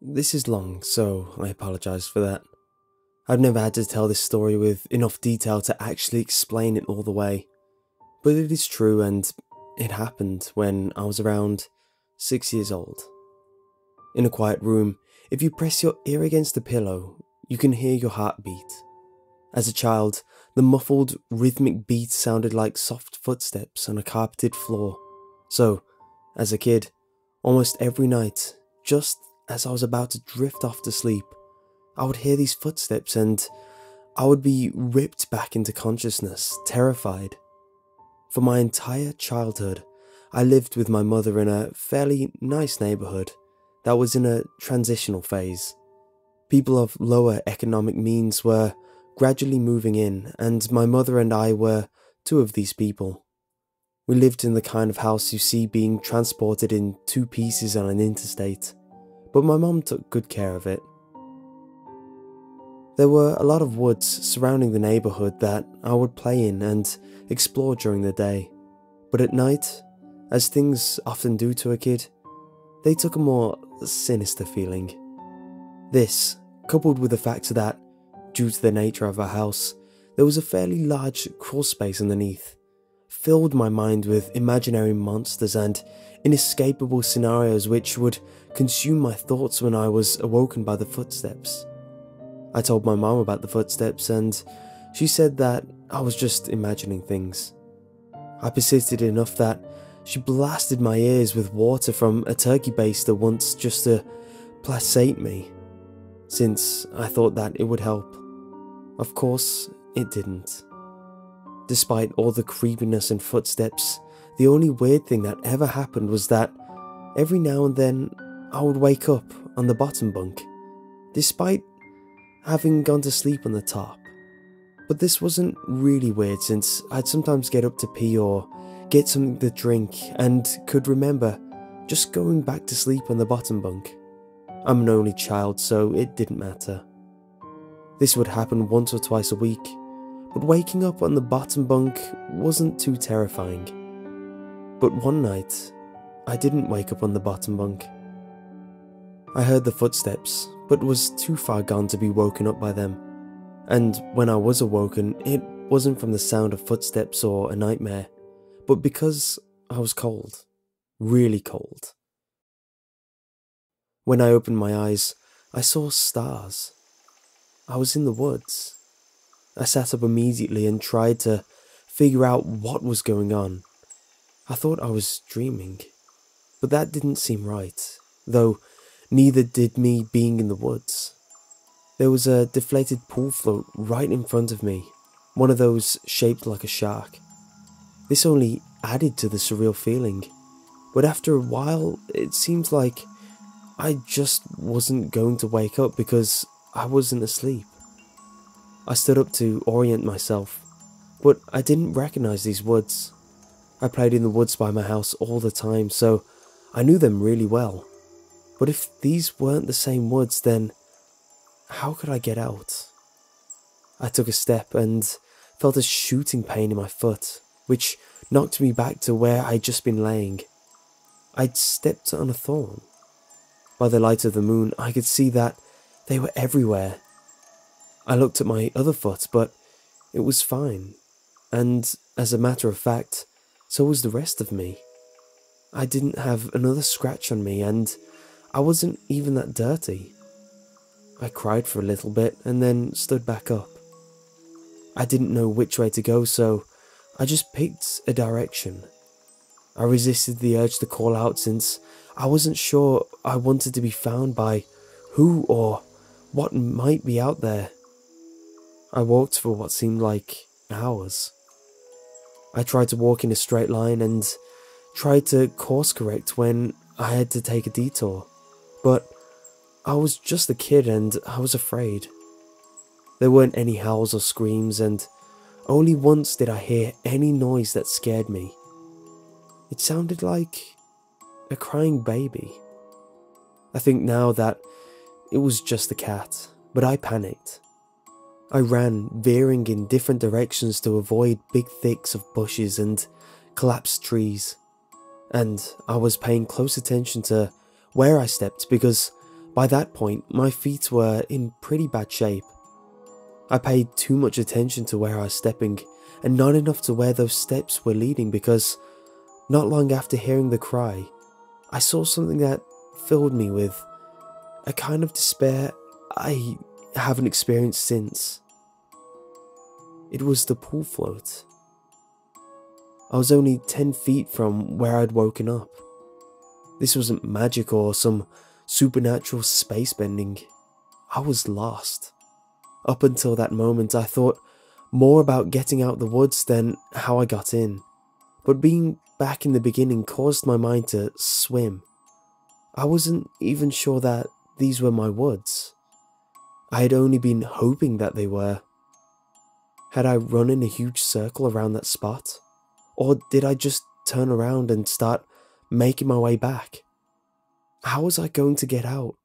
This is long, so I apologise for that. I've never had to tell this story with enough detail to actually explain it all the way, but it is true and it happened when I was around 6 years old. In a quiet room, if you press your ear against the pillow, you can hear your heart beat. As a child, the muffled, rhythmic beat sounded like soft footsteps on a carpeted floor. So, as a kid, almost every night, just as I was about to drift off to sleep, I would hear these footsteps and I would be ripped back into consciousness, terrified. For my entire childhood, I lived with my mother in a fairly nice neighbourhood that was in a transitional phase. People of lower economic means were gradually moving in, and my mother and I were two of these people. We lived in the kind of house you see being transported in two pieces on an interstate, but my mum took good care of it. There were a lot of woods surrounding the neighbourhood that I would play in and explore during the day, but at night, as things often do to a kid, they took a more sinister feeling. This, coupled with the fact that, due to the nature of our house, there was a fairly large crawl space underneath, filled my mind with imaginary monsters and inescapable scenarios which would consume my thoughts when I was awoken by the footsteps. I told my mom about the footsteps and she said that I was just imagining things. I persisted enough that she blasted my ears with water from a turkey baster once just to placate me, since I thought that it would help. Of course, it didn't. Despite all the creepiness and footsteps, the only weird thing that ever happened was that every now and then I would wake up on the bottom bunk, despite having gone to sleep on the top. But this wasn't really weird since I'd sometimes get up to pee or get something to drink and could remember just going back to sleep on the bottom bunk. I'm an only child, so it didn't matter. This would happen once or twice a week, but waking up on the bottom bunk wasn't too terrifying. But one night, I didn't wake up on the bottom bunk. I heard the footsteps, but was too far gone to be woken up by them, and when I was awoken, it wasn't from the sound of footsteps or a nightmare, but because I was cold, really cold. When I opened my eyes, I saw stars. I was in the woods. I sat up immediately and tried to figure out what was going on. I thought I was dreaming, but that didn't seem right, though neither did me being in the woods. There was a deflated pool float right in front of me, one of those shaped like a shark. This only added to the surreal feeling, but after a while it seemed like I just wasn't going to wake up because I wasn't asleep. I stood up to orient myself, but I didn't recognize these woods. I played in the woods by my house all the time, so I knew them really well. But if these weren't the same woods, then how could I get out? I took a step and felt a shooting pain in my foot, which knocked me back to where I'd just been laying. I'd stepped on a thorn. By the light of the moon, I could see that they were everywhere. I looked at my other foot, but it was fine, and as a matter of fact, so was the rest of me. I didn't have another scratch on me, and I wasn't even that dirty. I cried for a little bit and then stood back up. I didn't know which way to go, so I just picked a direction. I resisted the urge to call out since I wasn't sure I wanted to be found by who or what might be out there. I walked for what seemed like hours. I tried to walk in a straight line and tried to course correct when I had to take a detour, but I was just a kid and I was afraid. There weren't any howls or screams, and only once did I hear any noise that scared me. It sounded like a crying baby. I think now that it was just a cat, but I panicked. I ran, veering in different directions to avoid big thicks of bushes and collapsed trees, and I was paying close attention to where I stepped because By that point, my feet were in pretty bad shape. I paid too much attention to where I was stepping and not enough to where those steps were leading, because not long after hearing the cry, I saw something that filled me with a kind of despair I haven't experienced since. It was the pool float. I was only 10 feet from where I'd woken up. This wasn't magic or some supernatural space bending. I was lost. Up until that moment, I thought more about getting out the woods than how I got in. But being back in the beginning caused my mind to swim. I wasn't even sure that these were my woods. I had only been hoping that they were. Had I run in a huge circle around that spot? Or did I just turn around and start making my way back? How was I going to get out?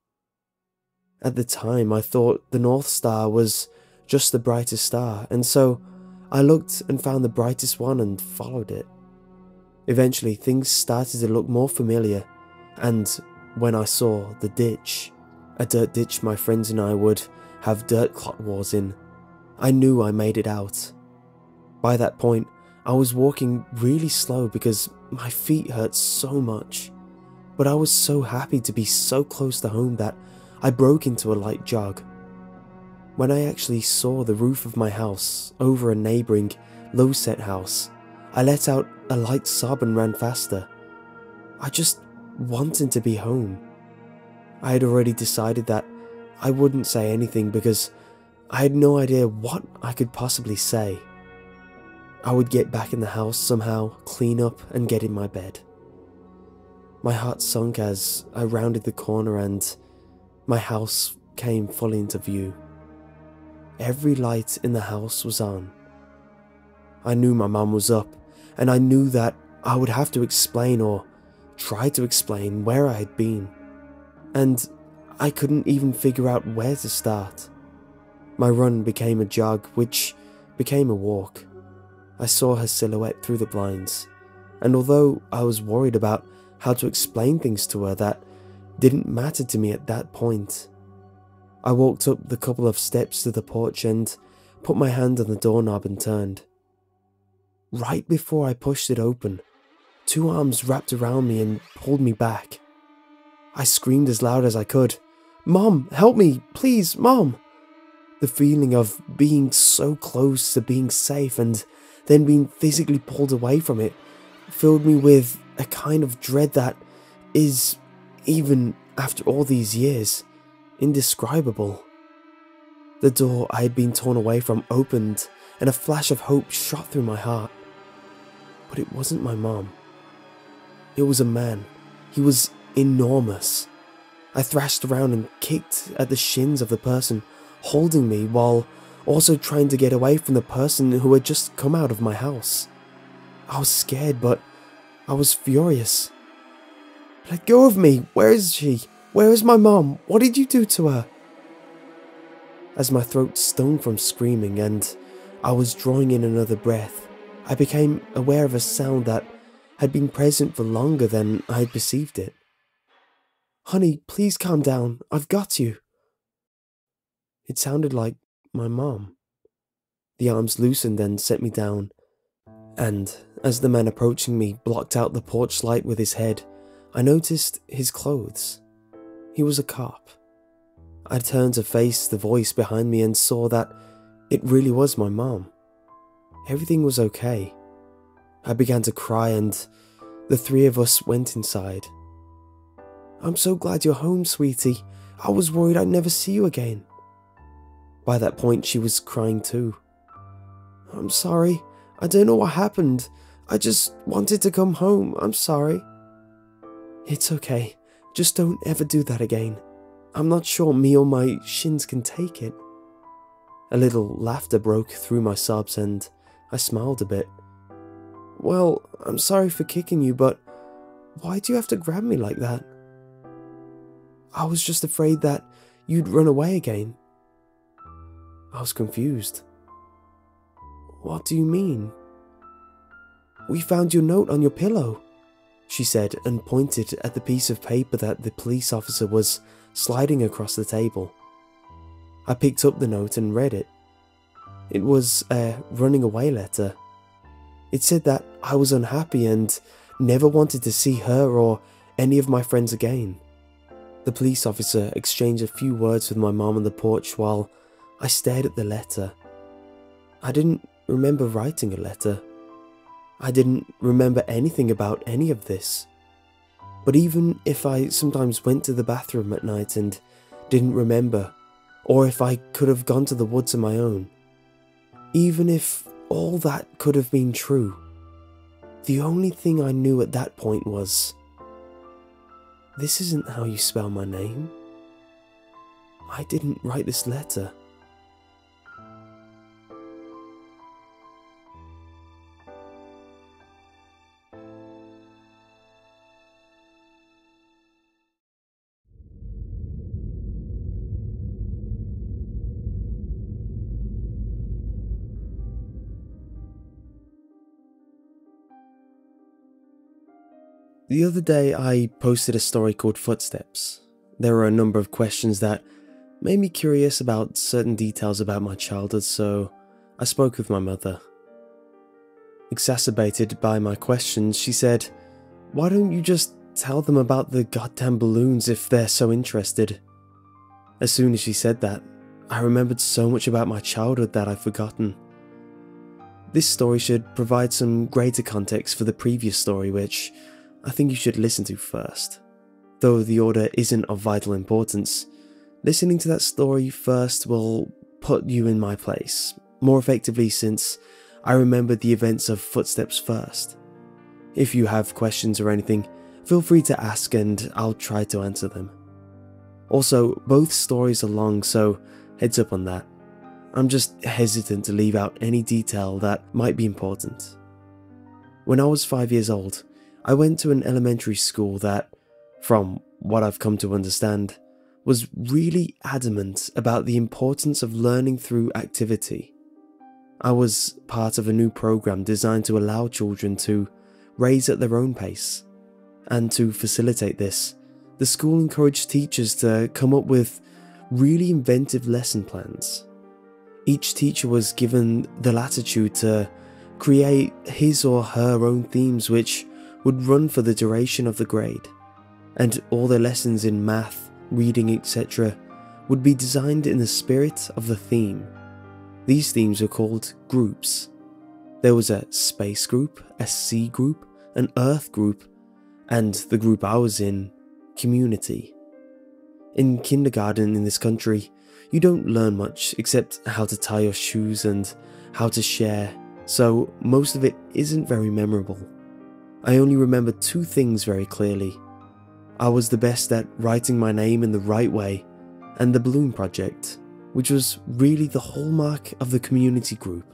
At the time, I thought the North Star was just the brightest star, and so I looked and found the brightest one and followed it. Eventually, things started to look more familiar, and when I saw the ditch, a dirt ditch my friends and I would have dirt clot wars in, I knew I made it out. By that point, I was walking really slow because my feet hurt so much, but I was so happy to be so close to home that I broke into a light jog. When I actually saw the roof of my house over a neighbouring low-set house, I let out a light sob and ran faster. I just wanted to be home. I had already decided that I wouldn't say anything because I had no idea what I could possibly say. I would get back in the house somehow, clean up and get in my bed. My heart sunk as I rounded the corner and my house came fully into view. Every light in the house was on. I knew my mum was up, and I knew that I would have to explain or try to explain where I had been. And I couldn't even figure out where to start. My run became a jog, which became a walk. I saw her silhouette through the blinds, and although I was worried about how to explain things to her that didn't matter to me at that point, I walked up the couple of steps to the porch and put my hand on the doorknob and turned. Right before I pushed it open, two arms wrapped around me and pulled me back. I screamed as loud as I could, "Mom, help me, please, Mom!" The feeling of being so close to being safe and then being physically pulled away from it filled me with a kind of dread that is, even after all these years, indescribable. The door I had been torn away from opened and a flash of hope shot through my heart. But it wasn't my mom. It was a man. He was enormous. I thrashed around and kicked at the shins of the person holding me while also trying to get away from the person who had just come out of my house. I was scared, but I was furious. "Let go of me! Where is she? Where is my mom? What did you do to her?" As my throat stung from screaming and I was drawing in another breath, I became aware of a sound that had been present for longer than I had perceived it. "Honey, please calm down. I've got you." It sounded like my mom. The arms loosened and set me down, and as the man approaching me blocked out the porch light with his head, I noticed his clothes. He was a cop. I turned to face the voice behind me and saw that it really was my mom. Everything was okay. I began to cry and the three of us went inside. "I'm so glad you're home, sweetie. I was worried I'd never see you again." By that point, she was crying too. "I'm sorry. I don't know what happened. I just wanted to come home. I'm sorry." "It's okay. Just don't ever do that again. I'm not sure me or my shins can take it." A little laughter broke through my sobs and I smiled a bit. "Well, I'm sorry for kicking you, but why do you have to grab me like that?" "I was just afraid that you'd run away again." I was confused. "What do you mean?" "We found your note on your pillow." she said, and pointed at the piece of paper that the police officer was sliding across the table. I picked up the note and read it. It was a running away letter. It said that I was unhappy and never wanted to see her or any of my friends again. The police officer exchanged a few words with my mom on the porch while I stared at the letter. I didn't remember writing a letter. I didn't remember anything about any of this. But even if I sometimes went to the bathroom at night and didn't remember, or if I could have gone to the woods on my own, even if all that could have been true, the only thing I knew at that point was, this isn't how you spell my name. I didn't write this letter. The other day I posted a story called Footsteps. There were a number of questions that made me curious about certain details about my childhood, so I spoke with my mother. Exacerbated by my questions, she said, "Why don't you just tell them about the goddamn balloons if they're so interested?" As soon as she said that, I remembered so much about my childhood that I'd forgotten. This story should provide some greater context for the previous story, which I think you should listen to first. Though the order isn't of vital importance, listening to that story first will put you in my place more effectively, since I remembered the events of Footsteps first. If you have questions or anything, feel free to ask and I'll try to answer them. Also, both stories are long, so heads up on that. I'm just hesitant to leave out any detail that might be important. When I was 5 years old, I went to an elementary school that, from what I've come to understand, was really adamant about the importance of learning through activity. I was part of a new program designed to allow children to raise at their own pace. And to facilitate this, the school encouraged teachers to come up with really inventive lesson plans. Each teacher was given the latitude to create his or her own themes which would run for the duration of the grade, and all their lessons in math, reading, etc. would be designed in the spirit of the theme. These themes were called groups. There was a space group, a sea group, an earth group, and the group I was in, community. In kindergarten in this country, you don't learn much except how to tie your shoes and how to share, so most of it isn't very memorable. I only remember two things very clearly. I was the best at writing my name in the right way, and the balloon project, which was really the hallmark of the community group,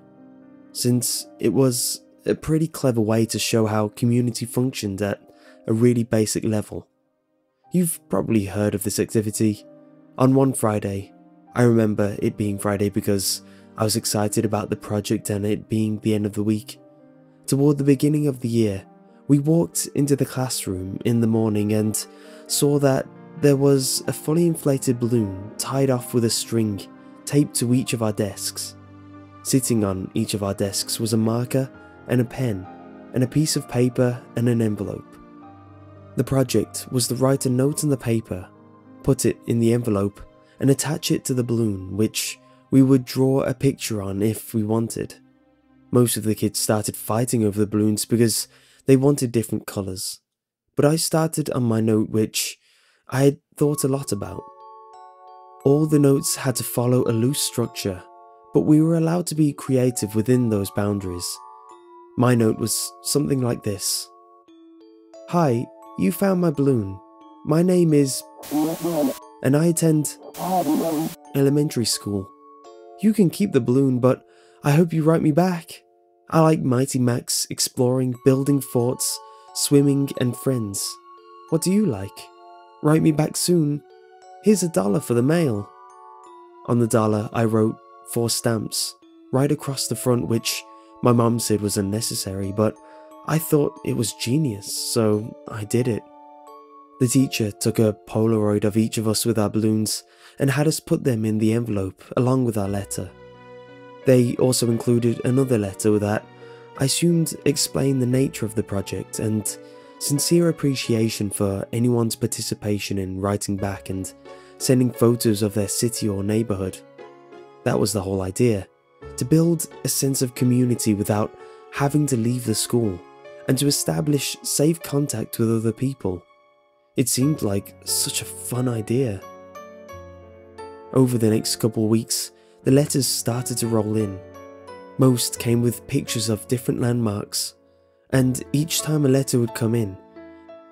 since it was a pretty clever way to show how community functioned at a really basic level. You've probably heard of this activity. On one Friday, I remember it being Friday because I was excited about the project and it being the end of the week. Toward the beginning of the year, we walked into the classroom in the morning and saw that there was a fully inflated balloon tied off with a string taped to each of our desks. Sitting on each of our desks was a marker and a pen and a piece of paper and an envelope. The project was to write a note on the paper, put it in the envelope, and attach it to the balloon, which we would draw a picture on if we wanted. Most of the kids started fighting over the balloons because they wanted different colours, but I started on my note, which I had thought a lot about. All the notes had to follow a loose structure, but we were allowed to be creative within those boundaries. My note was something like this. "Hi, you found my balloon. My name is... and I attend elementary school. You can keep the balloon, but I hope you write me back. I like Mighty Max, exploring, building forts, swimming, and friends. What do you like? Write me back soon. Here's $1 for the mail." On the dollar, I wrote 4 stamps right across the front, which my mum said was unnecessary, but I thought it was genius, so I did it. The teacher took a Polaroid of each of us with our balloons and had us put them in the envelope along with our letter. They also included another letter that I assumed explained the nature of the project and sincere appreciation for anyone's participation in writing back and sending photos of their city or neighbourhood. That was the whole idea, to build a sense of community without having to leave the school and to establish safe contact with other people. It seemed like such a fun idea. Over the next couple weeks, the letters started to roll in. Most came with pictures of different landmarks, and each time a letter would come in,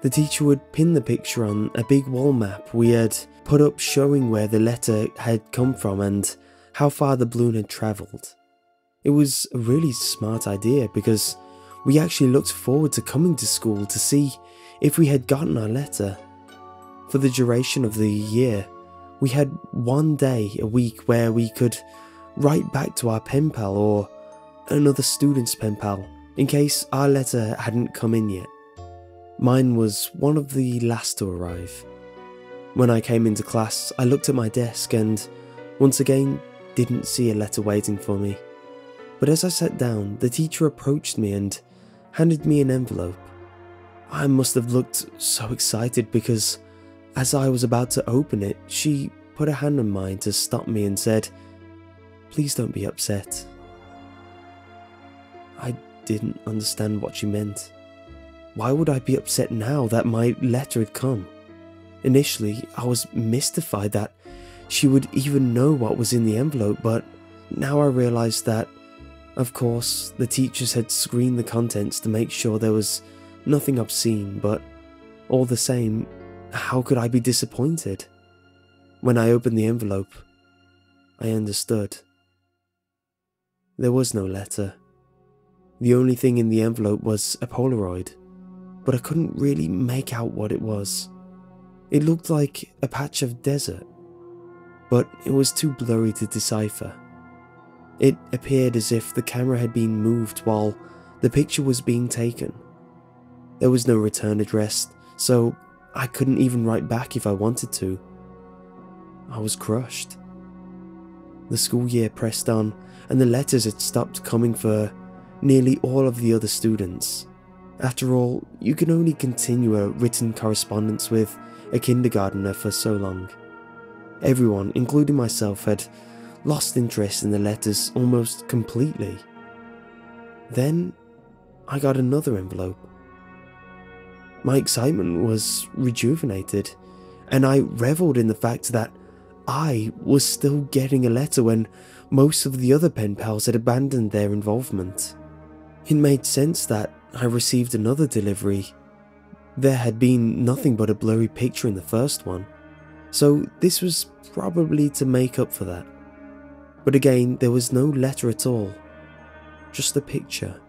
the teacher would pin the picture on a big wall map we had put up showing where the letter had come from and how far the balloon had travelled. It was a really smart idea because we actually looked forward to coming to school to see if we had gotten our letter. For the duration of the year, we had one day a week where we could write back to our Penpal or another student's Penpal in case our letter hadn't come in yet. Mine was one of the last to arrive. When I came into class, I looked at my desk and, once again, didn't see a letter waiting for me. But as I sat down, the teacher approached me and handed me an envelope. I must have looked so excited because, as I was about to open it, she put a hand on mine to stop me and said, "Please don't be upset." I didn't understand what she meant. Why would I be upset now that my letter had come? Initially, I was mystified that she would even know what was in the envelope, but now I realised that, of course, the teachers had screened the contents to make sure there was nothing obscene, but all the same, how could I be disappointed? When I opened the envelope, I understood. There was no letter. The only thing in the envelope was a Polaroid, but I couldn't really make out what it was. It looked like a patch of desert, but it was too blurry to decipher. It appeared as if the camera had been moved while the picture was being taken. There was no return address, so I couldn't even write back if I wanted to. I was crushed. The school year pressed on, and the letters had stopped coming for nearly all of the other students. After all, you can only continue a written correspondence with a kindergartner for so long. Everyone, including myself, had lost interest in the letters almost completely. Then, I got another envelope. My excitement was rejuvenated, and I revelled in the fact that I was still getting a letter when most of the other pen pals had abandoned their involvement. It made sense that I received another delivery. There had been nothing but a blurry picture in the first one, so this was probably to make up for that. But again, there was no letter at all, just a picture.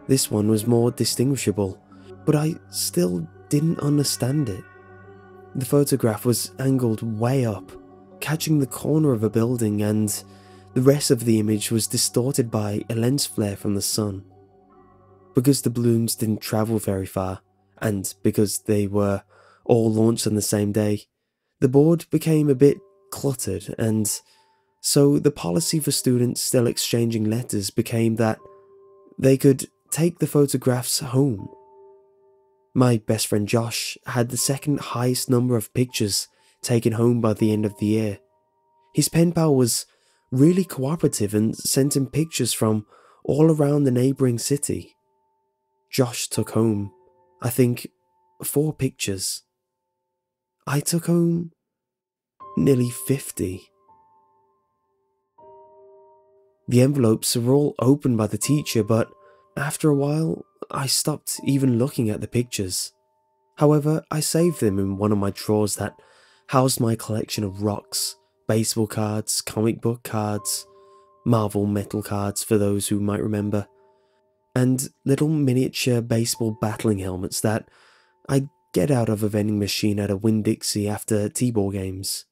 This one was more distinguishable, but I still didn't understand it. The photograph was angled way up, catching the corner of a building, and the rest of the image was distorted by a lens flare from the sun. Because the balloons didn't travel very far, and because they were all launched on the same day, the board became a bit cluttered, and so the policy for students still exchanging letters became that they could take the photographs home. My best friend Josh had the second highest number of pictures taken home by the end of the year. His pen pal was really cooperative and sent him pictures from all around the neighbouring city. Josh took home, I think, 4 pictures. I took home nearly 50. The envelopes were all opened by the teacher, but after a while, I stopped even looking at the pictures. However, I saved them in one of my drawers that housed my collection of rocks, baseball cards, comic book cards, Marvel metal cards for those who might remember, and little miniature baseball battling helmets that I'd get out of a vending machine at a Winn-Dixie after T-ball games.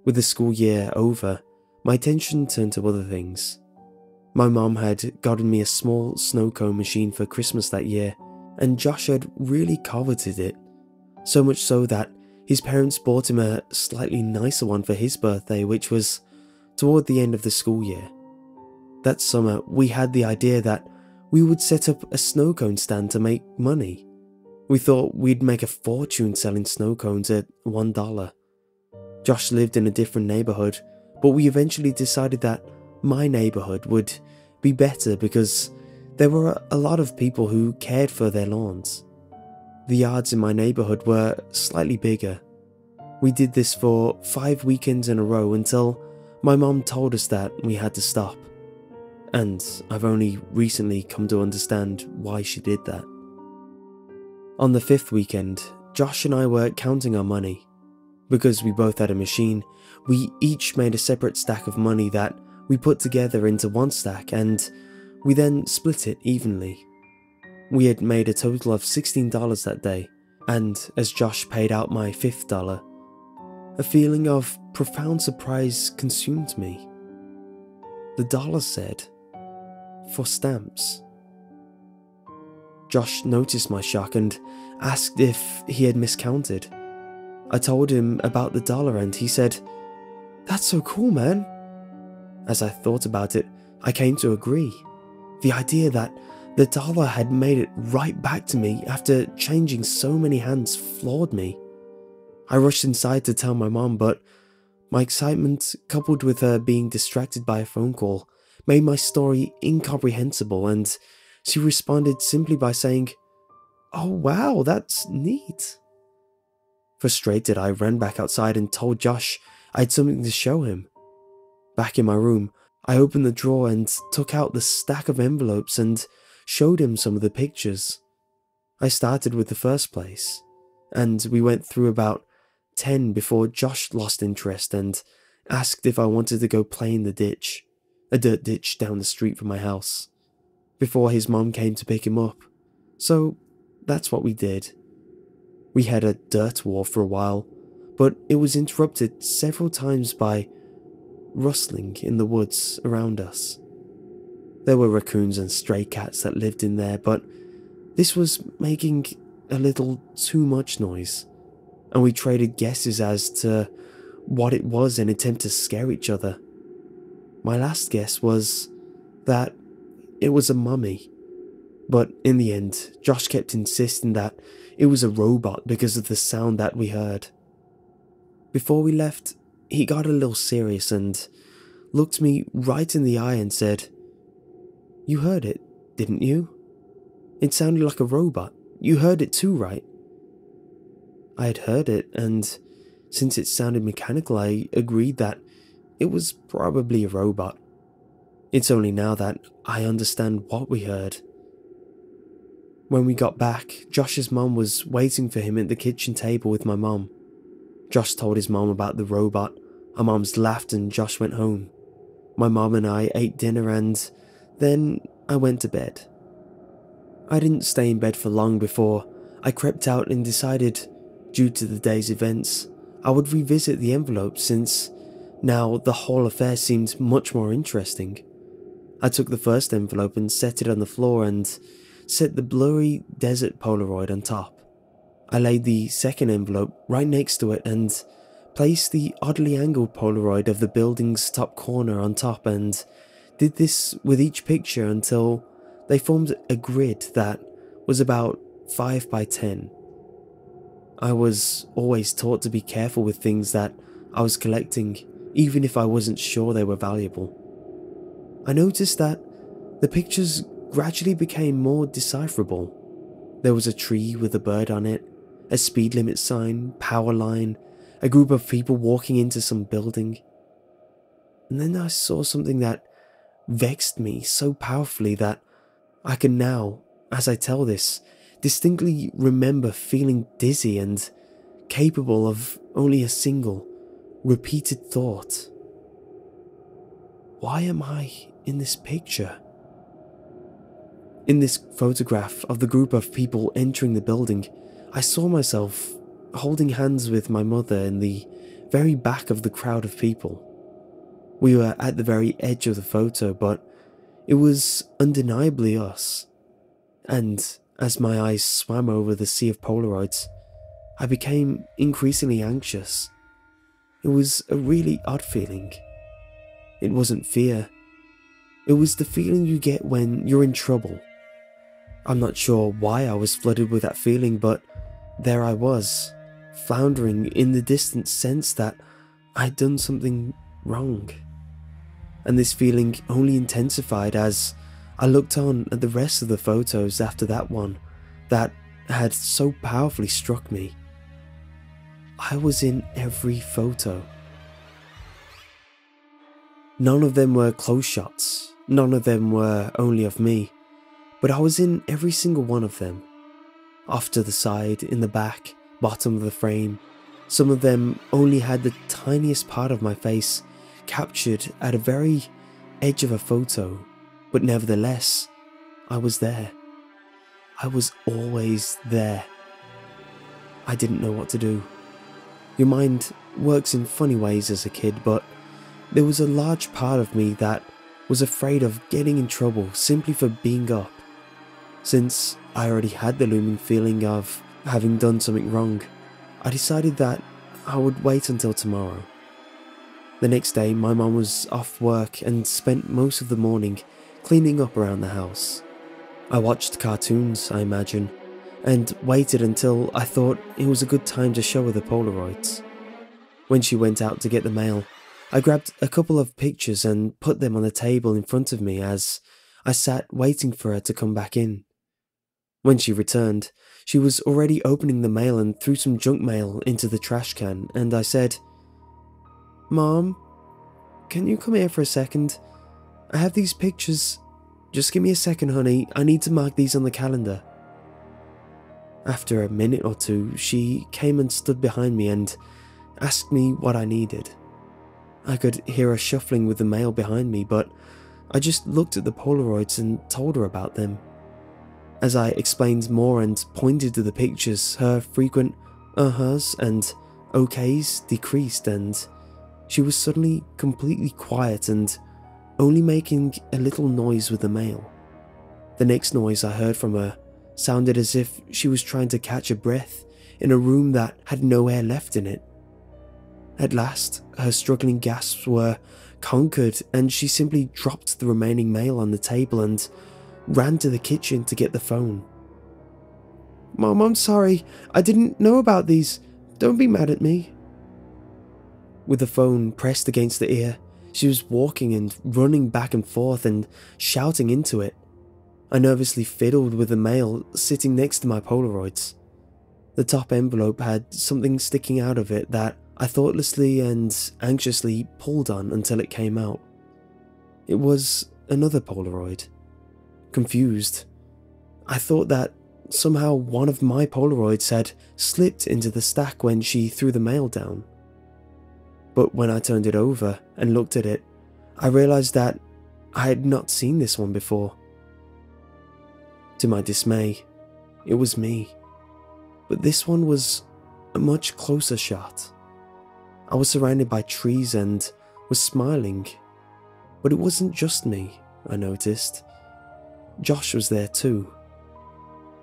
With the school year over, my attention turned to other things. My mom had gotten me a small snow cone machine for Christmas that year, and Josh had really coveted it, so much so that his parents bought him a slightly nicer one for his birthday, which was toward the end of the school year. That summer, we had the idea that we would set up a snow cone stand to make money. We thought we'd make a fortune selling snow cones at $1. Josh lived in a different neighborhood, but we eventually decided that my neighborhood would be better because there were a lot of people who cared for their lawns. The yards in my neighborhood were slightly bigger. We did this for 5 weekends in a row until my mom told us that we had to stop. And I've only recently come to understand why she did that. On the 5th weekend, Josh and I were counting our money. Because we both had a machine, we each made a separate stack of money that we put together into one stack, and we then split it evenly. We had made a total of $16 that day, and as Josh paid out my $5th, a feeling of profound surprise consumed me. The dollar said, "For stamps." Josh noticed my shock and asked if he had miscounted. I told him about the dollar and he said, "That's so cool, man." As I thought about it, I came to agree. The idea that the dollar had made it right back to me after changing so many hands floored me. I rushed inside to tell my mom, but my excitement, coupled with her being distracted by a phone call, made my story incomprehensible, and she responded simply by saying, "Oh wow, that's neat." Frustrated, I ran back outside and told Josh I had something to show him. Back in my room, I opened the drawer and took out the stack of envelopes and showed him some of the pictures. I started with the first place, and we went through about 10 before Josh lost interest and asked if I wanted to go play in the ditch, a dirt ditch down the street from my house, before his mom came to pick him up. So that's what we did. We had a dirt war for a while, but it was interrupted several times by rustling in the woods around us. There were raccoons and stray cats that lived in there, but this was making a little too much noise, and we traded guesses as to what it was in an attempt to scare each other. My last guess was that it was a mummy, but in the end, Josh kept insisting that it was a robot because of the sound that we heard. Before we left, he got a little serious and looked me right in the eye and said, "You heard it, didn't you? It sounded like a robot. You heard it too, right?" I had heard it, and since it sounded mechanical, I agreed that it was probably a robot. It's only now that I understand what we heard. When we got back, Josh's mom was waiting for him at the kitchen table with my mom. Josh told his mom about the robot. Our moms laughed and Josh went home. My mom and I ate dinner and then I went to bed. I didn't stay in bed for long before I crept out and decided, due to the day's events, I would revisit the envelope since now the whole affair seemed much more interesting. I took the first envelope and set it on the floor and set the blurry desert Polaroid on top. I laid the second envelope right next to it and placed the oddly angled Polaroid of the building's top corner on top, and did this with each picture until they formed a grid that was about 5 by 10. I was always taught to be careful with things that I was collecting, even if I wasn't sure they were valuable. I noticed that the pictures gradually became more decipherable. There was a tree with a bird on it, a speed limit sign, power line, a group of people walking into some building. And then I saw something that vexed me so powerfully that I can now, as I tell this, distinctly remember feeling dizzy and capable of only a single, repeated thought. Why am I in this picture? In this photograph of the group of people entering the building, I saw myself holding hands with my mother in the very back of the crowd of people. We were at the very edge of the photo, but It was undeniably us, and as my eyes swam over the sea of Polaroids, I became increasingly anxious. It was a really odd feeling. It wasn't fear. It was the feeling you get when you're in trouble. I'm not sure why I was flooded with that feeling, but there I was, floundering in the distant sense that I'd done something wrong. And this feeling only intensified as I looked on at the rest of the photos after that one that had so powerfully struck me. I was in every photo. None of them were close shots, none of them were only of me, but I was in every single one of them. Off to the side, in the back, bottom of the frame. Some of them only had the tiniest part of my face captured at a very edge of a photo, but nevertheless, I was there. I was always there. I didn't know what to do. Your mind works in funny ways as a kid, but there was a large part of me that was afraid of getting in trouble simply for being up. Since I already had the looming feeling of having done something wrong, I decided that I would wait until tomorrow. The next day, my mum was off work and spent most of the morning cleaning up around the house. I watched cartoons, I imagine, and waited until I thought it was a good time to show her the Polaroids. When she went out to get the mail, I grabbed a couple of pictures and put them on the table in front of me as I sat waiting for her to come back in. When she returned, she was already opening the mail and threw some junk mail into the trash can, and I said, "Mom, can you come here for a second? I have these pictures. Just give me a second, honey. I need to mark these on the calendar." After a minute or two, she came and stood behind me and asked me what I needed. I could hear her shuffling with the mail behind me, but I just looked at the Polaroids and told her about them. As I explained more and pointed to the pictures, her frequent uh-huhs and okays decreased, and she was suddenly completely quiet and only making a little noise with the mail. The next noise I heard from her sounded as if she was trying to catch a breath in a room that had no air left in it. At last, her struggling gasps were conquered, and she simply dropped the remaining mail on the table and ran to the kitchen to get the phone. "Mom, I'm sorry. I didn't know about these. Don't be mad at me." With the phone pressed against the ear, she was walking and running back and forth and shouting into it. I nervously fiddled with the mail sitting next to my Polaroids. The top envelope had something sticking out of it that I thoughtlessly and anxiously pulled on until it came out. It was another Polaroid. Confused, I thought that somehow one of my Polaroids had slipped into the stack when she threw the mail down. But when I turned it over and looked at it, I realized that I had not seen this one before. To my dismay, it was me. But this one was a much closer shot. I was surrounded by trees and was smiling. But it wasn't just me, I noticed. Josh was there too.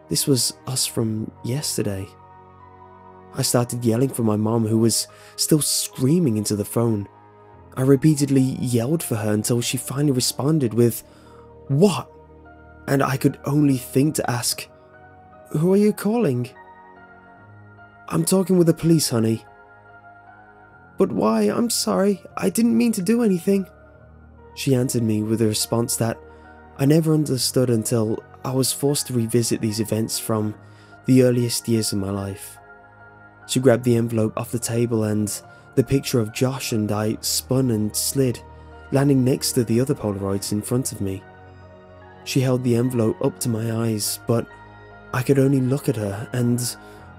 This was us from yesterday. I started yelling for my mom, who was still screaming into the phone. I repeatedly yelled for her until she finally responded with, "What?" And I could only think to ask, "Who are you calling?" "I'm talking with the police, honey." "But why? I'm sorry. I didn't mean to do anything." She answered me with a response that I never understood until I was forced to revisit these events from the earliest years of my life. She grabbed the envelope off the table and the picture of Josh and I spun and slid, landing next to the other Polaroids in front of me. She held the envelope up to my eyes, but I could only look at her and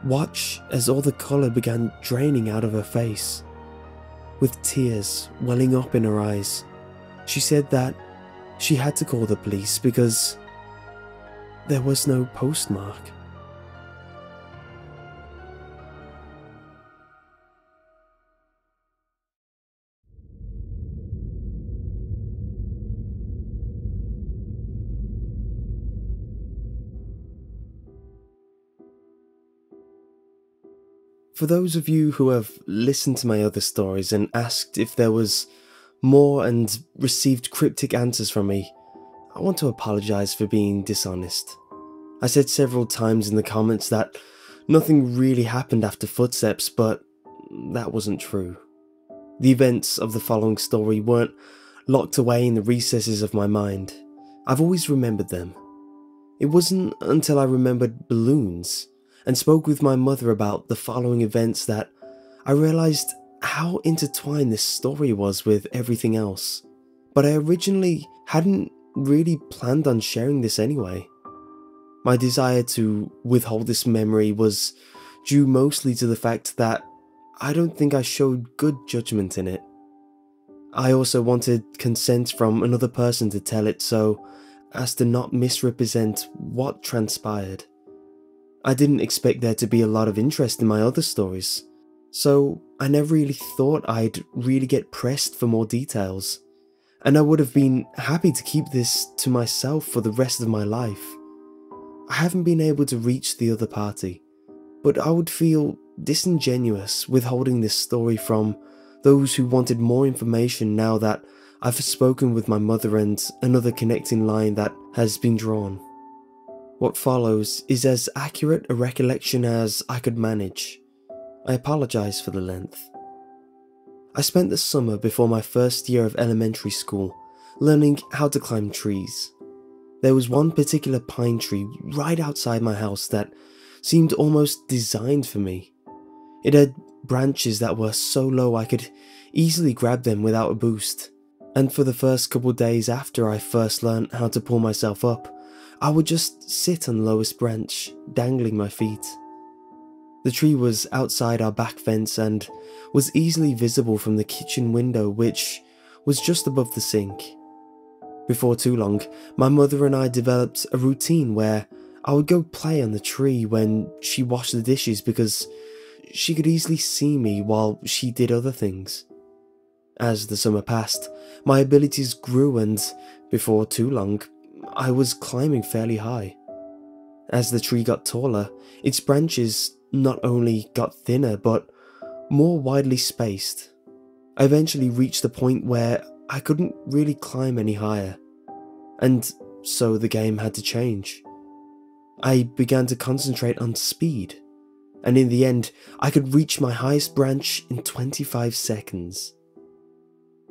watch as all the colour began draining out of her face. With tears welling up in her eyes, she said that she had to call the police because there was no postmark. For those of you who have listened to my other stories and asked if there was more and received cryptic answers from me, I want to apologize for being dishonest. I said several times in the comments that nothing really happened after footsteps, but that wasn't true. The events of the following story weren't locked away in the recesses of my mind. I've always remembered them. It wasn't until I remembered balloons and spoke with my mother about the following events that I realized how intertwined this story was with everything else. But I originally hadn't really planned on sharing this anyway. My desire to withhold this memory was due mostly to the fact that I don't think I showed good judgment in it. I also wanted consent from another person to tell it so as to not misrepresent what transpired. I didn't expect there to be a lot of interest in my other stories, so I never really thought I'd really get pressed for more details, and I would have been happy to keep this to myself for the rest of my life. I haven't been able to reach the other party, but I would feel disingenuous withholding this story from those who wanted more information now that I've spoken with my mother and another connecting line that has been drawn. What follows is as accurate a recollection as I could manage. I apologize for the length. I spent the summer before my first year of elementary school learning how to climb trees. There was one particular pine tree right outside my house that seemed almost designed for me. It had branches that were so low I could easily grab them without a boost, and for the first couple days after I first learned how to pull myself up, I would just sit on the lowest branch, dangling my feet. The tree was outside our back fence and was easily visible from the kitchen window, which was just above the sink. Before too long, my mother and I developed a routine where I would go play on the tree when she washed the dishes because she could easily see me while she did other things. As the summer passed, my abilities grew and, before too long, I was climbing fairly high. As the tree got taller, its branches not only got thinner but more widely spaced. I eventually reached the point where I couldn't really climb any higher, and so the game had to change. I began to concentrate on speed, and in the end, I could reach my highest branch in 25 seconds.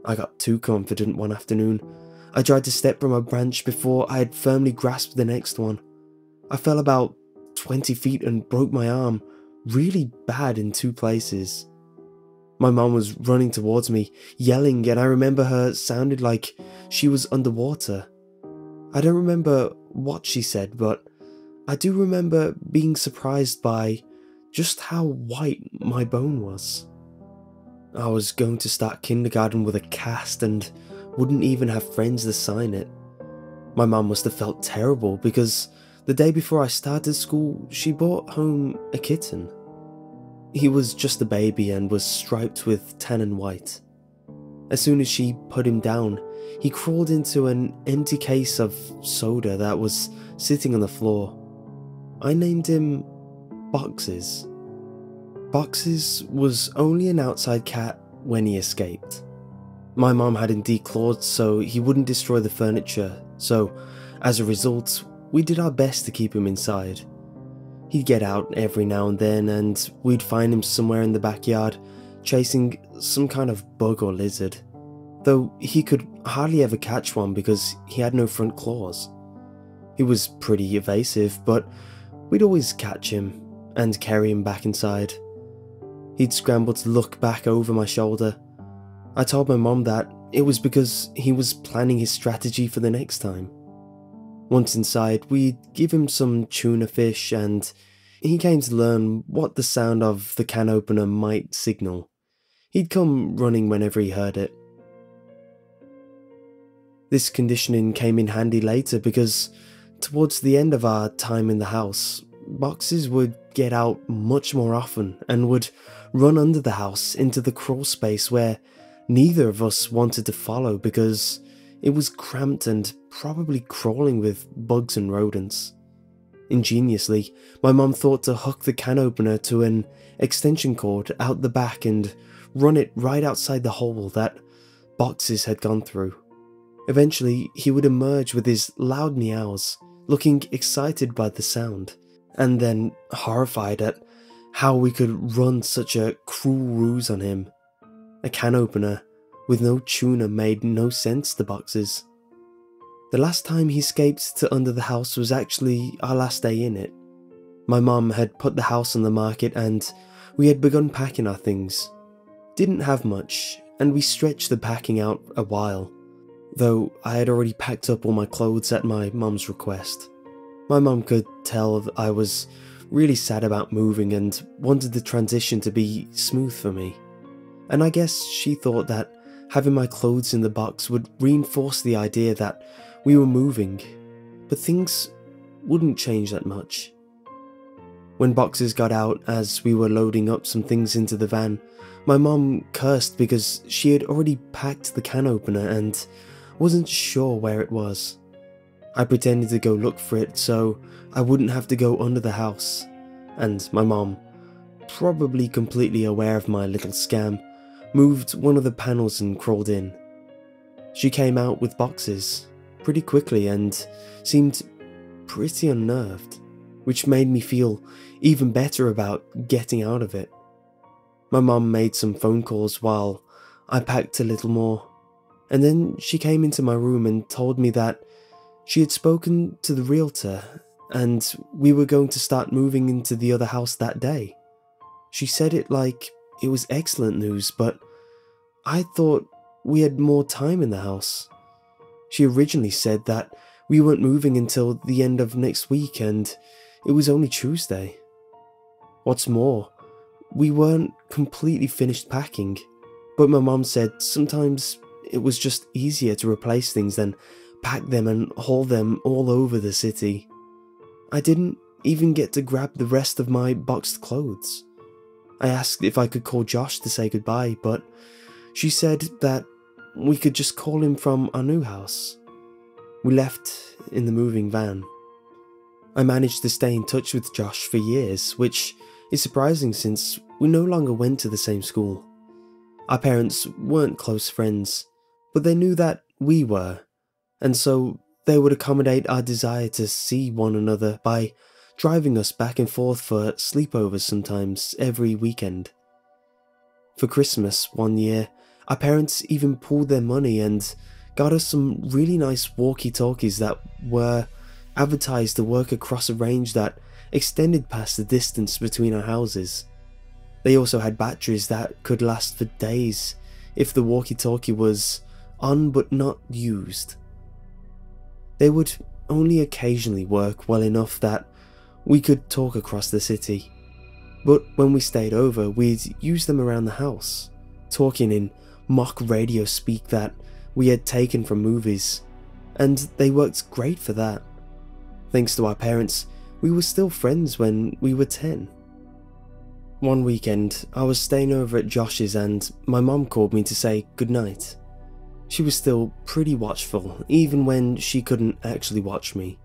I got too confident one afternoon. I tried to step from a branch before I had firmly grasped the next one. I fell about 20 feet and broke my arm, really bad in 2 places. My mom was running towards me, yelling, and I remember her sounded like she was underwater. I don't remember what she said, but I do remember being surprised by just how white my bone was. I was going to start kindergarten with a cast and wouldn't even have friends to sign it. My mum must have felt terrible because the day before I started school, she brought home a kitten. He was just a baby and was striped with tan and white. As soon as she put him down, he crawled into an empty case of soda that was sitting on the floor. I named him Boxes. Boxes was only an outside cat when he escaped. My mom had him declawed so he wouldn't destroy the furniture, so as a result, we did our best to keep him inside. He'd get out every now and then and we'd find him somewhere in the backyard chasing some kind of bug or lizard, though he could hardly ever catch one because he had no front claws. He was pretty evasive, but we'd always catch him and carry him back inside. He'd scramble to look back over my shoulder. I told my mom that it was because he was planning his strategy for the next time. Once inside, we'd give him some tuna fish and he came to learn what the sound of the can opener might signal. He'd come running whenever he heard it. This conditioning came in handy later because towards the end of our time in the house, Boxes would get out much more often and would run under the house into the crawl space where neither of us wanted to follow because it was cramped and probably crawling with bugs and rodents. Ingeniously, my mum thought to hook the can opener to an extension cord out the back and run it right outside the hole that Boxes had gone through. Eventually, he would emerge with his loud meows, looking excited by the sound, and then horrified at how we could run such a cruel ruse on him. A can opener with no tuna made no sense to Boxes. The last time he escaped to under the house was actually our last day in it. My mum had put the house on the market and we had begun packing our things. Didn't have much, and we stretched the packing out a while, though I had already packed up all my clothes at my mum's request. My mum could tell that I was really sad about moving and wanted the transition to be smooth for me. And I guess she thought that having my clothes in the box would reinforce the idea that we were moving, but things wouldn't change that much. When Boxes got out as we were loading up some things into the van, my mum cursed because she had already packed the can opener and wasn't sure where it was. I pretended to go look for it so I wouldn't have to go under the house, and my mum, probably completely aware of my little scam, moved one of the panels and crawled in. She came out with Boxes pretty quickly and seemed pretty unnerved, which made me feel even better about getting out of it. My mum made some phone calls while I packed a little more, and then she came into my room and told me that she had spoken to the realtor and we were going to start moving into the other house that day. She said it like it was excellent news, but I thought we had more time in the house. She originally said that we weren't moving until the end of next week and it was only Tuesday. What's more, we weren't completely finished packing, but my mum said sometimes it was just easier to replace things than pack them and haul them all over the city. I didn't even get to grab the rest of my boxed clothes. I asked if I could call Josh to say goodbye, but she said that we could just call him from our new house. We left in the moving van. I managed to stay in touch with Josh for years, which is surprising since we no longer went to the same school. Our parents weren't close friends, but they knew that we were, and so they would accommodate our desire to see one another by driving us back and forth for sleepovers sometimes every weekend. For Christmas one year, our parents even pooled their money and got us some really nice walkie-talkies that were advertised to work across a range that extended past the distance between our houses. They also had batteries that could last for days if the walkie-talkie was on but not used. They would only occasionally work well enough that we could talk across the city, but when we stayed over, we'd use them around the house, talking in mock radio speak that we had taken from movies, and they worked great for that. Thanks to our parents, we were still friends when we were 10. One weekend, I was staying over at Josh's and my mum called me to say goodnight. She was still pretty watchful, even when she couldn't actually watch me,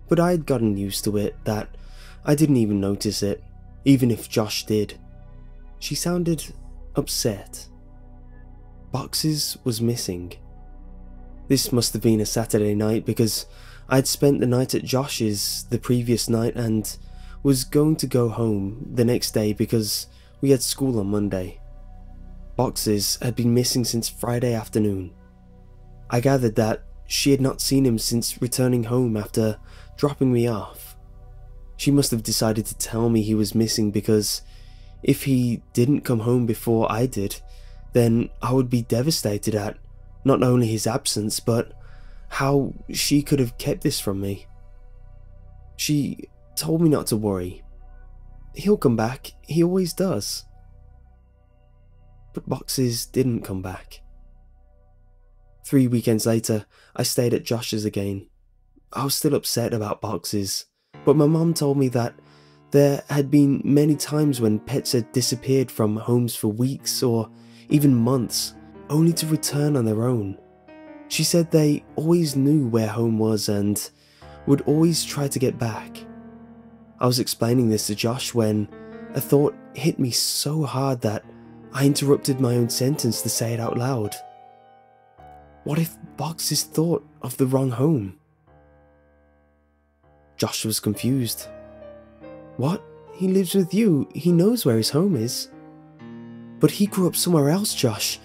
but I had gotten used to it that I didn't even notice it, even if Josh did. She sounded upset. Boxes was missing. This must have been a Saturday night because I'd spent the night at Josh's the previous night and was going to go home the next day because we had school on Monday. Boxes had been missing since Friday afternoon. I gathered that she had not seen him since returning home after dropping me off. She must have decided to tell me he was missing because if he didn't come home before I did, then I would be devastated at not only his absence, but how she could have kept this from me. She told me not to worry. He'll come back, he always does. But Boxes didn't come back. 3 weekends later, I stayed at Josh's again. I was still upset about Boxes, but my mum told me that there had been many times when pets had disappeared from homes for weeks or even months, only to return on their own. She said they always knew where home was and would always try to get back. I was explaining this to Josh when a thought hit me so hard that I interrupted my own sentence to say it out loud. What if Boxes thought of the wrong home? Josh was confused. What? He lives with you. He knows where his home is. But he grew up somewhere else, Josh.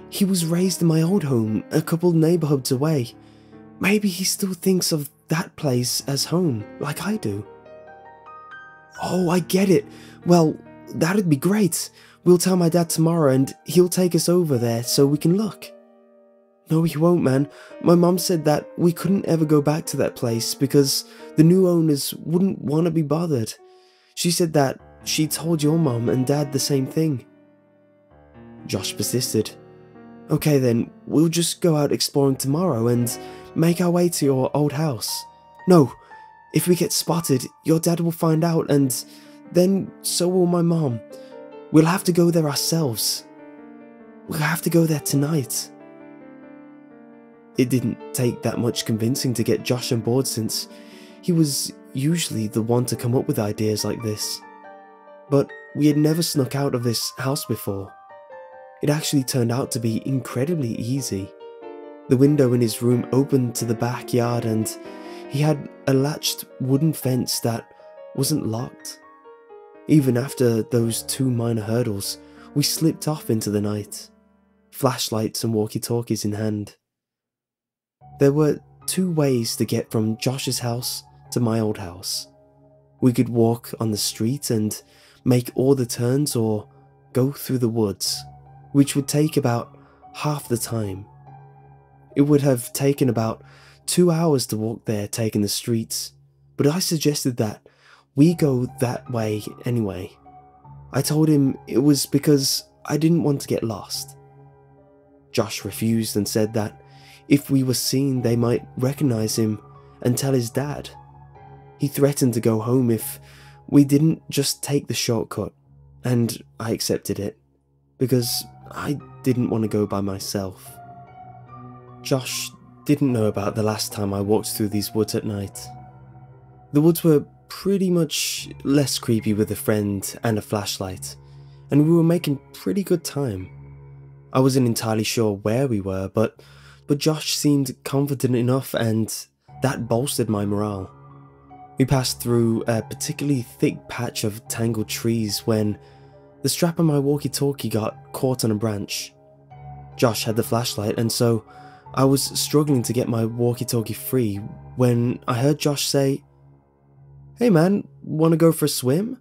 He was raised in my old home, a couple neighborhoods away. Maybe he still thinks of that place as home, like I do. Oh, I get it. Well, that'd be great. We'll tell my dad tomorrow and he'll take us over there so we can look. No, he won't, man. My mom said that we couldn't ever go back to that place because the new owners wouldn't want to be bothered. She said that she told your mom and dad the same thing. Josh persisted. Okay then, we'll just go out exploring tomorrow and make our way to your old house. No, if we get spotted, your dad will find out and then so will my mom. We'll have to go there ourselves. We'll have to go there tonight. It didn't take that much convincing to get Josh on board since he was usually the one to come up with ideas like this. But we had never snuck out of this house before. It actually turned out to be incredibly easy. The window in his room opened to the backyard and he had a latched wooden fence that wasn't locked. Even after those 2 minor hurdles, we slipped off into the night, flashlights and walkie-talkies in hand. There were 2 ways to get from Josh's house to my old house. We could walk on the street and make all the turns or go through the woods, which would take about half the time. It would have taken about 2 hours to walk there taking the streets, but I suggested that we go that way anyway. I told him it was because I didn't want to get lost. Josh refused and said that if we were seen they might recognize him and tell his dad. He threatened to go home if we didn't just take the shortcut, and I accepted it, because I didn't want to go by myself. Josh didn't know about the last time I walked through these woods at night. The woods were pretty much less creepy with a friend and a flashlight, and we were making pretty good time. I wasn't entirely sure where we were, but Josh seemed confident enough and that bolstered my morale. We passed through a particularly thick patch of tangled trees when the strap of my walkie-talkie got caught on a branch. Josh had the flashlight and so I was struggling to get my walkie-talkie free when I heard Josh say, "Hey man, wanna go for a swim?"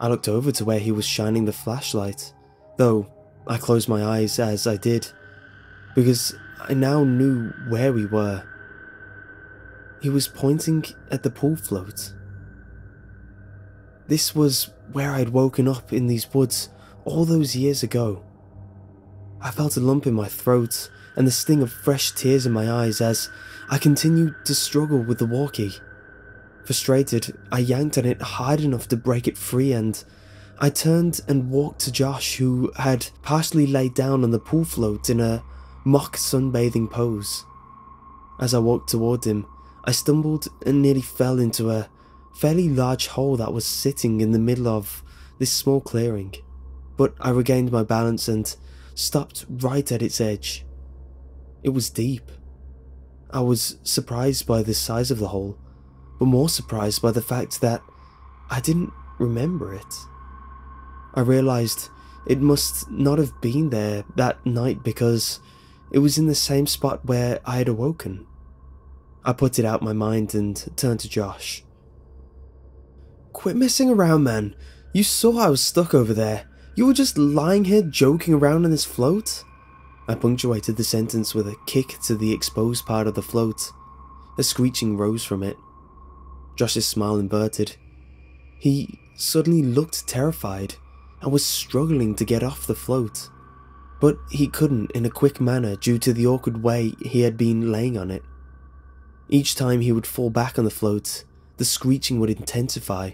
I looked over to where he was shining the flashlight, though I closed my eyes as I did, because I now knew where we were. He was pointing at the pool float. This was where I'd woken up in these woods all those years ago. I felt a lump in my throat and the sting of fresh tears in my eyes as I continued to struggle with the walkie. Frustrated, I yanked on it hard enough to break it free and I turned and walked to Josh, who had partially laid down on the pool float in a mock sunbathing pose. As I walked toward him, I stumbled and nearly fell into a fairly large hole that was sitting in the middle of this small clearing, but I regained my balance and stopped right at its edge. It was deep. I was surprised by the size of the hole, but more surprised by the fact that I didn't remember it. I realized it must not have been there that night because it was in the same spot where I had awoken. I put it out my mind and turned to Josh. "Quit messing around, man. You saw I was stuck over there. You were just lying here joking around on this float?" I punctuated the sentence with a kick to the exposed part of the float. A screeching rose from it. Josh's smile inverted. He suddenly looked terrified and was struggling to get off the float, but he couldn't in a quick manner due to the awkward way he had been laying on it. Each time he would fall back on the float, the screeching would intensify.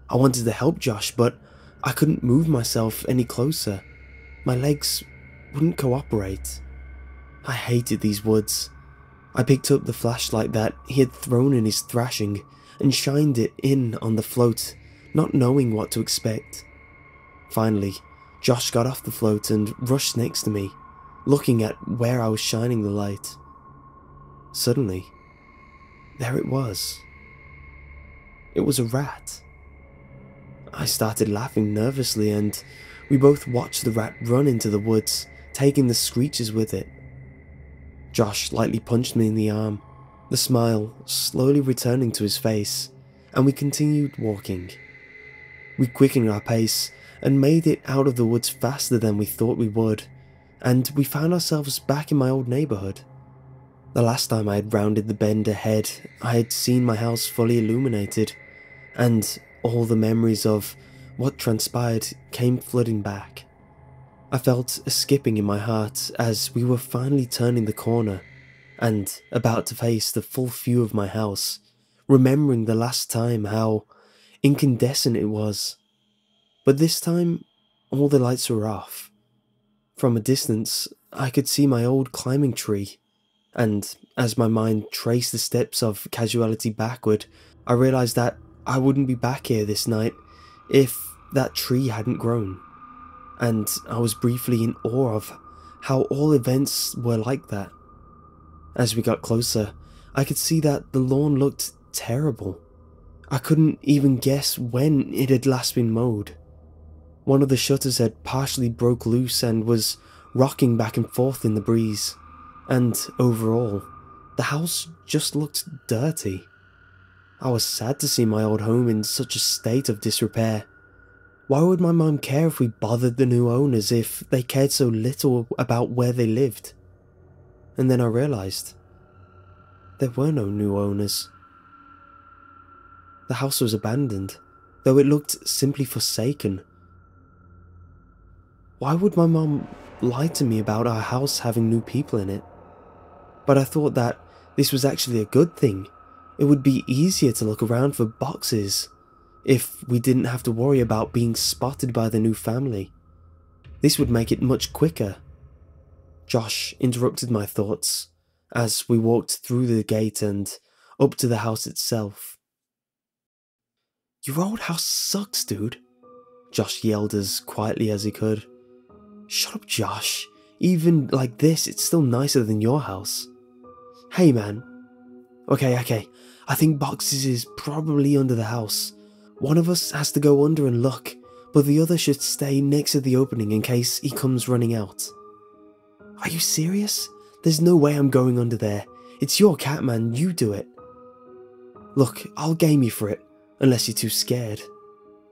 I wanted to help Josh, but I couldn't move myself any closer. My legs wouldn't cooperate. I hated these woods. I picked up the flashlight that he had thrown in his thrashing and shined it in on the float, not knowing what to expect. Finally, Josh got off the float and rushed next to me, looking at where I was shining the light. Suddenly, there it was. It was a rat. I started laughing nervously, and we both watched the rat run into the woods, taking the screeches with it. Josh lightly punched me in the arm, the smile slowly returning to his face, and we continued walking. We quickened our pace and made it out of the woods faster than we thought we would, and we found ourselves back in my old neighbourhood. The last time I had rounded the bend ahead, I had seen my house fully illuminated, and all the memories of what transpired came flooding back. I felt a skipping in my heart as we were finally turning the corner and about to face the full view of my house, remembering the last time how incandescent it was. But this time, all the lights were off. From a distance, I could see my old climbing tree, and as my mind traced the steps of casuality backward, I realised that I wouldn't be back here this night if that tree hadn't grown. And I was briefly in awe of how all events were like that. As we got closer, I could see that the lawn looked terrible. I couldn't even guess when it had last been mowed. One of the shutters had partially broke loose and was rocking back and forth in the breeze. And overall, the house just looked dirty. I was sad to see my old home in such a state of disrepair. Why would my mum care if we bothered the new owners if they cared so little about where they lived? And then I realised there were no new owners. The house was abandoned, though it looked simply forsaken. Why would my mum lie to me about our house having new people in it? But I thought that this was actually a good thing. It would be easier to look around for boxes if we didn't have to worry about being spotted by the new family. This would make it much quicker. Josh interrupted my thoughts as we walked through the gate and up to the house itself. "Your old house sucks, dude," Josh yelled as quietly as he could. "Shut up, Josh. Even like this, it's still nicer than your house." "Hey man. Okay, I think boxes is probably under the house. One of us has to go under and look, but the other should stay next to the opening in case he comes running out." "Are you serious? There's no way I'm going under there. It's your cat, man, you do it." "Look, I'll game you for it, unless you're too scared,"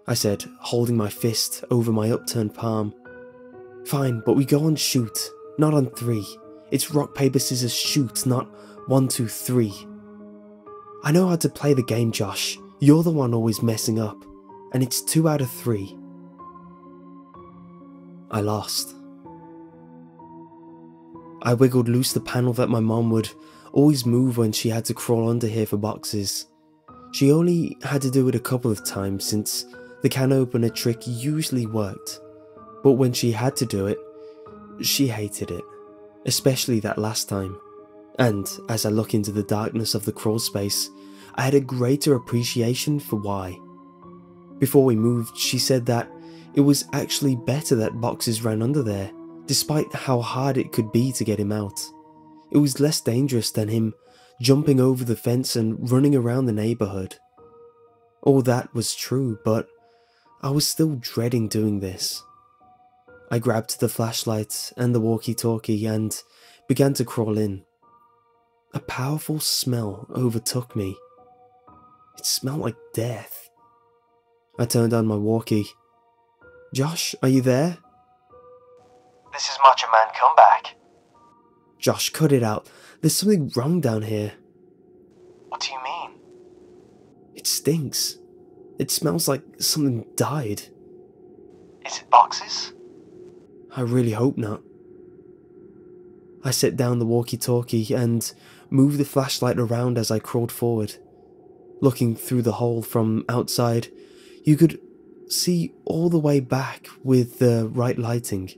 I said, holding my fist over my upturned palm. "Fine, but we go on shoot, not on 3. It's rock, paper, scissors, shoot, not 1, 2, 3. I know how to play the game, Josh. You're the one always messing up, and it's 2 out of 3. I lost. I wiggled loose the panel that my mom would always move when she had to crawl under here for boxes. She only had to do it a couple of times since the can opener trick usually worked, but when she had to do it, she hated it, especially that last time. And as I look into the darkness of the crawl space, I had a greater appreciation for why. Before we moved, she said that it was actually better that boxes ran under there, despite how hard it could be to get him out. It was less dangerous than him jumping over the fence and running around the neighbourhood. All that was true, but I was still dreading doing this. I grabbed the flashlight and the walkie-talkie and began to crawl in. A powerful smell overtook me. It smelled like death. I turned on my walkie. "Josh, are you there?" "This is Macho Man, come back." "Josh, cut it out. There's something wrong down here." "What do you mean?" "It stinks. It smells like something died." "Is it boxes?" "I really hope not." I set down the walkie-talkie and moved the flashlight around as I crawled forward. Looking through the hole from outside, you could see all the way back with the right lighting,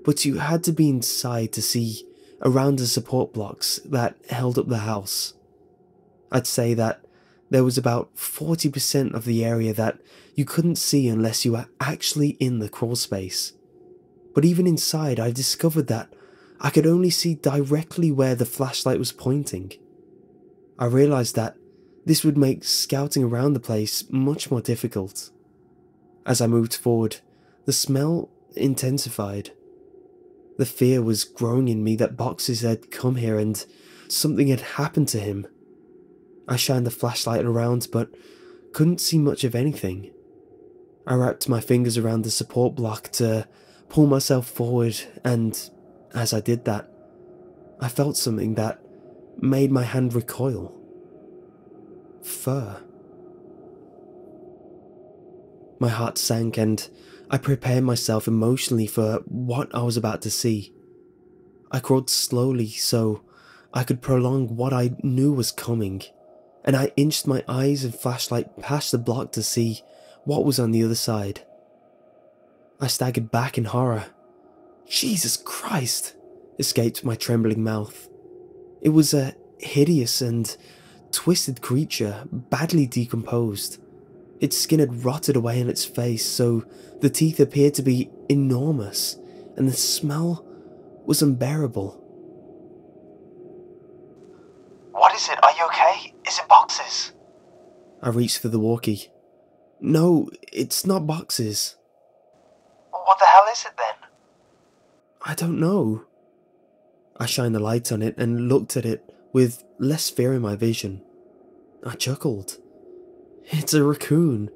but you had to be inside to see around the support blocks that held up the house. I'd say that There was about 40% of the area that you couldn't see unless you were actually in the crawl space. But even inside, I discovered that I could only see directly where the flashlight was pointing. I realized that this would make scouting around the place much more difficult. As I moved forward, the smell intensified. The fear was growing in me that Boxes had come here and something had happened to him. I shined the flashlight around but couldn't see much of anything. I wrapped my fingers around the support block to pull myself forward, and as I did that, I felt something that made my hand recoil. Fur. My heart sank and I prepared myself emotionally for what I was about to see. I crawled slowly so I could prolong what I knew was coming, and I inched my eyes and flashlight past the block to see what was on the other side. I staggered back in horror. "Jesus Christ!" escaped my trembling mouth. It was a hideous and twisted creature, badly decomposed. Its skin had rotted away on its face, so the teeth appeared to be enormous, and the smell was unbearable. What is it? Are you okay? Is it Boxes? I reached for the walkie. "No, it's not Boxes." What the hell is it then? "I don't know." I shined the light on it and looked at it with less fear in my vision. I chuckled. "It's a raccoon."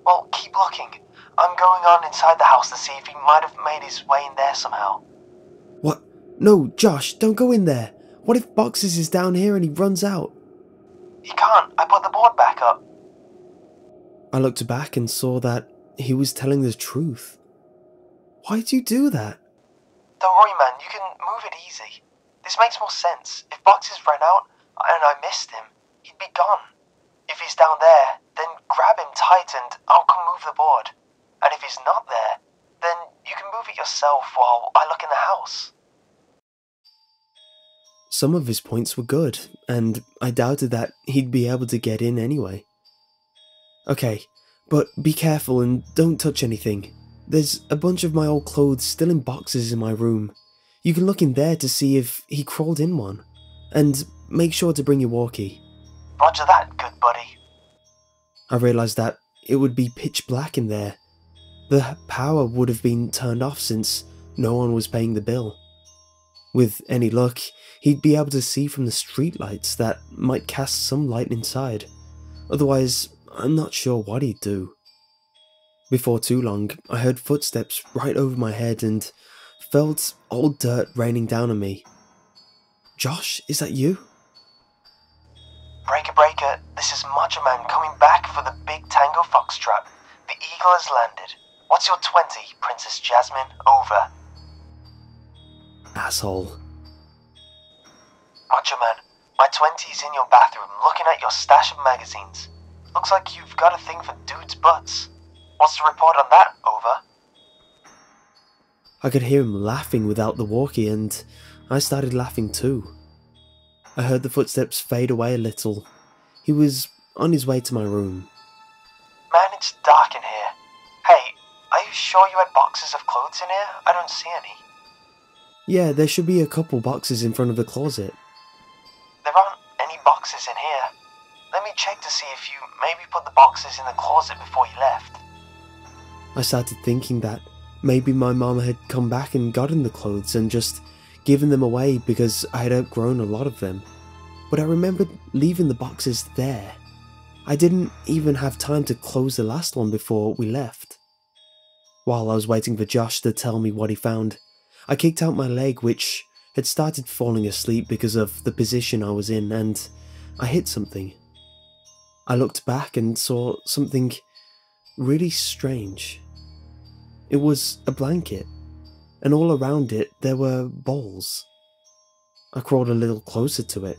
Well, keep looking. I'm going on inside the house to see if he might have made his way in there somehow. "What? No, Josh, don't go in there. What if Boxes is down here and he runs out?" You can't. I put the board back up. I looked back and saw that he was telling the truth. "Why'd you do that?" Don't worry, man. You can move it easy. This makes more sense. If Boxes ran out and I missed him, he'd be gone. If he's down there, then grab him tight and I'll come move the board. And if he's not there, then you can move it yourself while I look in the house. Some of his points were good, and I doubted that he'd be able to get in anyway. "Okay, but be careful and don't touch anything. There's a bunch of my old clothes still in boxes in my room. You can look in there to see if he crawled in one. And make sure to bring your walkie." Roger that, good buddy. I realised that it would be pitch black in there. The power would have been turned off since no one was paying the bill. With any luck, he'd be able to see from the streetlights that might cast some light inside. Otherwise, I'm not sure what he'd do. Before too long, I heard footsteps right over my head and felt old dirt raining down on me. "Josh, is that you?" Breaker, breaker, this is Macho Man coming back for the big Tango Foxtrot. The Eagle has landed. What's your 20, Princess Jasmine? Over. Asshole. Macho Man, my 20's in your bathroom looking at your stash of magazines. Looks like you've got a thing for dudes' butts. What's the report on that? Over. I could hear him laughing without the walkie, and I started laughing too. I heard the footsteps fade away a little. He was on his way to my room. Man, it's dark in here. Hey, are you sure you had boxes of clothes in here? I don't see any. Yeah, there should be a couple boxes in front of the closet. There aren't any boxes in here. Let me check to see if you maybe put the boxes in the closet before you left. I started thinking that maybe my mama had come back and gotten the clothes and just given them away because I had outgrown a lot of them. But I remembered leaving the boxes there. I didn't even have time to close the last one before we left. While I was waiting for Josh to tell me what he found, I kicked out my leg, which had started falling asleep because of the position I was in, and I hit something. I looked back and saw something really strange. It was a blanket, and all around it there were balls. I crawled a little closer to it.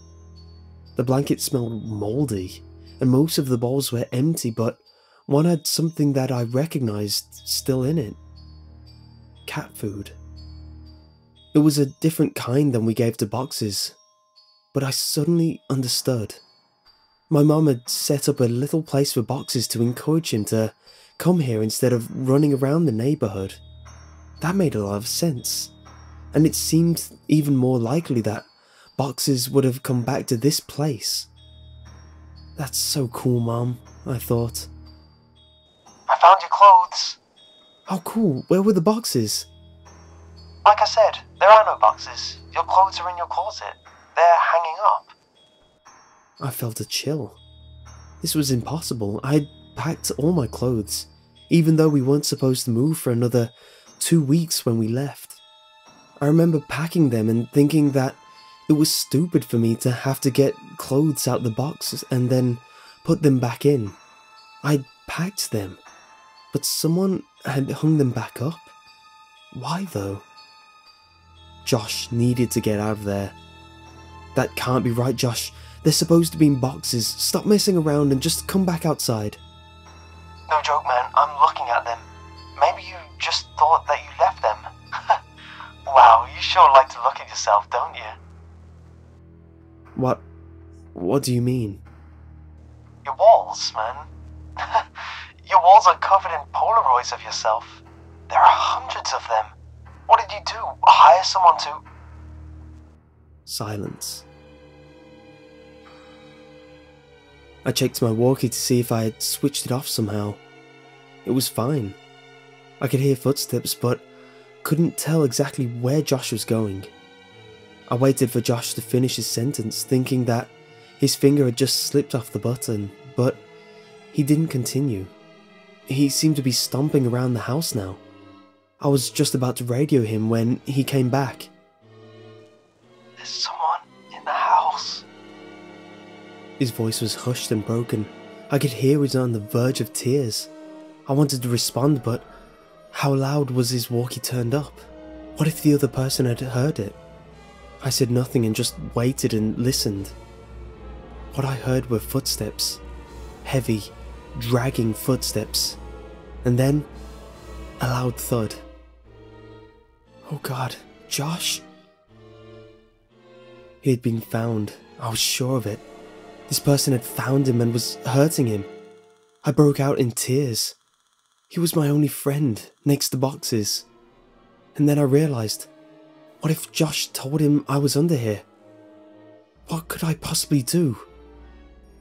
The blanket smelled mouldy, and most of the balls were empty, but one had something that I recognized still in it. Cat food. It was a different kind than we gave to boxes, but I suddenly understood. My mom had set up a little place for boxes to encourage him to come here instead of running around the neighbourhood. That made a lot of sense, and it seemed even more likely that boxes would have come back to this place. That's so cool, Mom, I thought. I found your clothes. How cool, where were the boxes? Like I said, there are no boxes. Your clothes are in your closet. They're hanging up. I felt a chill. This was impossible. I'd packed all my clothes, even though we weren't supposed to move for another 2 weeks when we left. I remember packing them and thinking that it was stupid for me to have to get clothes out the box and then put them back in. I'd packed them, but someone had hung them back up. Why though? Josh needed to get out of there. That can't be right, Josh. They're supposed to be in boxes. Stop messing around and just come back outside. No joke, man. I'm looking at them. Maybe you just thought that you left them. Wow, you sure like to look at yourself, don't you? What do you mean? Your walls, man. Your walls are covered in Polaroids of yourself. There are hundreds of them. What did you do? Hire someone to... Silence. I checked my walkie to see if I had switched it off somehow. It was fine. I could hear footsteps, but couldn't tell exactly where Josh was going. I waited for Josh to finish his sentence, thinking that his finger had just slipped off the button, but he didn't continue. He seemed to be stomping around the house now. I was just about to radio him when he came back. There's someone in the house. His voice was hushed and broken. I could hear he was on the verge of tears. I wanted to respond, but how loud was his walkie turned up? What if the other person had heard it? I said nothing and just waited and listened. What I heard were footsteps. Heavy, dragging footsteps. And then, a loud thud. Oh God, Josh? He had been found. I was sure of it. This person had found him and was hurting him. I broke out in tears. He was my only friend, next to boxes. And then I realised, what if Josh told him I was under here? What could I possibly do?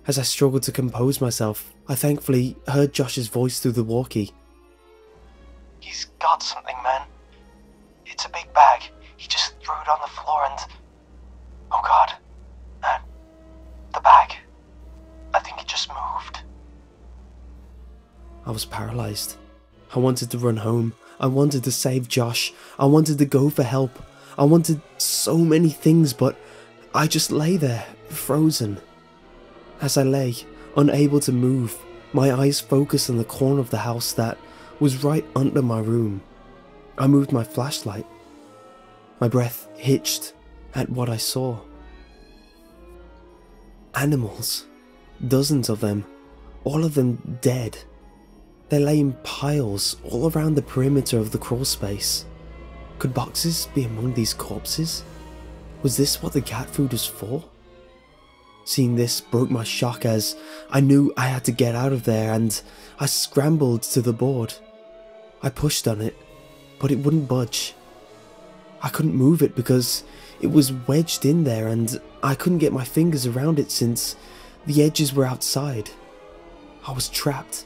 As I struggled to compose myself, I thankfully heard Josh's voice through the walkie. He's got something, man. It's a big bag. He just threw it on the floor and... Oh God. The bag. I think it just moved. I was paralysed. I wanted to run home. I wanted to save Josh. I wanted to go for help. I wanted so many things, but I just lay there, frozen. As I lay, unable to move, my eyes focused on the corner of the house that was right under my room. I moved my flashlight. My breath hitched at what I saw. Animals. Dozens of them. All of them dead. They lay in piles all around the perimeter of the crawl space. Could boxes be among these corpses? Was this what the cat food was for? Seeing this broke my shock as I knew I had to get out of there, and I scrambled to the board. I pushed on it, but it wouldn't budge. I couldn't move it because it was wedged in there and I couldn't get my fingers around it since the edges were outside. I was trapped.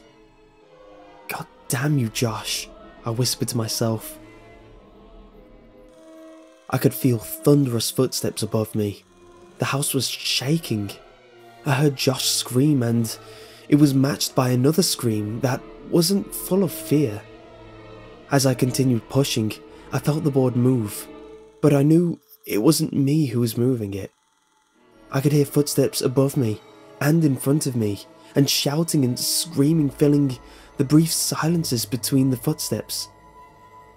God damn you, Josh, I whispered to myself. I could feel thunderous footsteps above me. The house was shaking. I heard Josh scream, and it was matched by another scream that wasn't full of fear. As I continued pushing, I felt the board move, but I knew it wasn't me who was moving it. I could hear footsteps above me and in front of me, and shouting and screaming filling the brief silences between the footsteps.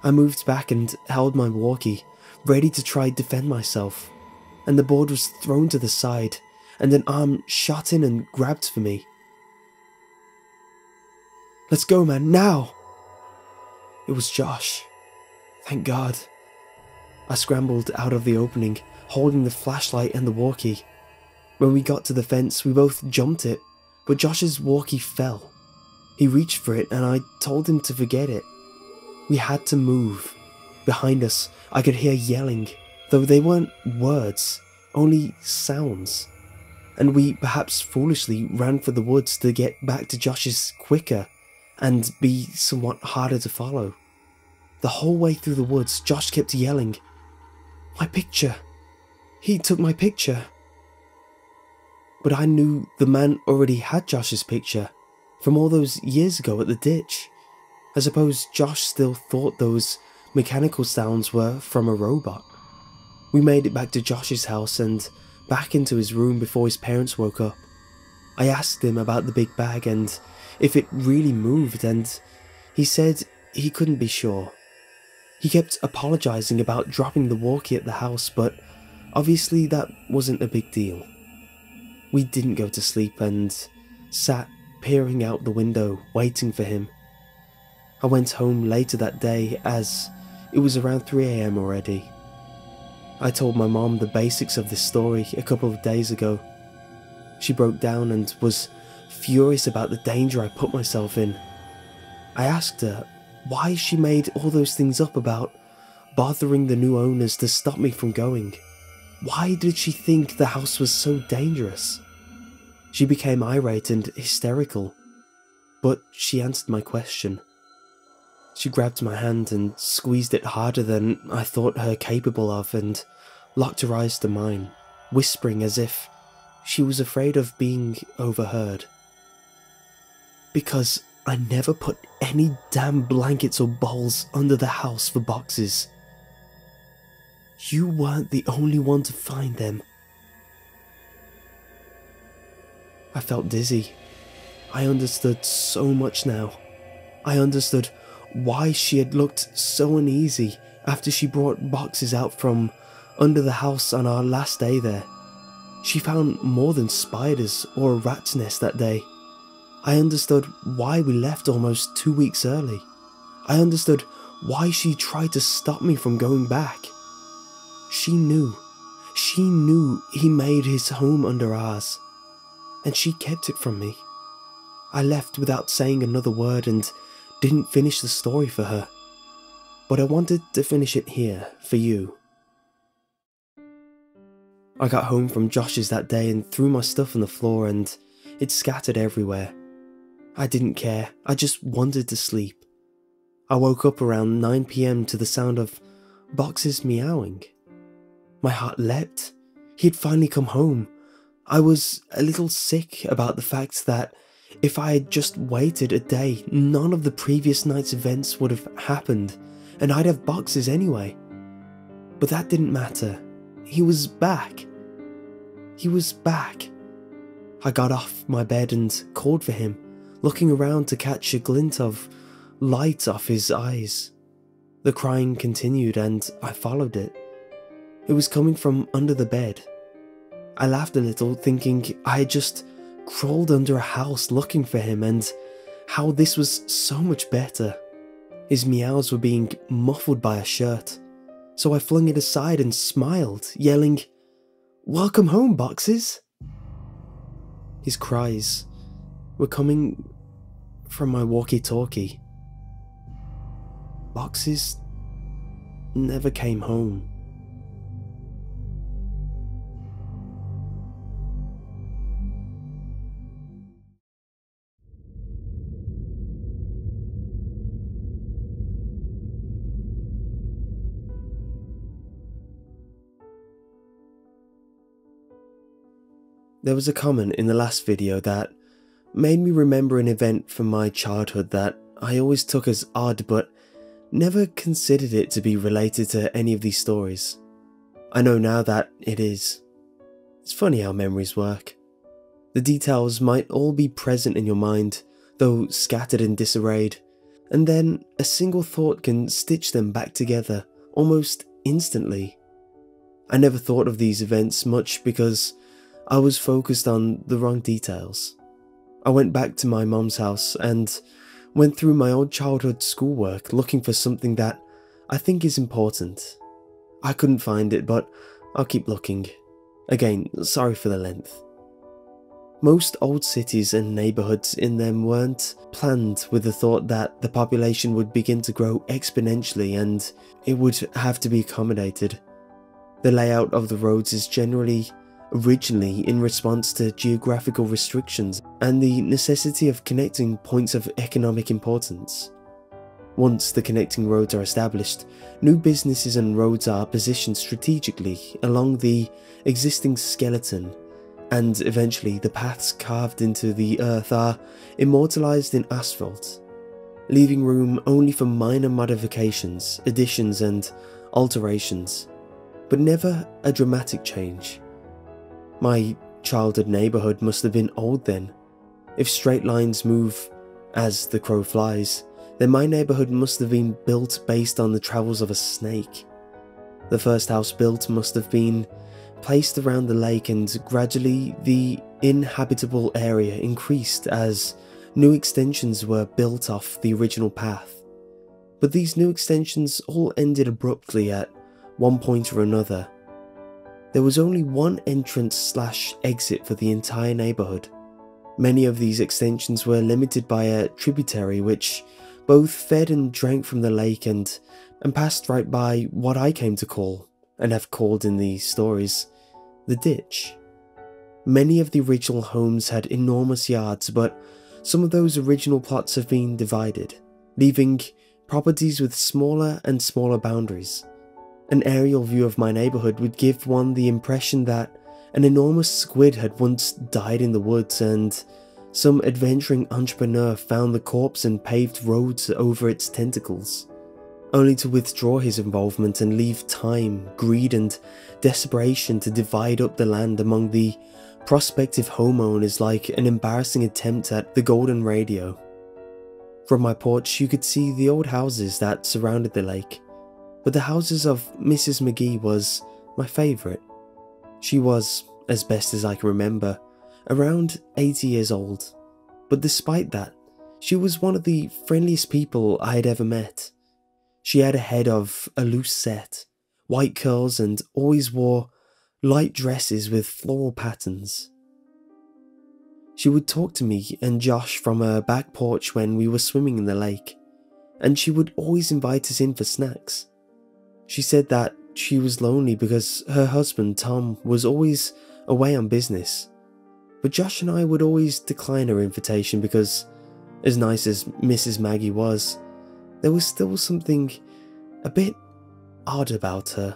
I moved back and held my walkie, ready to try defend myself, and the board was thrown to the side, and an arm shot in and grabbed for me. Let's go, man, now! It was Josh. Thank God. I scrambled out of the opening, holding the flashlight and the walkie. When we got to the fence, we both jumped it, but Josh's walkie fell. He reached for it and I told him to forget it. We had to move. Behind us, I could hear yelling, though they weren't words, only sounds. And we perhaps foolishly ran for the woods to get back to Josh's quicker and be somewhat harder to follow. The whole way through the woods, Josh kept yelling, "My picture! He took my picture!" But I knew the man already had Josh's picture from all those years ago at the ditch. I suppose Josh still thought those mechanical sounds were from a robot. We made it back to Josh's house and back into his room before his parents woke up. I asked him about the big bag and if it really moved, and he said he couldn't be sure. He kept apologizing about dropping the walkie at the house, but obviously that wasn't a big deal. We didn't go to sleep and sat peering out the window, waiting for him. I went home later that day as it was around 3 AM already. I told my mom the basics of this story a couple of days ago. She broke down and was furious about the danger I put myself in. I asked her why she made all those things up about bothering the new owners to stop me from going. Why did she think the house was so dangerous? She became irate and hysterical, but she answered my question. She grabbed my hand and squeezed it harder than I thought her capable of and locked her eyes to mine, whispering as if she was afraid of being overheard. "Because I never put any damn blankets or bowls under the house for boxes. You weren't the only one to find them." I felt dizzy. I understood so much now. I understood why she had looked so uneasy after she brought boxes out from under the house on our last day there. She found more than spiders or a rat's nest that day. I understood why we left almost 2 weeks early. I understood why she tried to stop me from going back. She knew he made his home under ours, and she kept it from me. I left without saying another word and didn't finish the story for her, but I wanted to finish it here for you. I got home from Josh's that day and threw my stuff on the floor and it scattered everywhere. I didn't care, I just wanted to sleep. I woke up around 9 PM to the sound of boxes meowing. My heart leapt. He'd finally come home. I was a little sick about the fact that if I had just waited a day, none of the previous night's events would have happened, and I'd have boxes anyway. But that didn't matter. He was back. He was back. I got off my bed and called for him, looking around to catch a glint of light off his eyes. The crying continued and I followed it. It was coming from under the bed. I laughed a little, thinking I had just crawled under a house looking for him and how this was so much better. His meows were being muffled by a shirt, so I flung it aside and smiled, yelling, "Welcome home, Boxes!" His cries were coming from my walkie-talkie. Boxes never came home. There was a comment in the last video that made me remember an event from my childhood that I always took as odd but never considered it to be related to any of these stories. I know now that it is. It's funny how memories work. The details might all be present in your mind, though scattered and disarrayed, and then a single thought can stitch them back together almost instantly. I never thought of these events much because I was focused on the wrong details. I went back to my mom's house and went through my old childhood schoolwork looking for something that I think is important. I couldn't find it, but I'll keep looking. Again, sorry for the length. Most old cities and neighborhoods in them weren't planned with the thought that the population would begin to grow exponentially and it would have to be accommodated. The layout of the roads is generally originally in response to geographical restrictions and the necessity of connecting points of economic importance. Once the connecting roads are established, new businesses and roads are positioned strategically along the existing skeleton, and eventually the paths carved into the earth are immortalized in asphalt, leaving room only for minor modifications, additions and alterations, but never a dramatic change. My childhood neighborhood must have been old then. If straight lines move as the crow flies, then my neighborhood must have been built based on the travels of a snake. The first house built must have been placed around the lake, and gradually the inhabitable area increased as new extensions were built off the original path. But these new extensions all ended abruptly at one point or another. There was only one entrance/exit for the entire neighborhood. Many of these extensions were limited by a tributary which both fed and drank from the lake and passed right by what I came to call, and have called in these stories, the ditch. Many of the original homes had enormous yards, but some of those original plots have been divided, leaving properties with smaller and smaller boundaries. An aerial view of my neighborhood would give one the impression that an enormous squid had once died in the woods and some adventuring entrepreneur found the corpse and paved roads over its tentacles, only to withdraw his involvement and leave time, greed and desperation to divide up the land among the prospective homeowners like an embarrassing attempt at the golden radio. From my porch you could see the old houses that surrounded the lake, but the houses of Mrs. McGee was my favourite. She was, as best as I can remember, around 80 years old, but despite that, she was one of the friendliest people I had ever met. She had a head of a loose set, white curls, and always wore light dresses with floral patterns. She would talk to me and Josh from her back porch when we were swimming in the lake, and she would always invite us in for snacks. She said that she was lonely because her husband, Tom, was always away on business. But Josh and I would always decline her invitation because, as nice as Mrs. Maggie was, there was still something a bit odd about her.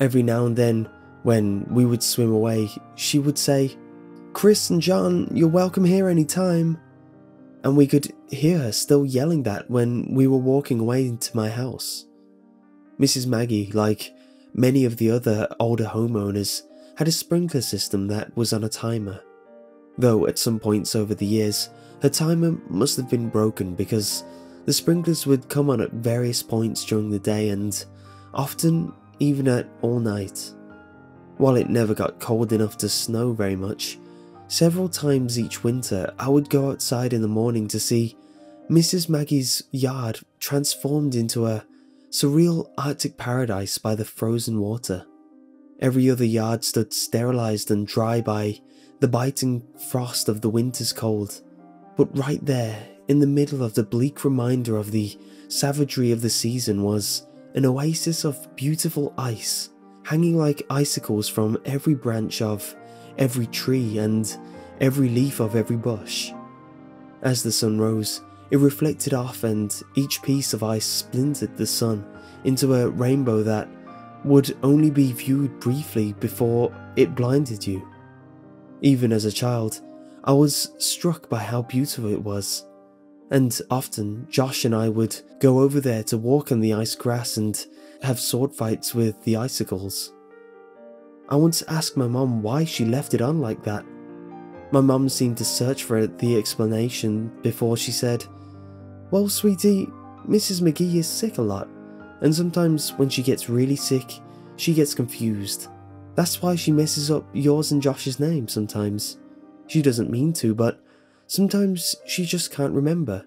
Every now and then, when we would swim away, she would say, "Chris and John, you're welcome here any time." And we could hear her still yelling that when we were walking away into my house. Mrs. Maggie, like many of the other older homeowners, had a sprinkler system that was on a timer, though at some points over the years, her timer must have been broken because the sprinklers would come on at various points during the day and often even at all night. While it never got cold enough to snow very much, several times each winter I would go outside in the morning to see Mrs. Maggie's yard transformed into a surreal Arctic paradise by the frozen water. Every other yard stood sterilized and dry by the biting frost of the winter's cold, but right there, in the middle of the bleak reminder of the savagery of the season, was an oasis of beautiful ice, hanging like icicles from every branch of every tree and every leaf of every bush. As the sun rose, it reflected off, and each piece of ice splintered the sun into a rainbow that would only be viewed briefly before it blinded you. Even as a child, I was struck by how beautiful it was, and often Josh and I would go over there to walk on the ice grass and have sword fights with the icicles. I once asked my mum why she left it on like that. My mum seemed to search for the explanation before she said, "Well, sweetie, Mrs. McGee is sick a lot, and sometimes when she gets really sick, she gets confused. That's why she messes up yours and Josh's name sometimes. She doesn't mean to, but sometimes she just can't remember.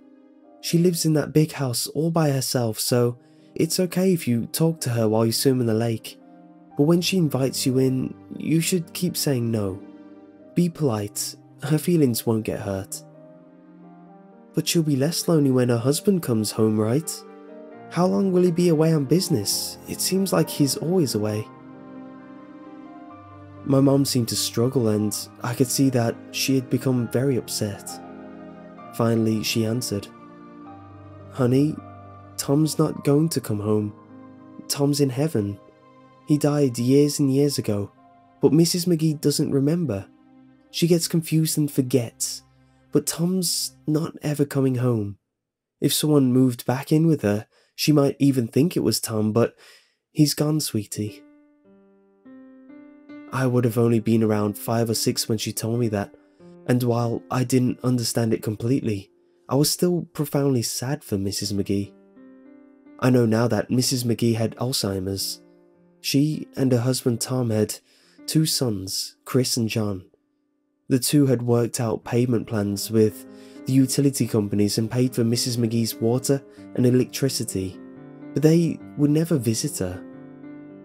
She lives in that big house all by herself, so it's okay if you talk to her while you swim in the lake. But when she invites you in, you should keep saying no. Be polite, her feelings won't get hurt. But she'll be less lonely when her husband comes home, right? How long will he be away on business? It seems like he's always away. My mom seemed to struggle, and I could see that she had become very upset. Finally, she answered, "Honey, Tom's not going to come home. Tom's in heaven. He died years and years ago, but Mrs. McGee doesn't remember. She gets confused and forgets, but Tom's not ever coming home. If someone moved back in with her, she might even think it was Tom, but he's gone, sweetie." I would have only been around 5 or 6 when she told me that, and while I didn't understand it completely, I was still profoundly sad for Mrs. McGee. I know now that Mrs. McGee had Alzheimer's. She and her husband Tom had 2 sons, Chris and John. The two had worked out payment plans with the utility companies and paid for Mrs. McGee's water and electricity, but they would never visit her.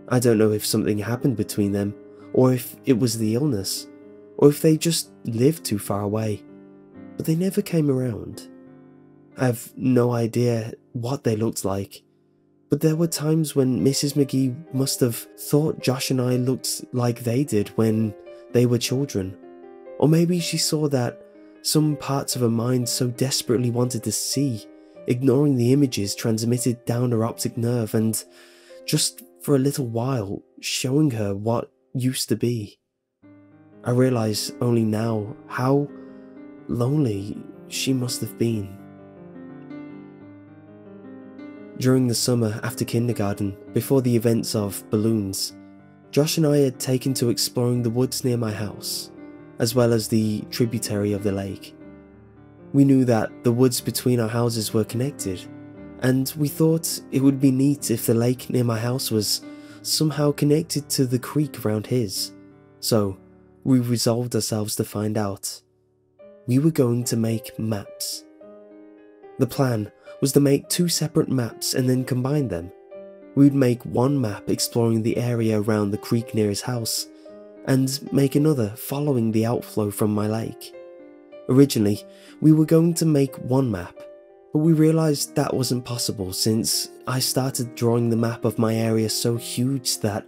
I don't know if something happened between them, or if it was the illness, or if they just lived too far away, but they never came around. I have no idea what they looked like, but there were times when Mrs. McGee must have thought Josh and I looked like they did when they were children, or maybe she saw that some parts of her mind so desperately wanted to see, ignoring the images transmitted down her optic nerve and, just for a little while, showing her what used to be. I realize only now how lonely she must have been. During the summer after kindergarten, before the events of balloons, Josh and I had taken to exploring the woods near my house, as well as the tributary of the lake. We knew that the woods between our houses were connected, and we thought it would be neat if the lake near my house was somehow connected to the creek around his. So, we resolved ourselves to find out. We were going to make maps. The plan was to make 2 separate maps and then combine them. We would make one map exploring the area around the creek near his house, and make another following the outflow from my lake. Originally, we were going to make one map, but we realized that wasn't possible since I started drawing the map of my area so huge that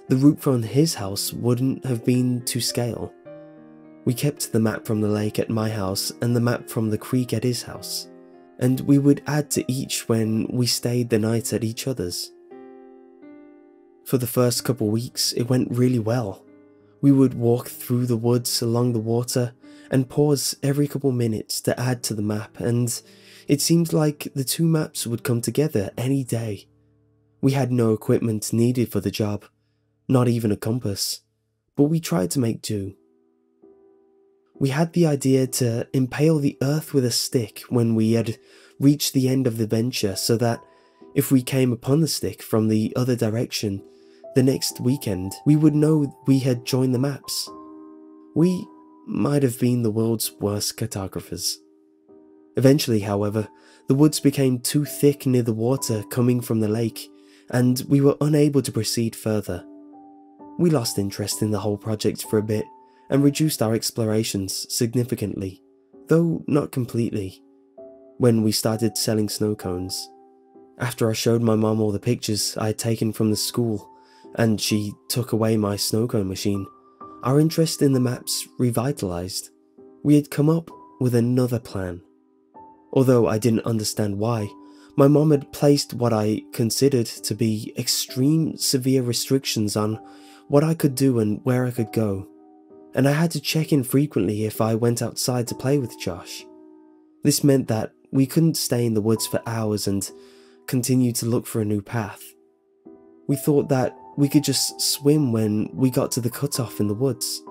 the route from his house wouldn't have been to scale. We kept the map from the lake at my house and the map from the creek at his house, and we would add to each when we stayed the night at each other's. For the first couple weeks, it went really well. We would walk through the woods along the water and pause every couple minutes to add to the map, and it seemed like the 2 maps would come together any day. We had no equipment needed for the job, not even a compass, but we tried to make do. We had the idea to impale the earth with a stick when we had reached the end of the venture so that if we came upon the stick from the other direction, the next weekend we would know we had joined the maps. We might have been the world's worst cartographers. Eventually, however, the woods became too thick near the water coming from the lake, and we were unable to proceed further. We lost interest in the whole project for a bit, and reduced our explorations significantly, though not completely, when we started selling snow cones. After I showed my mom all the pictures I had taken from the school, and she took away my snow cone machine, our interest in the maps revitalized. We had come up with another plan. Although I didn't understand why, my mom had placed what I considered to be extreme severe restrictions on what I could do and where I could go, and I had to check in frequently if I went outside to play with Josh. This meant that we couldn't stay in the woods for hours and continue to look for a new path. We thought that we could just swim when we got to the cutoff in the woods,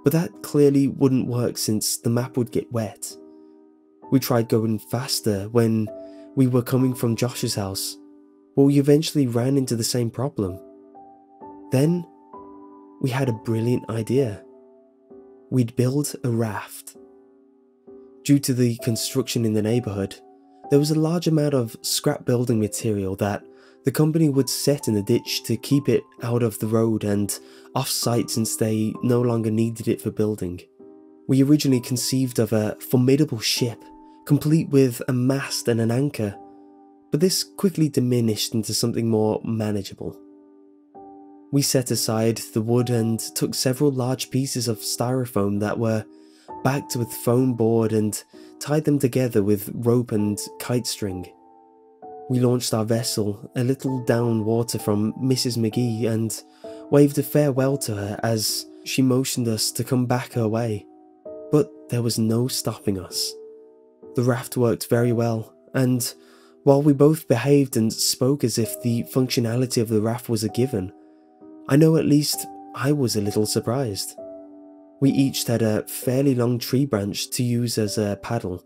but that clearly wouldn't work since the map would get wet. We tried going faster when we were coming from Josh's house, but we eventually ran into the same problem. Then, we had a brilliant idea. We'd build a raft. Due to the construction in the neighbourhood, there was a large amount of scrap building material that the company would set in the ditch to keep it out of the road and off-site since they no longer needed it for building. We originally conceived of a formidable ship, complete with a mast and an anchor, but this quickly diminished into something more manageable. We set aside the wood and took several large pieces of styrofoam that were backed with foam board and tied them together with rope and kite string. We launched our vessel a little down water from Mrs. McGee and waved a farewell to her as she motioned us to come back her way. But there was no stopping us. The raft worked very well, and while we both behaved and spoke as if the functionality of the raft was a given, I know at least I was a little surprised. We each had a fairly long tree branch to use as a paddle,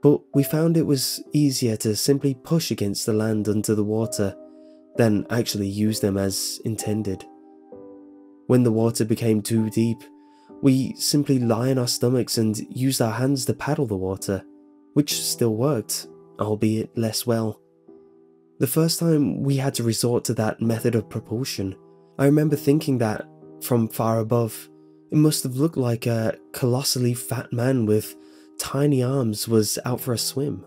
but we found it was easier to simply push against the land under the water than actually use them as intended. When the water became too deep, we simply lie on our stomachs and used our hands to paddle the water, which still worked, albeit less well. The first time we had to resort to that method of propulsion, I remember thinking that, from far above, it must have looked like a colossally fat man with tiny arms was out for a swim.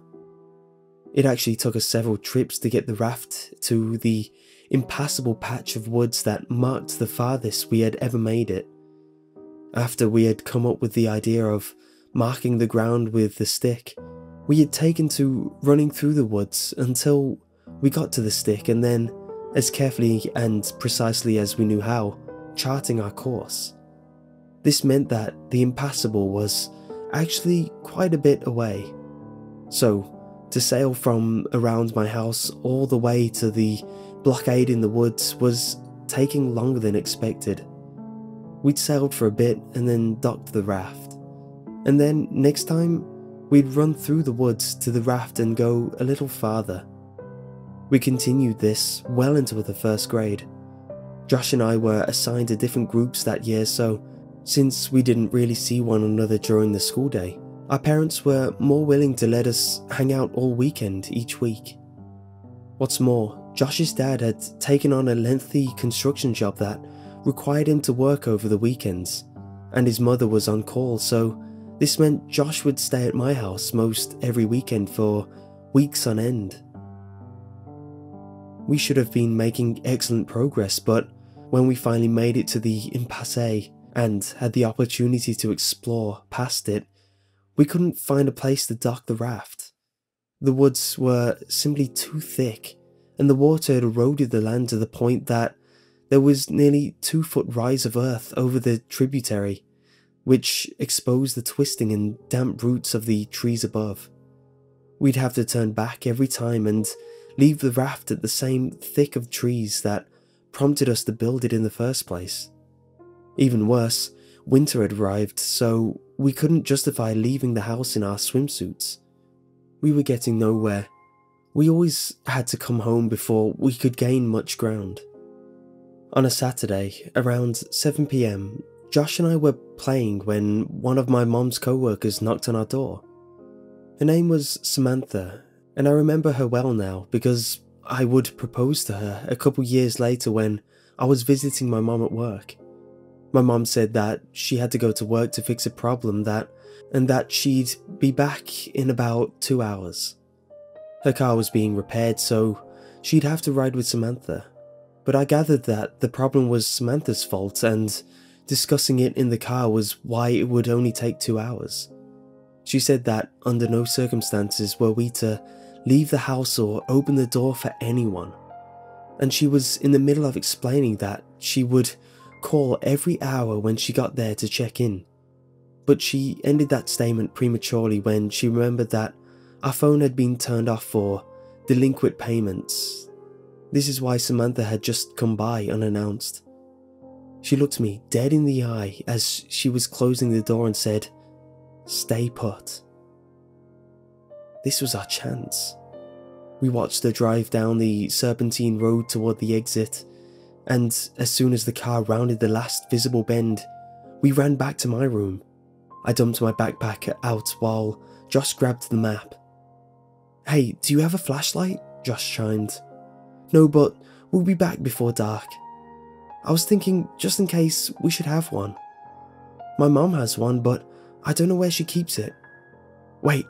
It actually took us several trips to get the raft to the impassable patch of woods that marked the farthest we had ever made it. After we had come up with the idea of marking the ground with the stick, we had taken to running through the woods until we got to the stick and then, as carefully and precisely as we knew how, charting our course. This meant that the impassable was actually quite a bit away. So, to sail from around my house all the way to the blockade in the woods was taking longer than expected. We'd sailed for a bit and then docked the raft. And then, next time, we'd run through the woods to the raft and go a little farther. We continued this well into the first grade. Josh and I were assigned to different groups that year, so since we didn't really see one another during the school day, our parents were more willing to let us hang out all weekend each week. What's more, Josh's dad had taken on a lengthy construction job that required him to work over the weekends, and his mother was on call, so this meant Josh would stay at my house most every weekend for weeks on end. We should have been making excellent progress, but when we finally made it to the impasse and had the opportunity to explore past it, we couldn't find a place to dock the raft. The woods were simply too thick, and the water had eroded the land to the point that there was nearly 2-foot rise of earth over the tributary, which exposed the twisting and damp roots of the trees above. We'd have to turn back every time and leave the raft at the same thick of trees that prompted us to build it in the first place. Even worse, winter had arrived, so we couldn't justify leaving the house in our swimsuits. We were getting nowhere. We always had to come home before we could gain much ground. On a Saturday, around 7 PM, Josh and I were playing when one of my mom's co-workers knocked on our door. Her name was Samantha, and I remember her well now because I would propose to her a couple years later when I was visiting my mom at work. My mom said that she had to go to work to fix a problem and that she'd be back in about 2 hours. Her car was being repaired, so she'd have to ride with Samantha. But I gathered that the problem was Samantha's fault, and discussing it in the car was why it would only take 2 hours. She said that under no circumstances were we to leave the house or open the door for anyone. And she was in the middle of explaining that she would call every hour when she got there to check in. But she ended that statement prematurely when she remembered that our phone had been turned off for delinquent payments. This is why Samantha had just come by unannounced. She looked me dead in the eye as she was closing the door and said, "Stay put." This was our chance. We watched her drive down the serpentine road toward the exit, and as soon as the car rounded the last visible bend, we ran back to my room. I dumped my backpack out while Josh grabbed the map. "Hey, do you have a flashlight?" Josh chimed. "No, but we'll be back before dark." I was thinking, just in case, we should have one. My mom has one, but I don't know where she keeps it. Wait.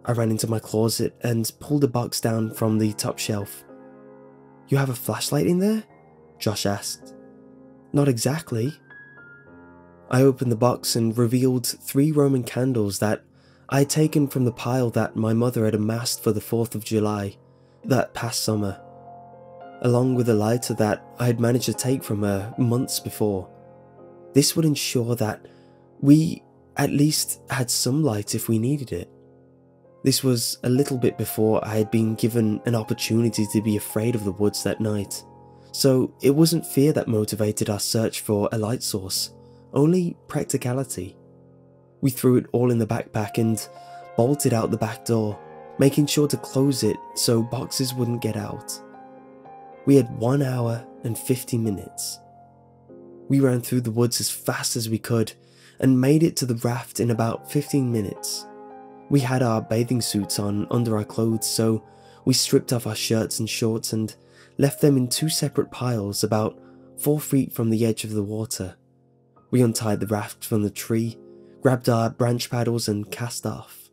I ran into my closet and pulled a box down from the top shelf. You have a flashlight in there? Josh asked. Not exactly. I opened the box and revealed 3 Roman candles that I had taken from the pile that my mother had amassed for the 4th of July that past summer, along with a lighter that I had managed to take from her months before. This would ensure that we at least had some light if we needed it. This was a little bit before I had been given an opportunity to be afraid of the woods that night, so it wasn't fear that motivated our search for a light source, only practicality. We threw it all in the backpack and bolted out the back door, making sure to close it so boxes wouldn't get out. We had 1 hour and 50 minutes. We ran through the woods as fast as we could and made it to the raft in about 15 minutes. We had our bathing suits on under our clothes, so we stripped off our shirts and shorts and left them in 2 separate piles about 4 feet from the edge of the water. We untied the raft from the tree, grabbed our branch paddles and cast off.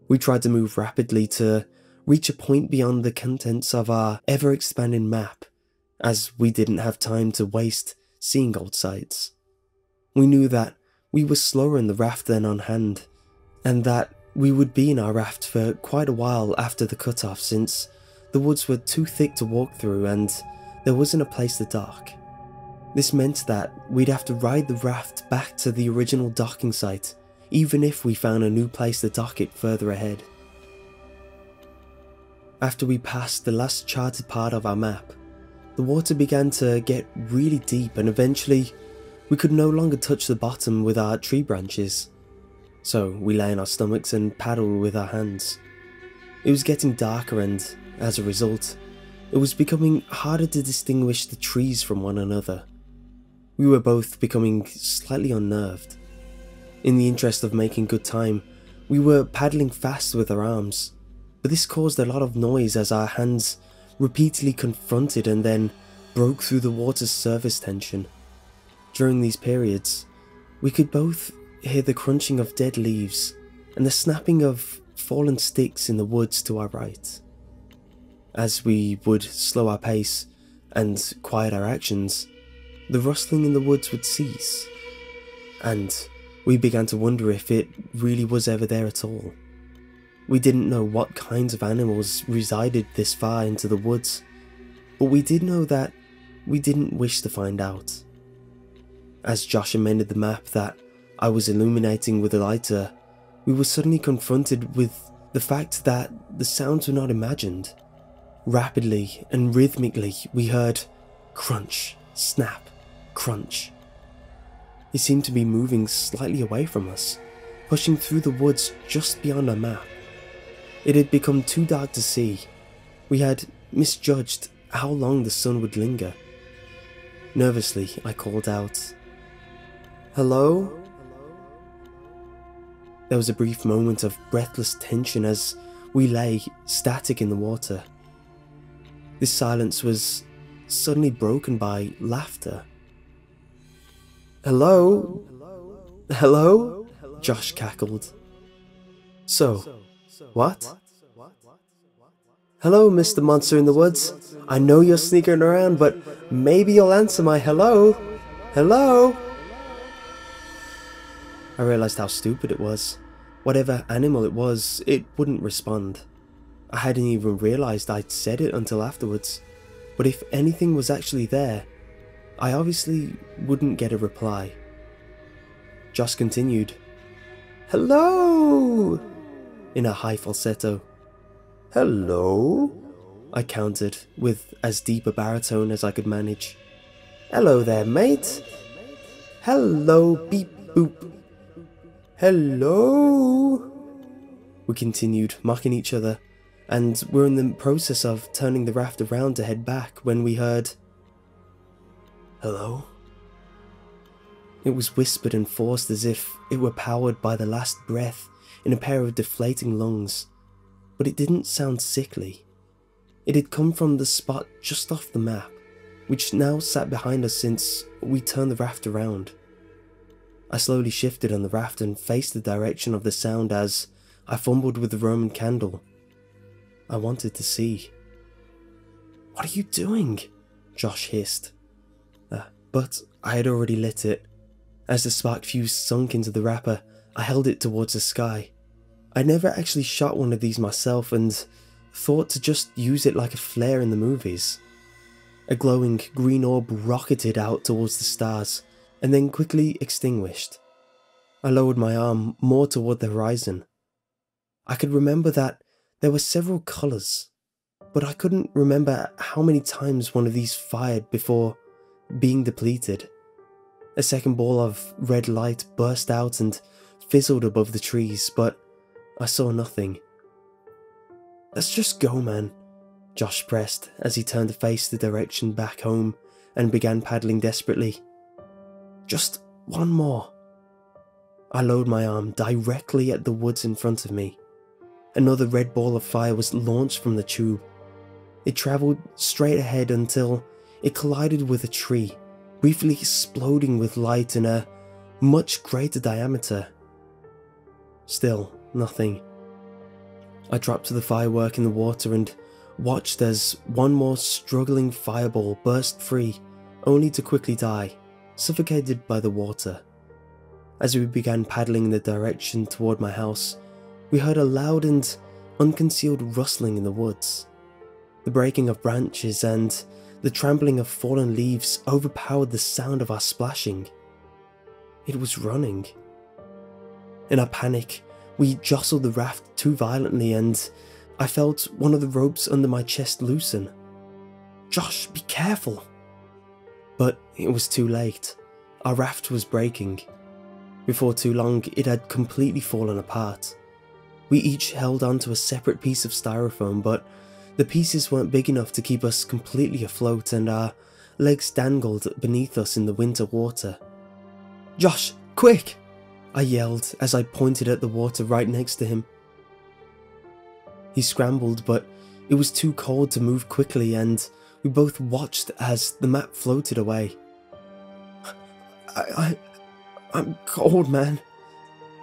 We tried to move rapidly to reach a point beyond the contents of our ever-expanding map, as we didn't have time to waste seeing old sights. We knew that we were slower in the raft than on hand, and that we would be in our raft for quite a while after the cutoff since the woods were too thick to walk through and there wasn't a place to dock. This meant that we'd have to ride the raft back to the original docking site, even if we found a new place to dock it further ahead. After we passed the last charted part of our map, the water began to get really deep and eventually we could no longer touch the bottom with our tree branches. So we lay on our stomachs and paddled with our hands. It was getting darker and, as a result, it was becoming harder to distinguish the trees from one another. We were both becoming slightly unnerved. In the interest of making good time, we were paddling fast with our arms, but this caused a lot of noise as our hands repeatedly confronted and then broke through the water's surface tension. During these periods, we could both hear the crunching of dead leaves and the snapping of fallen sticks in the woods to our right. As we would slow our pace and quiet our actions, the rustling in the woods would cease, and we began to wonder if it really was ever there at all. We didn't know what kinds of animals resided this far into the woods, but we did know that we didn't wish to find out. As Josh amended the map that I was illuminating with a lighter, we were suddenly confronted with the fact that the sounds were not imagined. Rapidly and rhythmically, we heard crunch, snap, crunch. It seemed to be moving slightly away from us, pushing through the woods just beyond our map. It had become too dark to see. We had misjudged how long the sun would linger. Nervously, I called out, "Hello?" There was a brief moment of breathless tension as we lay static in the water. This silence was suddenly broken by laughter. "Hello? Hello?" Josh cackled. "So, what? Hello, Mr. Monster in the Woods. I know you're sneaking around, but maybe you'll answer my hello? Hello?" I realized how stupid it was. Whatever animal it was, it wouldn't respond. I hadn't even realized I'd said it until afterwards, but if anything was actually there, I obviously wouldn't get a reply. Josh continued, "Hello!" in a high falsetto. "Hello?" I countered, with as deep a baritone as I could manage. "Hello there, mate. Hello, beep boop. Hello?" We continued, mocking each other, and were in the process of turning the raft around to head back when we heard, "Hello?" It was whispered and forced as if it were powered by the last breath in a pair of deflating lungs, but it didn't sound sickly. It had come from the spot just off the map, which now sat behind us since we turned the raft around. I slowly shifted on the raft and faced the direction of the sound as I fumbled with the Roman candle. I wanted to see. "What are you doing?" Josh hissed. But I had already lit it. As the spark fuse sunk into the wrapper, I held it towards the sky. I'd never actually shot one of these myself and thought to just use it like a flare in the movies. A glowing green orb rocketed out towards the stars and then quickly extinguished. I lowered my arm more toward the horizon. I could remember that there were several colours, but I couldn't remember how many times one of these fired before being depleted. A second ball of red light burst out and fizzled above the trees, but I saw nothing. "Let's just go, man," Josh pressed as he turned to face the direction back home and began paddling desperately. "Just one more." I lowered my arm directly at the woods in front of me. Another red ball of fire was launched from the tube. It travelled straight ahead until it collided with a tree, briefly exploding with light in a much greater diameter. Still, nothing. I dropped to the firework in the water and watched as one more struggling fireball burst free, only to quickly die, suffocated by the water. As we began paddling in the direction toward my house, we heard a loud and unconcealed rustling in the woods. The breaking of branches and the trampling of fallen leaves overpowered the sound of our splashing. It was running. In our panic, we jostled the raft too violently and I felt one of the ropes under my chest loosen. "Josh, be careful!" But it was too late. Our raft was breaking. Before too long, it had completely fallen apart. We each held onto a separate piece of styrofoam, but the pieces weren't big enough to keep us completely afloat and our legs dangled beneath us in the winter water. "Josh, quick!" I yelled as I pointed at the water right next to him. He scrambled, but it was too cold to move quickly and we both watched as the map floated away. I'm cold, man,"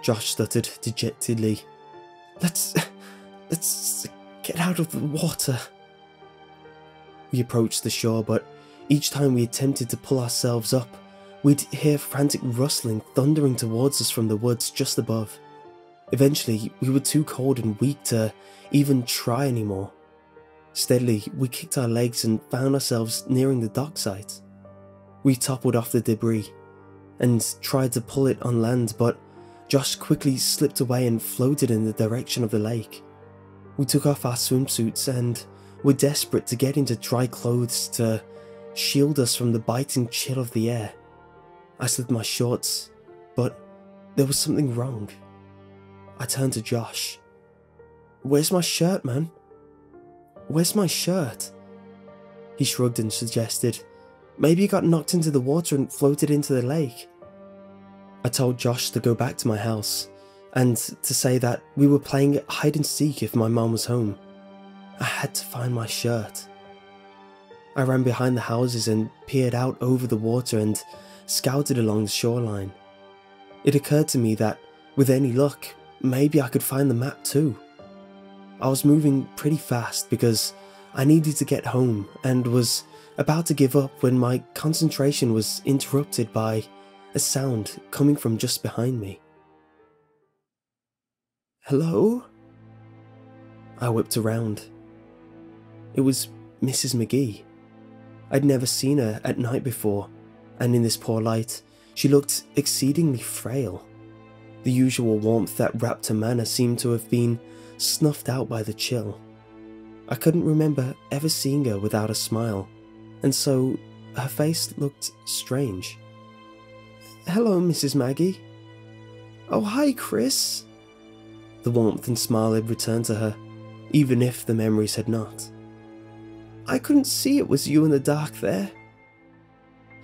Josh stuttered dejectedly. Let's get out of the water." We approached the shore, but each time we attempted to pull ourselves up, we'd hear frantic rustling thundering towards us from the woods just above. Eventually, we were too cold and weak to even try anymore. Steadily, we kicked our legs and found ourselves nearing the dock site. We toppled off the debris and tried to pull it on land, but Josh quickly slipped away and floated in the direction of the lake. We took off our swimsuits and were desperate to get into dry clothes to shield us from the biting chill of the air. I slid my shorts, but there was something wrong. I turned to Josh. "Where's my shirt, man? Where's my shirt?" He shrugged and suggested, "Maybe you got knocked into the water and floated into the lake." I told Josh to go back to my house and to say that we were playing hide and seek if my mom was home. I had to find my shirt. I ran behind the houses and peered out over the water and scouted along the shoreline. It occurred to me that, with any luck, maybe I could find the map too. I was moving pretty fast because I needed to get home and was about to give up when my concentration was interrupted by a sound coming from just behind me. "Hello?" I whipped around. It was Mrs. McGee. I'd never seen her at night before, and in this poor light, she looked exceedingly frail. The usual warmth that wrapped her manner seemed to have been snuffed out by the chill. I couldn't remember ever seeing her without a smile, and so her face looked strange. "Hello, Mrs. Maggie." "Oh, hi, Chris." The warmth and smile had returned to her, even if the memories had not. "I couldn't see it was you in the dark there."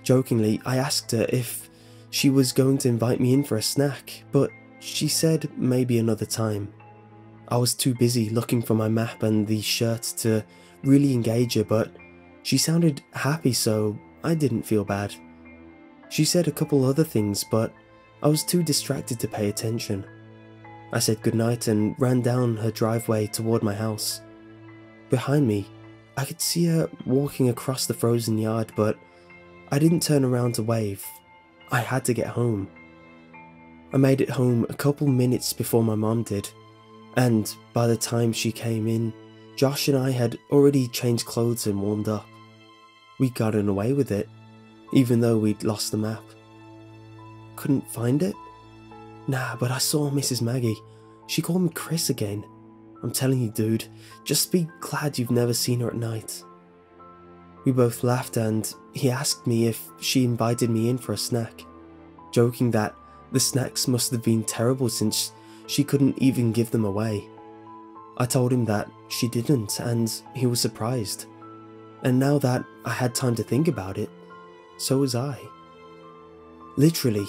Jokingly, I asked her if she was going to invite me in for a snack, but she said maybe another time. I was too busy looking for my map and the shirt to really engage her, but she sounded happy, so I didn't feel bad. She said a couple other things, but I was too distracted to pay attention. I said goodnight and ran down her driveway toward my house. Behind me, I could see her walking across the frozen yard, but I didn't turn around to wave. I had to get home. I made it home a couple minutes before my mom did, and by the time she came in, Josh and I had already changed clothes and warmed up. We'd gotten away with it, even though we'd lost the map. Couldn't find it? Nah, but I saw Mrs. Maggie. She called me Chris again. I'm telling you, dude, just be glad you've never seen her at night. We both laughed and he asked me if she invited me in for a snack, joking that the snacks must have been terrible since she couldn't even give them away. I told him that she didn't and he was surprised. And now that I had time to think about it, so was I. Literally,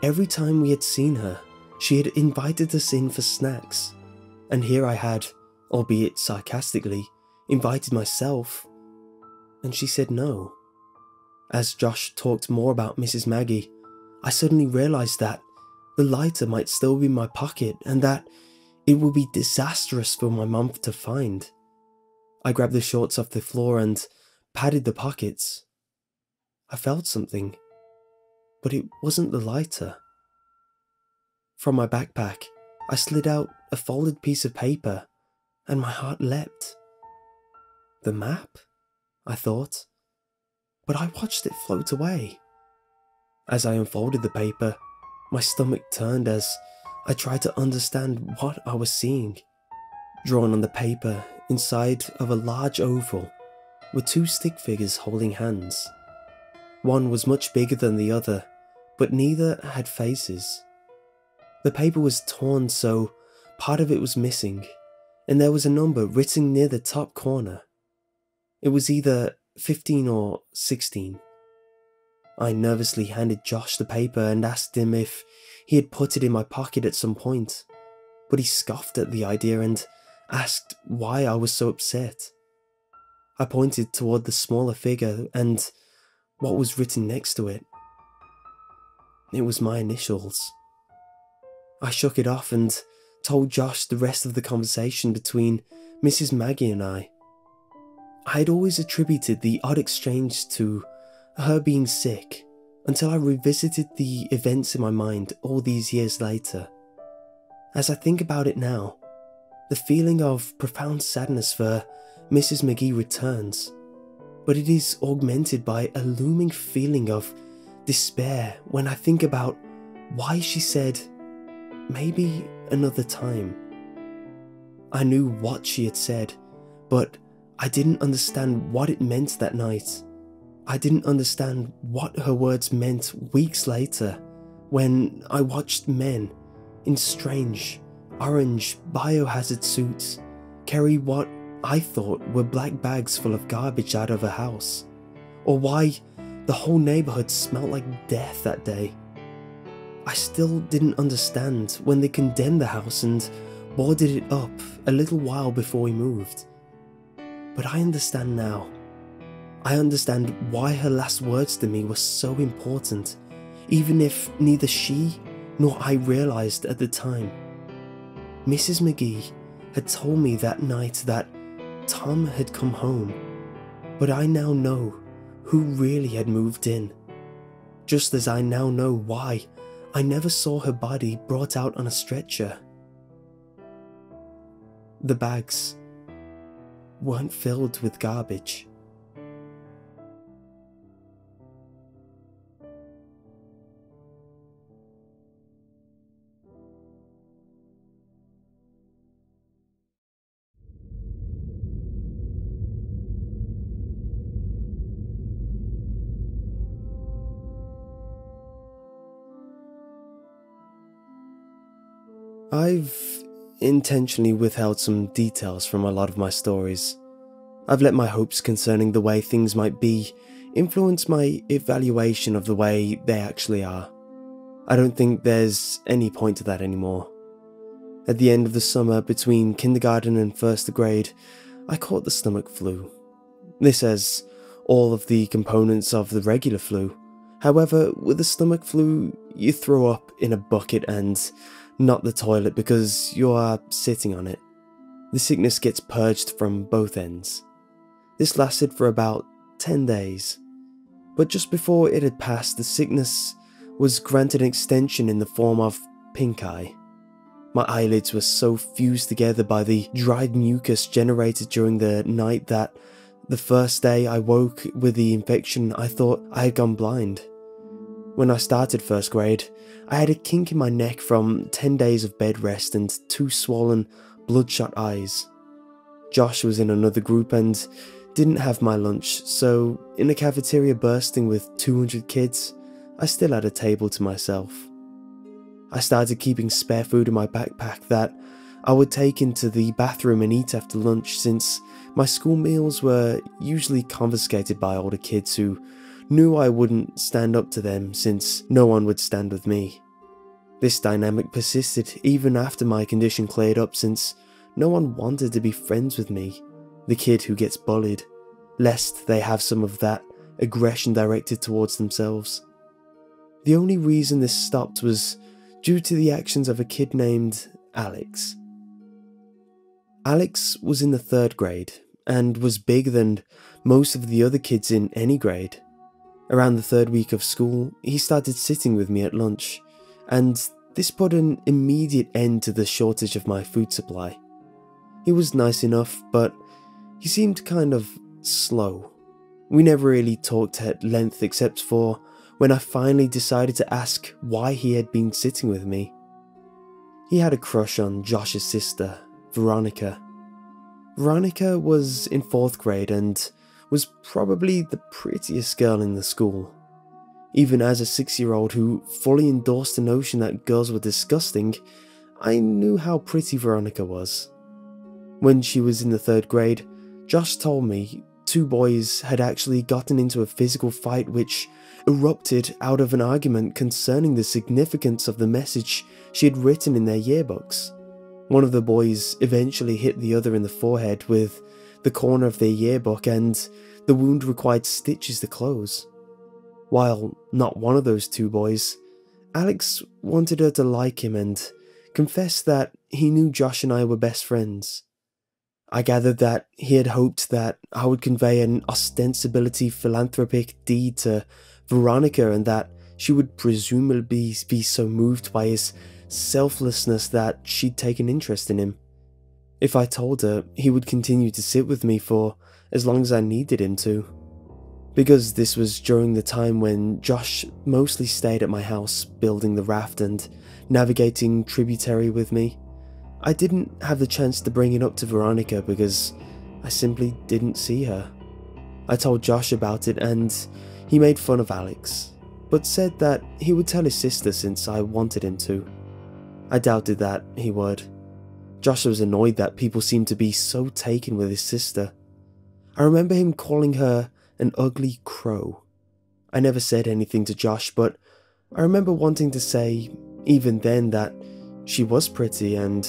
every time we had seen her, she had invited us in for snacks. And here I had, albeit sarcastically, invited myself, and she said no. As Josh talked more about Mrs. Maggie, I suddenly realised that the lighter might still be in my pocket and that it would be disastrous for my mum to find. I grabbed the shorts off the floor and patted the pockets. I felt something, but it wasn't the lighter. From my backpack, I slid out a folded piece of paper and my heart leapt. The map? I thought, but I watched it float away. As I unfolded the paper, my stomach turned as I tried to understand what I was seeing. Drawn on the paper, inside of a large oval, were two stick figures holding hands. One was much bigger than the other, but neither had faces. The paper was torn, so part of it was missing, and there was a number written near the top corner. It was either 15 or 16. I nervously handed Josh the paper and asked him if he had put it in my pocket at some point, but he scoffed at the idea and asked why I was so upset. I pointed toward the smaller figure and what was written next to it. It was my initials. I shook it off and told Josh the rest of the conversation between Mrs. Maggie and I. I had always attributed the odd exchange to her being sick until I revisited the events in my mind all these years later. As I think about it now, the feeling of profound sadness for Mrs. McGee returns, but it is augmented by a looming feeling of despair when I think about why she said, maybe another time. I knew what she had said, but I didn't understand what it meant that night. I didn't understand what her words meant weeks later when I watched men in strange, orange biohazard suits carry what I thought were black bags full of garbage out of a house, or why the whole neighborhood smelled like death that day. I still didn't understand when they condemned the house and boarded it up a little while before we moved. But I understand now. I understand why her last words to me were so important, even if neither she nor I realized at the time. Mrs. McGee had told me that night that Tom had come home, but I now know who really had moved in, just as I now know why I never saw her body brought out on a stretcher. The bags weren't filled with garbage. I've intentionally withheld some details from a lot of my stories. I've let my hopes concerning the way things might be influence my evaluation of the way they actually are. I don't think there's any point to that anymore. At the end of the summer between kindergarten and first grade, I caught the stomach flu. This, as all of the components of the regular flu, However, with the stomach flu, you throw up in a bucket and not the toilet because you are sitting on it. The sickness gets purged from both ends. This lasted for about 10 days, but just before it had passed, the sickness was granted an extension in the form of pink eye. My eyelids were so fused together by the dried mucus generated during the night that the first day I woke with the infection, I thought I had gone blind. When I started first grade, I had a kink in my neck from 10 days of bed rest and 2 swollen, bloodshot eyes. Josh was in another group and didn't have my lunch, so in a cafeteria bursting with 200 kids, I still had a table to myself. I started keeping spare food in my backpack that I would take into the bathroom and eat after lunch, since my school meals were usually confiscated by older kids who knew I wouldn't stand up to them since no one would stand with me. This dynamic persisted even after my condition cleared up, since no one wanted to be friends with me, the kid who gets bullied, lest they have some of that aggression directed towards themselves. The only reason this stopped was due to the actions of a kid named Alex. Alex was in the 3rd grade and was bigger than most of the other kids in any grade. Around the 3rd week of school, he started sitting with me at lunch, and this put an immediate end to the shortage of my food supply. He was nice enough, but he seemed kind of slow. We never really talked at length except for when I finally decided to ask why he had been sitting with me. He had a crush on Josh's sister, Veronica. Veronica was in 4th grade and was probably the prettiest girl in the school. Even as a 6-year-old who fully endorsed the notion that girls were disgusting, I knew how pretty Veronica was. When she was in the 3rd grade, Josh told me 2 boys had actually gotten into a physical fight which erupted out of an argument concerning the significance of the message she had written in their yearbooks. One of the boys eventually hit the other in the forehead with the corner of their yearbook, and the wound required stitches to close. While not one of those 2 boys, Alex wanted her to like him and confessed that he knew Josh and I were best friends. I gathered that he had hoped that I would convey an ostensibly philanthropic deed to Veronica, and that she would presumably be so moved by his selflessness that she'd take an interest in him. If I told her, he would continue to sit with me for as long as I needed him to. Because this was during the time when Josh mostly stayed at my house building the raft and navigating tributary with me, I didn't have the chance to bring it up to Veronica because I simply didn't see her. I told Josh about it and he made fun of Alex, but said that he would tell his sister since I wanted him to. I doubted that he would. Josh was annoyed that people seemed to be so taken with his sister. I remember him calling her an ugly crow. I never said anything to Josh, but I remember wanting to say, even then, that she was pretty and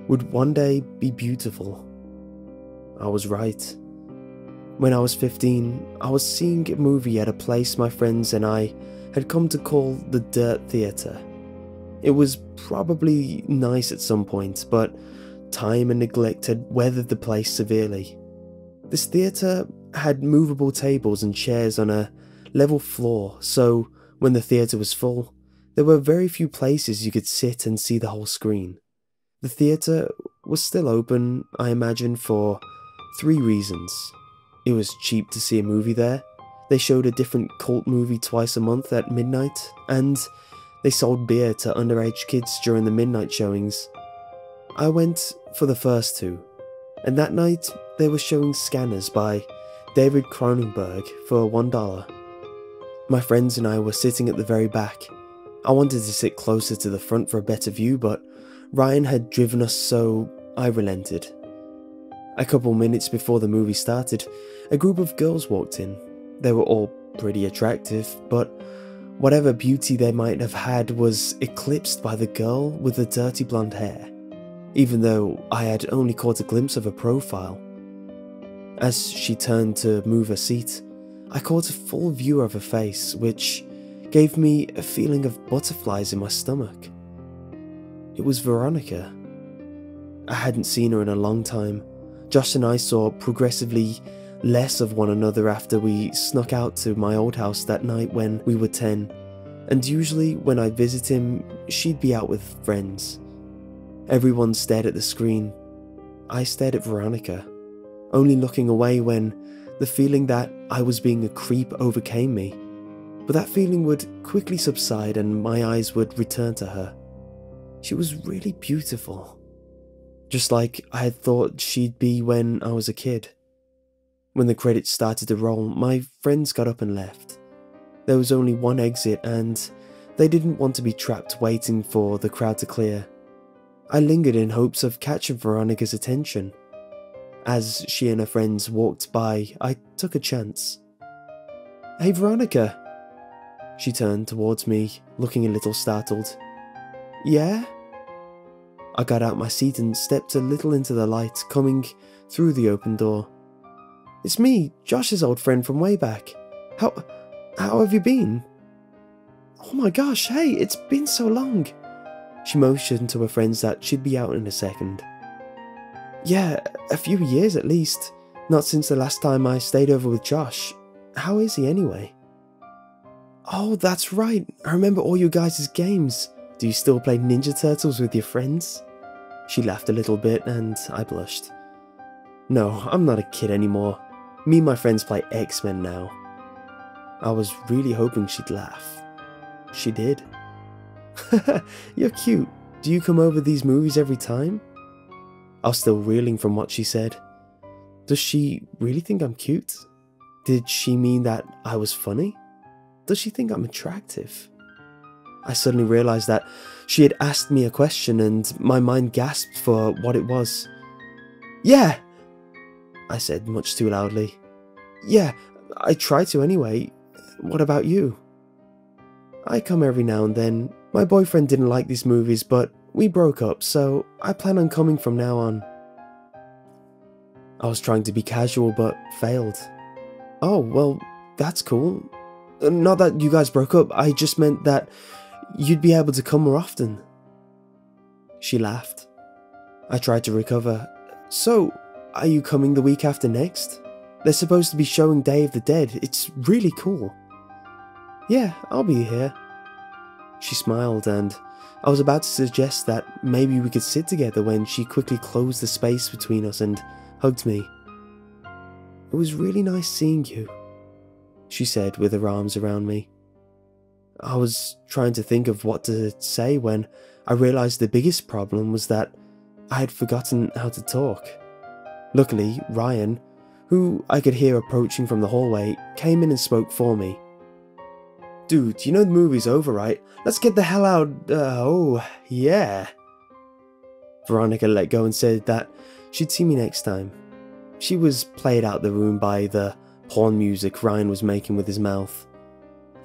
would one day be beautiful. I was right. When I was 15, I was seeing a movie at a place my friends and I had come to call the Dirt Theatre. It was probably nice at some point, but time and neglect had weathered the place severely. This theatre had movable tables and chairs on a level floor, so when the theatre was full, there were very few places you could sit and see the whole screen. The theatre was still open, I imagine, for 3 reasons. It was cheap to see a movie there, they showed a different cult movie twice a month at midnight, and they sold beer to underage kids during the midnight showings. I went for the first 2, and that night they were showing Scanners by David Cronenberg for $1. My friends and I were sitting at the very back. I wanted to sit closer to the front for a better view, but Ryan had driven us, so I relented. A couple minutes before the movie started, a group of girls walked in. They were all pretty attractive, but whatever beauty they might have had was eclipsed by the girl with the dirty blonde hair, even though I had only caught a glimpse of her profile. As she turned to move her seat, I caught a full view of her face, which gave me a feeling of butterflies in my stomach. It was Veronica. I hadn't seen her in a long time. Josh and I saw progressively less of one another after we snuck out to my old house that night when we were 10, and usually when I'd visit him, she'd be out with friends. Everyone stared at the screen. I stared at Veronica, only looking away when the feeling that I was being a creep overcame me. But that feeling would quickly subside and my eyes would return to her. She was really beautiful, just like I had thought she'd be when I was a kid. When the credits started to roll, my friends got up and left. There was only one exit and they didn't want to be trapped waiting for the crowd to clear. I lingered in hopes of catching Veronica's attention. As she and her friends walked by, I took a chance. "Hey Veronica." She turned towards me, looking a little startled. "Yeah?" I got out my seat and stepped a little into the light coming through the open door. "It's me, Josh's old friend from way back. How have you been?" "Oh my gosh, hey, it's been so long." She motioned to her friends that she'd be out in a second. "Yeah, a few years at least. Not since the last time I stayed over with Josh. How is he anyway?" "Oh, that's right. I remember all you guys' games. Do you still play Ninja Turtles with your friends?" She laughed a little bit and I blushed. "No, I'm not a kid anymore. Me and my friends play X-Men now." I was really hoping she'd laugh. She did. "You're cute. Do you come over these movies every time?" I was still reeling from what she said. Does she really think I'm cute? Did she mean that I was funny? Does she think I'm attractive? I suddenly realized that she had asked me a question and my mind gasped for what it was. "Yeah!" I said much too loudly. "Yeah, I try to anyway. What about you?" "I come every now and then. My boyfriend didn't like these movies, but we broke up, so I plan on coming from now on." I was trying to be casual, but failed. "Oh, well, that's cool. Not that you guys broke up, I just meant that you'd be able to come more often." She laughed. I tried to recover. "So, are you coming the week after next? They're supposed to be showing Day of the Dead. It's really cool." "Yeah, I'll be here." She smiled and I was about to suggest that maybe we could sit together when she quickly closed the space between us and hugged me. "It was really nice seeing you," she said with her arms around me. I was trying to think of what to say when I realized the biggest problem was that I had forgotten how to talk. Luckily, Ryan, who I could hear approaching from the hallway, came in and spoke for me. "Dude, you know the movie's over, right? Let's get the hell out, oh, yeah." Veronica let go and said that she'd see me next time. She was played out the room by the porn music Ryan was making with his mouth.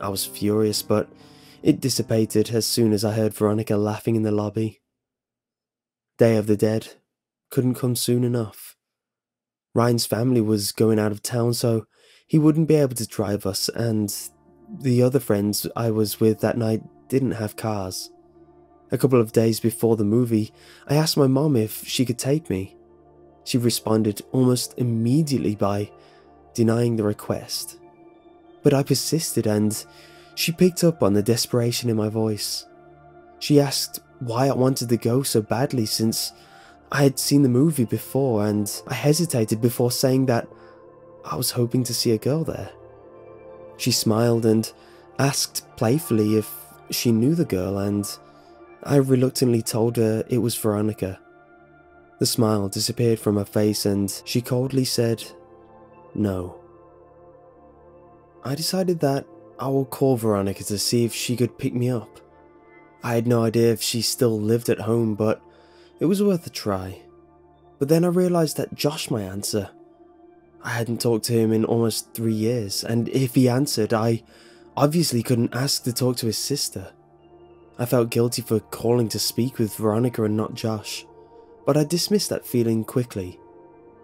I was furious, but it dissipated as soon as I heard Veronica laughing in the lobby. Day of the Dead couldn't come soon enough. Ryan's family was going out of town, so he wouldn't be able to drive us, and the other friends I was with that night didn't have cars. A couple of days before the movie, I asked my mom if she could take me. She responded almost immediately by denying the request. But I persisted and she picked up on the desperation in my voice. She asked why I wanted to go so badly since I had seen the movie before, and I hesitated before saying that I was hoping to see a girl there. She smiled and asked playfully if she knew the girl, and I reluctantly told her it was Veronica. The smile disappeared from her face and she coldly said, "No." I decided that I would call Veronica to see if she could pick me up. I had no idea if she still lived at home, but it was worth a try. But then I realized that Josh might answer. I hadn't talked to him in almost 3 years, and if he answered, I obviously couldn't ask to talk to his sister. I felt guilty for calling to speak with Veronica and not Josh, but I dismissed that feeling quickly.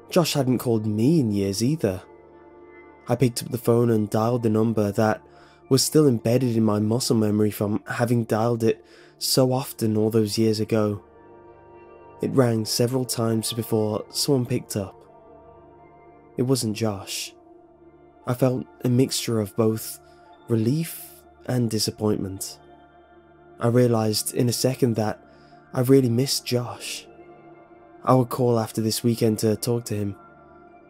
Josh hadn't called me in years either. I picked up the phone and dialed the number that was still embedded in my muscle memory from having dialed it so often all those years ago. It rang several times before someone picked up. It wasn't Josh. I felt a mixture of both relief and disappointment. I realized in a second that I really missed Josh. I would call after this weekend to talk to him,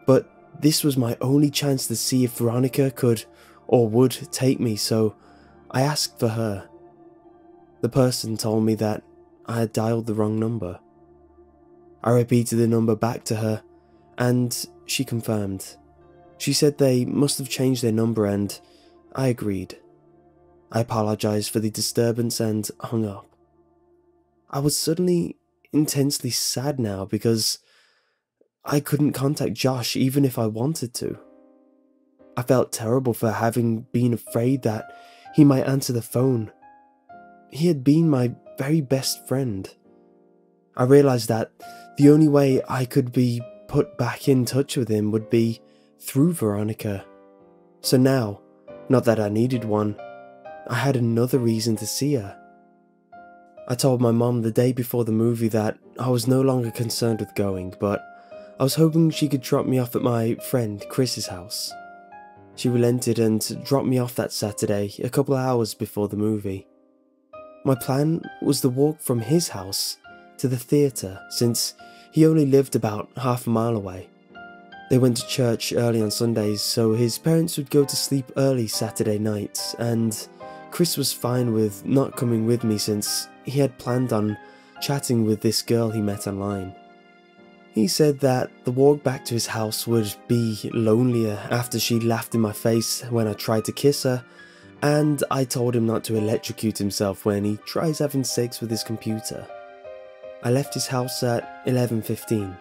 but this was my only chance to see if Veronica could or would take me, so I asked for her. The person told me that I had dialed the wrong number. I repeated the number back to her, and she confirmed. She said they must have changed their number, and I agreed. I apologized for the disturbance and hung up. I was suddenly intensely sad now because I couldn't contact Josh even if I wanted to. I felt terrible for having been afraid that he might answer the phone. He had been my very best friend. I realized that the only way I could be put back in touch with him would be through Veronica. So now, not that I needed one, I had another reason to see her. I told my mom the day before the movie that I was no longer concerned with going, but I was hoping she could drop me off at my friend Chris's house. She relented and dropped me off that Saturday, a couple hours before the movie. My plan was to walk from his house to the theatre, since he only lived about half a mile away. They went to church early on Sundays, so his parents would go to sleep early Saturday nights, and Chris was fine with not coming with me since he had planned on chatting with this girl he met online. He said that the walk back to his house would be lonelier after she laughed in my face when I tried to kiss her, and I told him not to electrocute himself when he tries having sex with his computer. I left his house at 11:15.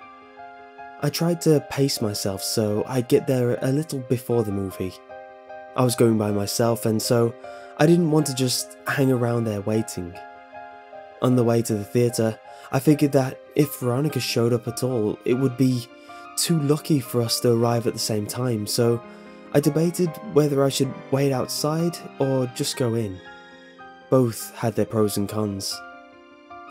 I tried to pace myself so I'd get there a little before the movie. I was going by myself, and so I didn't want to just hang around there waiting. On the way to the theatre, I figured that if Veronica showed up at all, it would be too lucky for us to arrive at the same time, so I debated whether I should wait outside or just go in. Both had their pros and cons.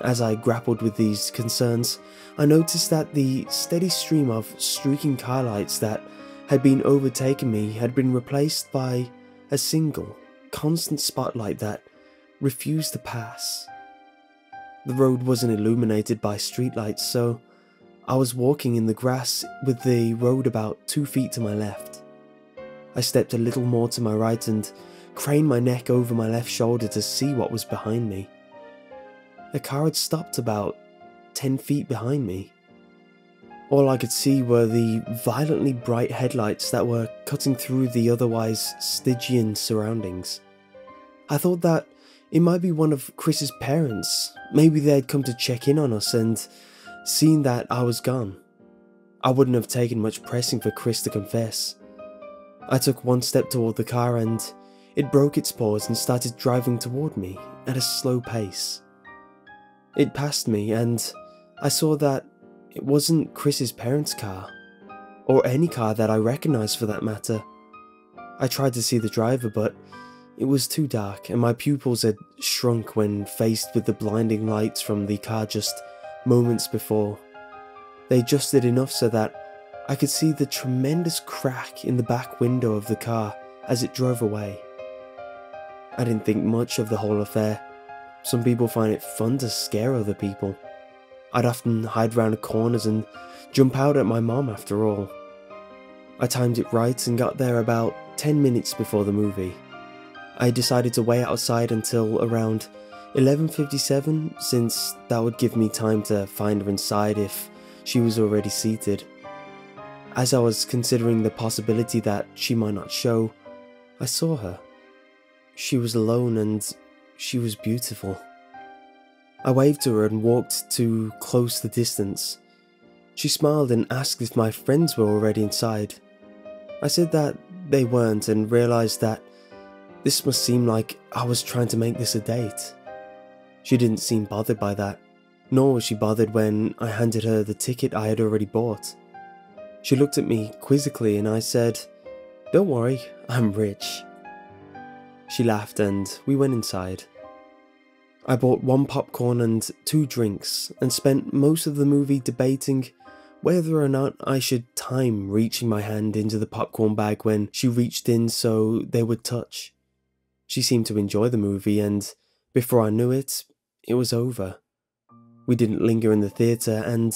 As I grappled with these concerns, I noticed that the steady stream of streaking car lights that had been overtaking me had been replaced by a single, constant spotlight that refused to pass. The road wasn't illuminated by streetlights, so I was walking in the grass with the road about 2 feet to my left. I stepped a little more to my right and craned my neck over my left shoulder to see what was behind me. A car had stopped about 10 feet behind me. All I could see were the violently bright headlights that were cutting through the otherwise Stygian surroundings. I thought that it might be one of Chris's parents. Maybe they had come to check in on us and seen that I was gone. I wouldn't have taken much pressing for Chris to confess. I took one step toward the car and it broke its pause and started driving toward me at a slow pace. It passed me and I saw that it wasn't Chris's parents' car, or any car that I recognized for that matter. I tried to see the driver, but it was too dark and my pupils had shrunk when faced with the blinding lights from the car just moments before. They adjusted enough so that I could see the tremendous crack in the back window of the car as it drove away. I didn't think much of the whole affair. Some people find it fun to scare other people. I'd often hide around corners and jump out at my mom after all. I timed it right and got there about 10 minutes before the movie. I decided to wait outside until around 11:57 since that would give me time to find her inside if she was already seated. As I was considering the possibility that she might not show, I saw her. She was alone and she was beautiful. I waved to her and walked to close the distance. She smiled and asked if my friends were already inside. I said that they weren't and realized that this must seem like I was trying to make this a date. She didn't seem bothered by that, nor was she bothered when I handed her the ticket I had already bought. She looked at me quizzically and I said, "Don't worry, I'm rich." She laughed and we went inside. I bought 1 popcorn and 2 drinks and spent most of the movie debating whether or not I should time reaching my hand into the popcorn bag when she reached in so they would touch. She seemed to enjoy the movie, and before I knew it, it was over. We didn't linger in the theatre, and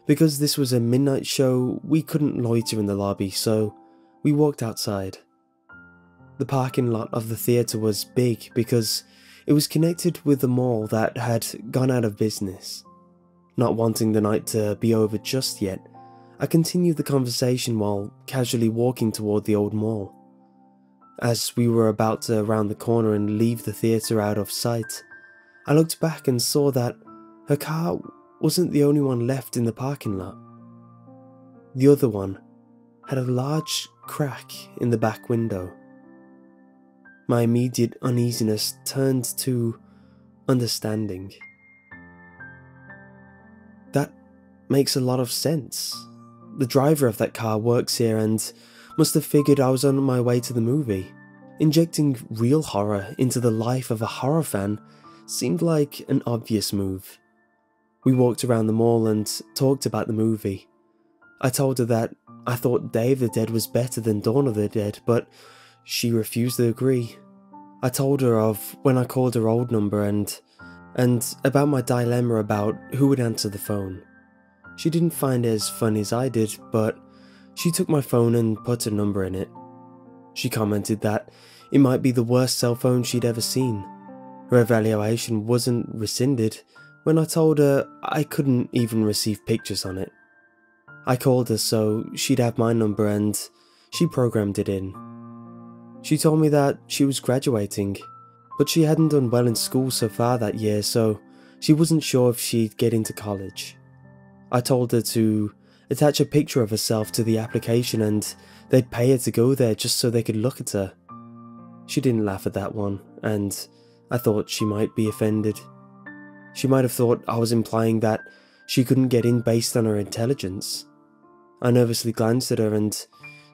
because this was a midnight show, we couldn't loiter in the lobby, so we walked outside. The parking lot of the theatre was big because it was connected with a mall that had gone out of business. Not wanting the night to be over just yet, I continued the conversation while casually walking toward the old mall. As we were about to round the corner and leave the theatre out of sight, I looked back and saw that her car wasn't the only one left in the parking lot. The other one had a large crack in the back window. My immediate uneasiness turned to understanding. That makes a lot of sense. The driver of that car works here and must have figured I was on my way to the movie. Injecting real horror into the life of a horror fan seemed like an obvious move. We walked around the mall and talked about the movie. I told her that I thought Day of the Dead was better than Dawn of the Dead, but she refused to agree. I told her of when I called her old number and about my dilemma about who would answer the phone. She didn't find it as funny as I did, but she took my phone and put her number in it. She commented that it might be the worst cell phone she'd ever seen. Her evaluation wasn't rescinded when I told her I couldn't even receive pictures on it. I called her so she'd have my number and she programmed it in. She told me that she was graduating, but she hadn't done well in school so far that year, so she wasn't sure if she'd get into college. I told her to attach a picture of herself to the application and they'd pay her to go there just so they could look at her. She didn't laugh at that one, and I thought she might be offended. She might have thought I was implying that she couldn't get in based on her intelligence. I nervously glanced at her and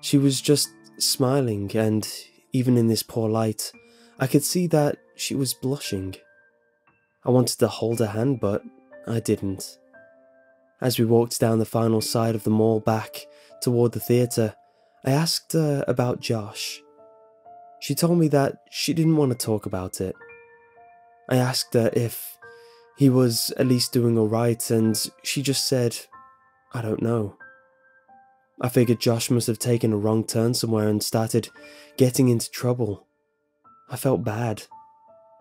she was just smiling, and even in this poor light, I could see that she was blushing. I wanted to hold her hand, but I didn't. As we walked down the final side of the mall back toward the theatre, I asked her about Josh. She told me that she didn't want to talk about it. I asked her if he was at least doing alright, and she just said, "I don't know." I figured Josh must have taken a wrong turn somewhere and started getting into trouble. I felt bad.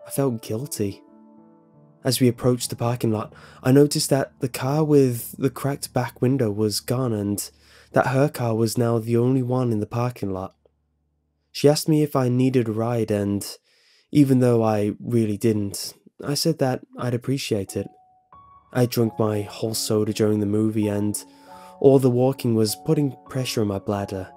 I felt guilty. As we approached the parking lot, I noticed that the car with the cracked back window was gone and that her car was now the only one in the parking lot. She asked me if I needed a ride, and even though I really didn't, I said that I'd appreciate it. I drank my whole soda during the movie, and all the walking was putting pressure on my bladder.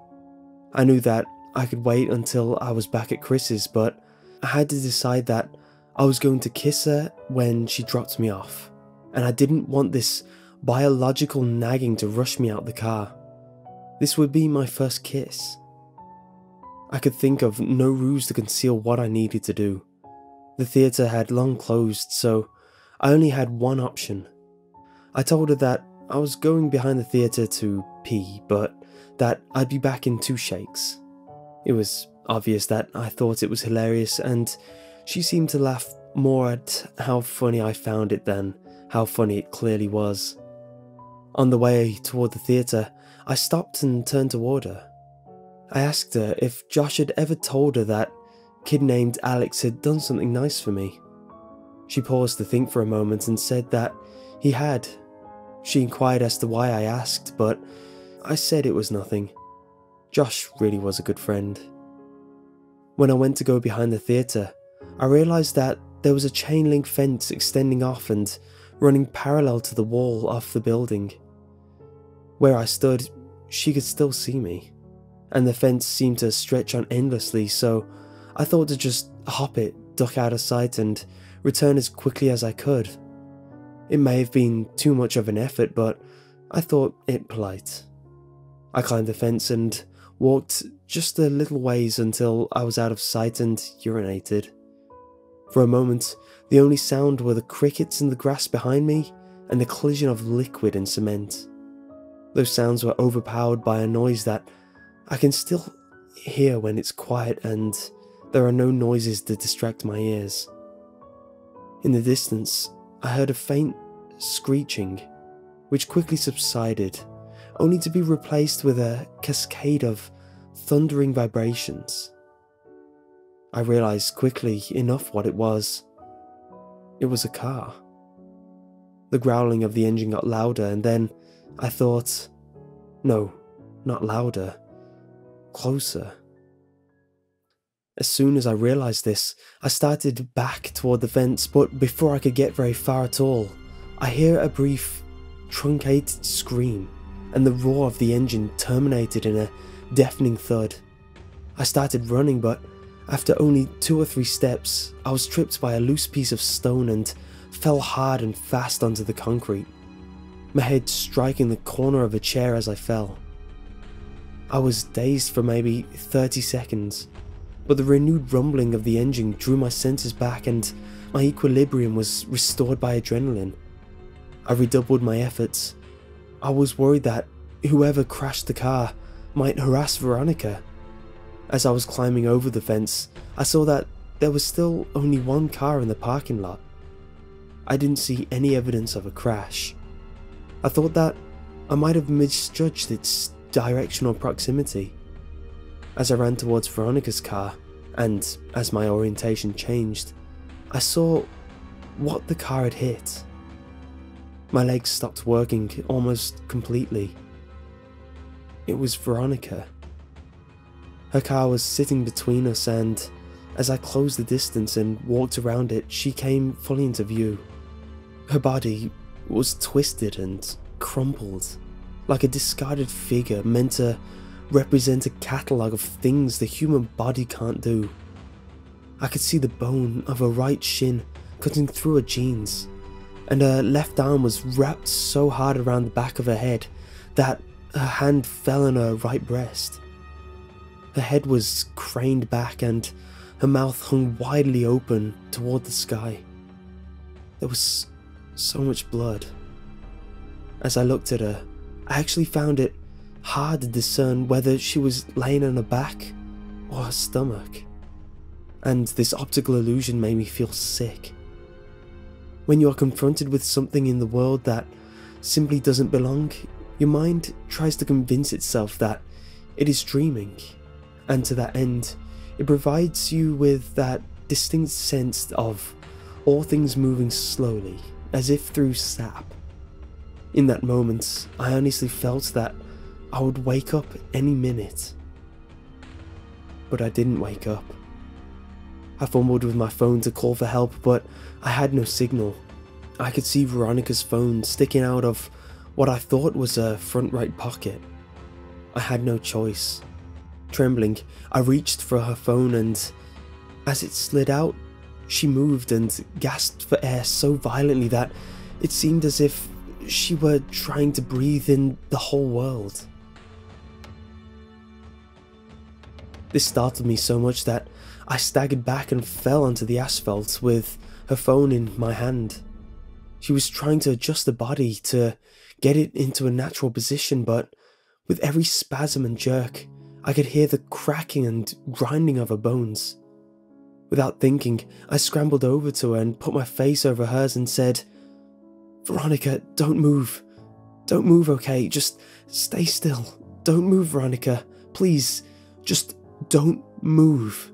I knew that I could wait until I was back at Chris's, but I had to decide that I was going to kiss her when she dropped me off, and I didn't want this biological nagging to rush me out the car. This would be my first kiss. I could think of no ruse to conceal what I needed to do. The theatre had long closed, so I only had one option. I told her that I was going behind the theatre to pee, but that I'd be back in 2 shakes. It was obvious that I thought it was hilarious, and she seemed to laugh more at how funny I found it than how funny it clearly was. On the way toward the theatre, I stopped and turned toward her. I asked her if Josh had ever told her that kid named Alex had done something nice for me. She paused to think for a moment and said that he had. She inquired as to why I asked, but I said it was nothing. Josh really was a good friend. When I went to go behind the theatre, I realised that there was a chain link fence extending off and running parallel to the wall off the building. Where I stood, she could still see me, and the fence seemed to stretch on endlessly, so I thought to just hop it, duck out of sight, and return as quickly as I could. It may have been too much of an effort, but I thought it polite. I climbed the fence and walked just a little ways until I was out of sight and urinated. For a moment, the only sound were the crickets in the grass behind me and the collision of liquid and cement. Those sounds were overpowered by a noise that I can still hear when it's quiet and there are no noises to distract my ears. In the distance, I heard a faint screeching, which quickly subsided, only to be replaced with a cascade of thundering vibrations. I realized quickly enough what it was. It was a car. The growling of the engine got louder, and then I thought, no, not louder, closer. As soon as I realized this, I started back toward the fence, but before I could get very far at all, I hear a brief, truncated scream, and the roar of the engine terminated in a deafening thud. I started running, but after only 2 or 3 steps, I was tripped by a loose piece of stone and fell hard and fast onto the concrete, my head striking the corner of a chair as I fell. I was dazed for maybe 30 seconds, but the renewed rumbling of the engine drew my senses back and my equilibrium was restored by adrenaline. I redoubled my efforts. I was worried that whoever crashed the car might harass Veronica. As I was climbing over the fence, I saw that there was still only one car in the parking lot. I didn't see any evidence of a crash. I thought that I might have misjudged its directional proximity. As I ran towards Veronica's car, and as my orientation changed, I saw what the car had hit. My legs stopped working almost completely. It was Veronica. Her car was sitting between us, and as I closed the distance and walked around it, she came fully into view. Her body was twisted and crumpled, like a discarded figure meant to represent a catalogue of things the human body can't do. I could see the bone of her right shin cutting through her jeans, and her left arm was wrapped so hard around the back of her head that her hand fell on her right breast. Her head was craned back and her mouth hung widely open toward the sky. There was so much blood. As I looked at her, I actually found it hard to discern whether she was laying on her back or her stomach, and this optical illusion made me feel sick. When you are confronted with something in the world that simply doesn't belong, your mind tries to convince itself that it is dreaming, and to that end, it provides you with that distinct sense of all things moving slowly, as if through sap. In that moment, I honestly felt that I would wake up any minute. But I didn't wake up. I fumbled with my phone to call for help, but I had no signal. I could see Veronica's phone sticking out of what I thought was her front right pocket. I had no choice. Trembling, I reached for her phone, and as it slid out, she moved and gasped for air so violently that it seemed as if she were trying to breathe in the whole world. This startled me so much that I staggered back and fell onto the asphalt with her phone in my hand. She was trying to adjust the body to get it into a natural position, but with every spasm and jerk, I could hear the cracking and grinding of her bones. Without thinking, I scrambled over to her and put my face over hers and said, "Veronica, don't move. Don't move, okay? Just stay still. Don't move, Veronica. Please, just don't move."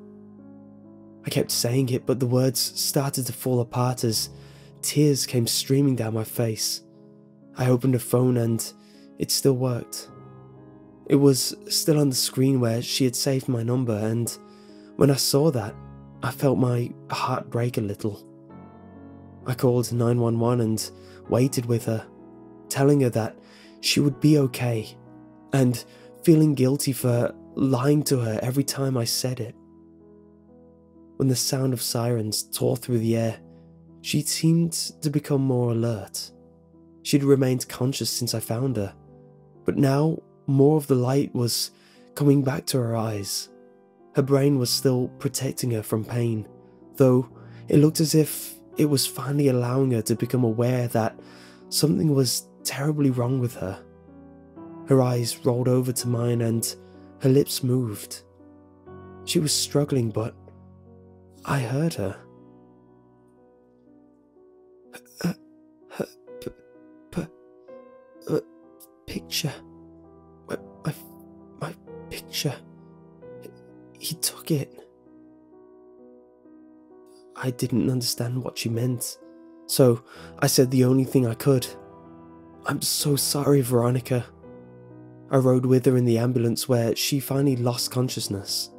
I kept saying it, but the words started to fall apart as tears came streaming down my face. I opened her phone and it still worked. It was still on the screen where she had saved my number, and when I saw that, I felt my heart break a little. I called 911 and waited with her, telling her that she would be okay, and feeling guilty for lying to her every time I said it. When the sound of sirens tore through the air, she seemed to become more alert. She'd remained conscious since I found her, but now more of the light was coming back to her eyes. Her brain was still protecting her from pain, though it looked as if it was finally allowing her to become aware that something was terribly wrong with her. Her eyes rolled over to mine and her lips moved. She was struggling, but I heard her. Picture. My picture. He took it. I didn't understand what she meant, so I said the only thing I could. I'm so sorry, Veronica. I rode with her in the ambulance where she finally lost consciousness.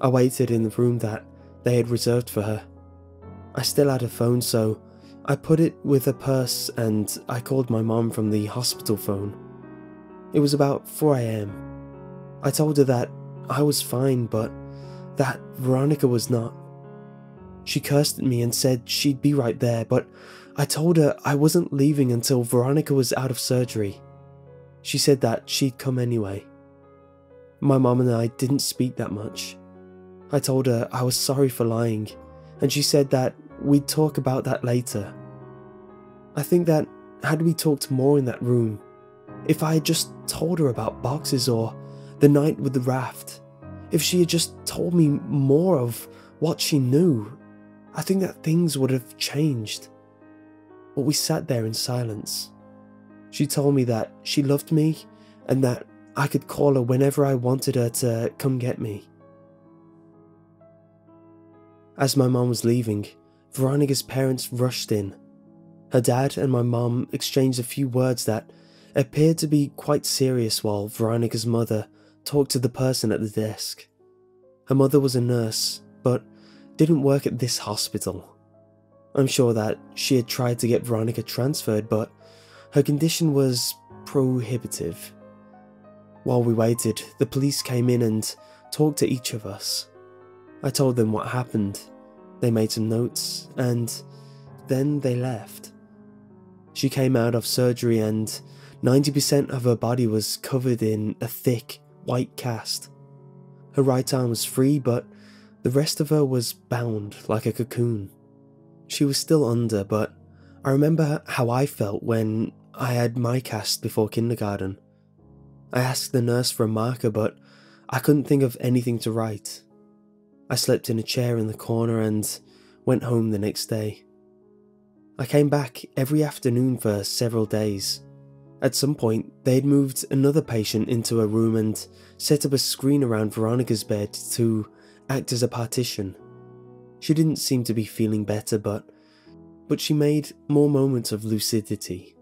I waited in the room that they had reserved for her. I still had her phone, so I put it with her purse and I called my mom from the hospital phone. It was about 4 AM. I told her that I was fine, but that Veronica was not. She cursed at me and said she'd be right there, but I told her I wasn't leaving until Veronica was out of surgery. She said that she'd come anyway. My mom and I didn't speak that much. I told her I was sorry for lying, and she said that we'd talk about that later. I think that had we talked more in that room, if I had just told her about boxes or the night with the raft, if she had just told me more of what she knew, I think that things would have changed. But we sat there in silence. She told me that she loved me and that I could call her whenever I wanted her to come get me. As my mom was leaving, Veronica's parents rushed in. Her dad and my mom exchanged a few words that appeared to be quite serious while Veronica's mother talked to the person at the desk. Her mother was a nurse, but didn't work at this hospital. I'm sure that she had tried to get Veronica transferred, but her condition was prohibitive. While we waited, the police came in and talked to each of us. I told them what happened. They made some notes, and then they left. She came out of surgery and 90% of her body was covered in a thick, white cast. Her right arm was free, but the rest of her was bound like a cocoon. She was still under, but I remember how I felt when I had my cast before kindergarten. I asked the nurse for a marker, but I couldn't think of anything to write. I slept in a chair in the corner and went home the next day. I came back every afternoon for several days. At some point, they had moved another patient into a room and set up a screen around Veronica's bed to act as a partition. She didn't seem to be feeling better, but she made more moments of lucidity.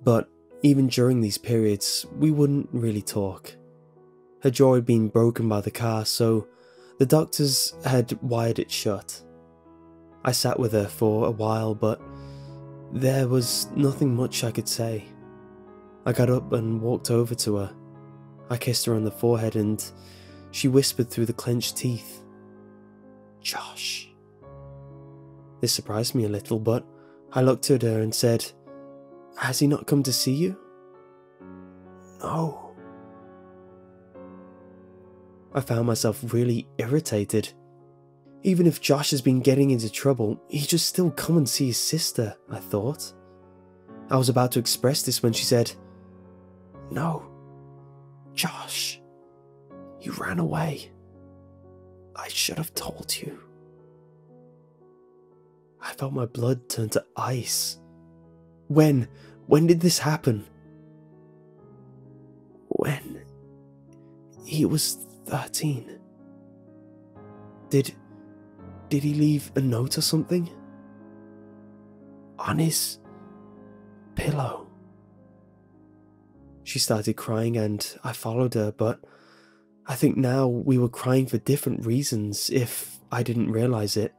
But even during these periods, we wouldn't really talk. Her jaw had been broken by the car, so the doctors had wired it shut. I sat with her for a while, but there was nothing much I could say. I got up and walked over to her. I kissed her on the forehead and she whispered through the clenched teeth, "Josh." This surprised me a little, but I looked at her and said, "Has he not come to see you?" "No." I found myself really irritated. Even if Josh has been getting into trouble, he should still come and see his sister, I thought. I was about to express this when she said, "No, Josh, you ran away. I should have told you." I felt my blood turn to ice. When did this happen? When he was 13. Did he leave a note or something? On his pillow. She started crying and I followed her, but I think now we were crying for different reasons if I didn't realize it.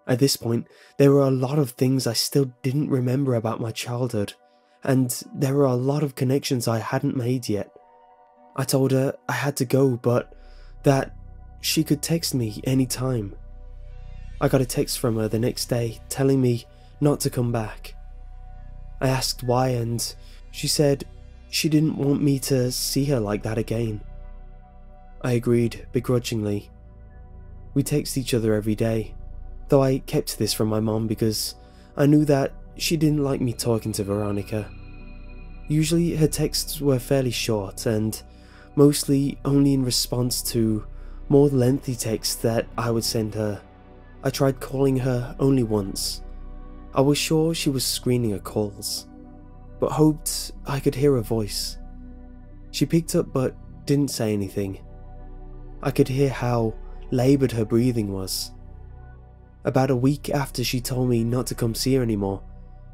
At this point, there were a lot of things I still didn't remember about my childhood, and there were a lot of connections I hadn't made yet. I told her I had to go, but that she could text me anytime. I got a text from her the next day telling me not to come back. I asked why, and she said she didn't want me to see her like that again. I agreed begrudgingly. We text each other every day, though I kept this from my mom because I knew that she didn't like me talking to Veronica. Usually her texts were fairly short and mostly only in response to more lengthy texts that I would send her. I tried calling her only once. I was sure she was screening her calls, but hoped I could hear her voice. She picked up but didn't say anything. I could hear how laboured her breathing was. About a week after she told me not to come see her anymore,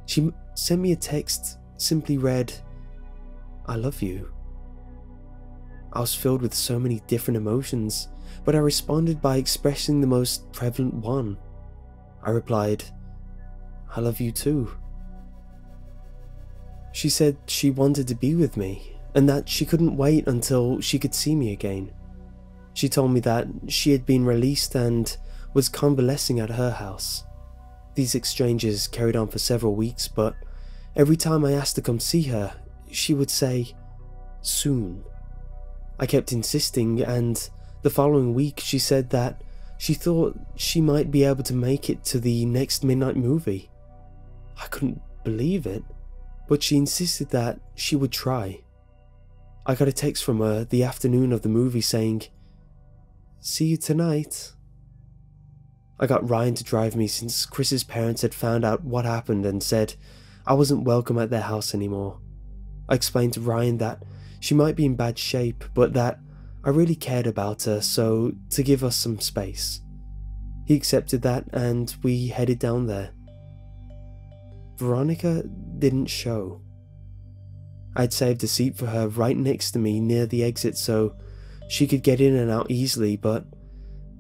she sent me a text, simply read, "I love you." I was filled with so many different emotions, but I responded by expressing the most prevalent one. I replied, "I love you too." She said she wanted to be with me, and that she couldn't wait until she could see me again. She told me that she had been released and was convalescing at her house. These exchanges carried on for several weeks, but every time I asked to come see her, she would say, "Soon." I kept insisting, and the following week she said that she thought she might be able to make it to the next midnight movie. I couldn't believe it, but she insisted that she would try. I got a text from her the afternoon of the movie saying, "See you tonight." I got Ryan to drive me since Chris's parents had found out what happened and said I wasn't welcome at their house anymore. I explained to Ryan that she might be in bad shape, but that I really cared about her, so to give us some space. He accepted that and we headed down there. Veronica didn't show. I'd saved a seat for her right next to me near the exit so she could get in and out easily, but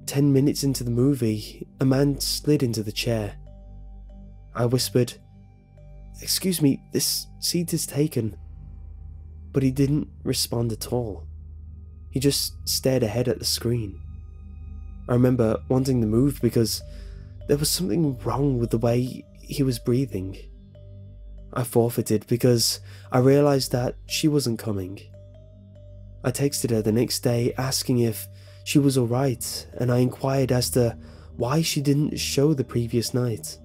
10 minutes into the movie, a man slid into the chair. I whispered, "Excuse me, this seat is taken." But he didn't respond at all. He just stared ahead at the screen. I remember wanting to move because there was something wrong with the way he was breathing. I forfeited because I realized that she wasn't coming. I texted her the next day asking if she was alright, and I inquired as to why she didn't show the previous night.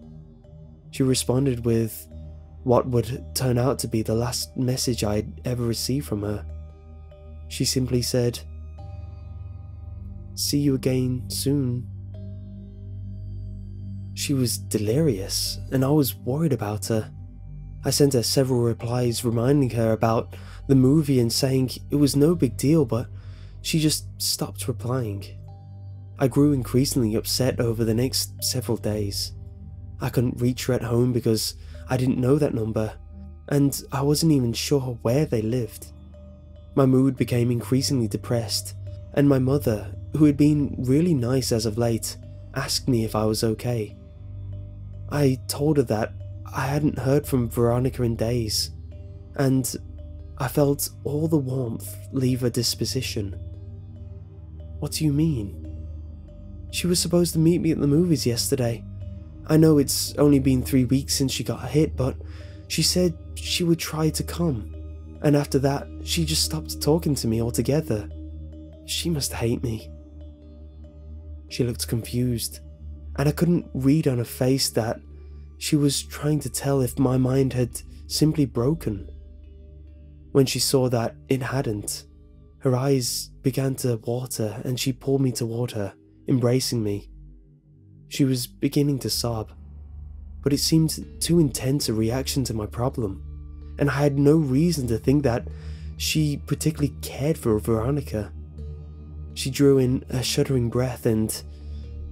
She responded with what would turn out to be the last message I'd ever received from her. She simply said, "See you again soon." She was delirious, and I was worried about her. I sent her several replies reminding her about the movie and saying it was no big deal, but she just stopped replying. I grew increasingly upset over the next several days. I couldn't reach her at home because I didn't know that number, and I wasn't even sure where they lived. My mood became increasingly depressed, and my mother, who had been really nice as of late, asked me if I was okay. I told her that I hadn't heard from Veronica in days, and I felt all the warmth leave her disposition. "What do you mean?" "She was supposed to meet me at the movies yesterday. I know it's only been 3 weeks since she got hit, but she said she would try to come, and after that, she just stopped talking to me altogether. She must hate me." She looked confused, and I couldn't read on her face that she was trying to tell if my mind had simply broken. When she saw that it hadn't, her eyes began to water and she pulled me toward her, embracing me. She was beginning to sob, but it seemed too intense a reaction to my problem, and I had no reason to think that she particularly cared for Veronica. She drew in a shuddering breath and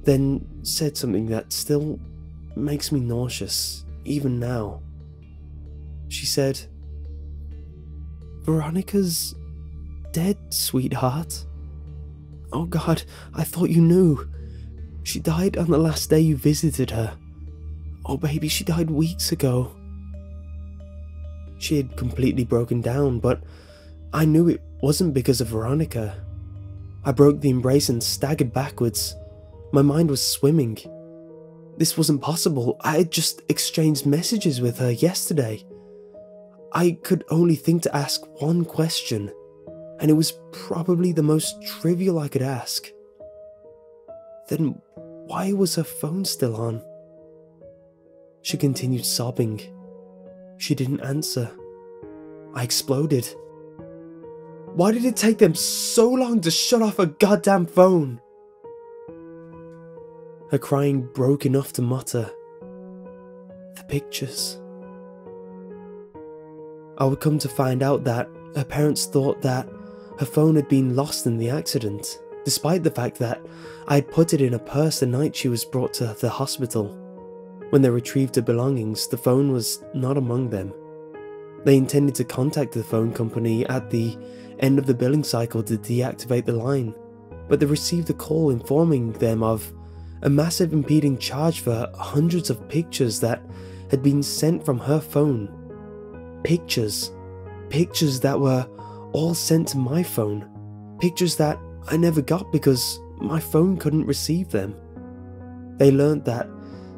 then said something that still makes me nauseous, even now. She said, "Veronica's dead, sweetheart." "Oh God, I thought you knew. She died on the last day you visited her. Oh baby, she died weeks ago." She had completely broken down, but I knew it wasn't because of Veronica. I broke the embrace and staggered backwards. My mind was swimming. This wasn't possible. I had just exchanged messages with her yesterday. I could only think to ask one question. and it was probably the most trivial I could ask. Then why was her phone still on? She continued sobbing. She didn't answer. I exploded. Why did it take them so long to shut off her goddamn phone? Her crying broke enough to mutter, "The pictures." I would come to find out that her parents thought that her phone had been lost in the accident, despite the fact that I had put it in a purse the night she was brought to the hospital. When they retrieved her belongings, the phone was not among them. They intended to contact the phone company at the end of the billing cycle to deactivate the line, but they received a call informing them of a massive impeding charge for hundreds of pictures that had been sent from her phone. Pictures that were all sent to my phone. Pictures that I never got because my phone couldn't receive them. They learned that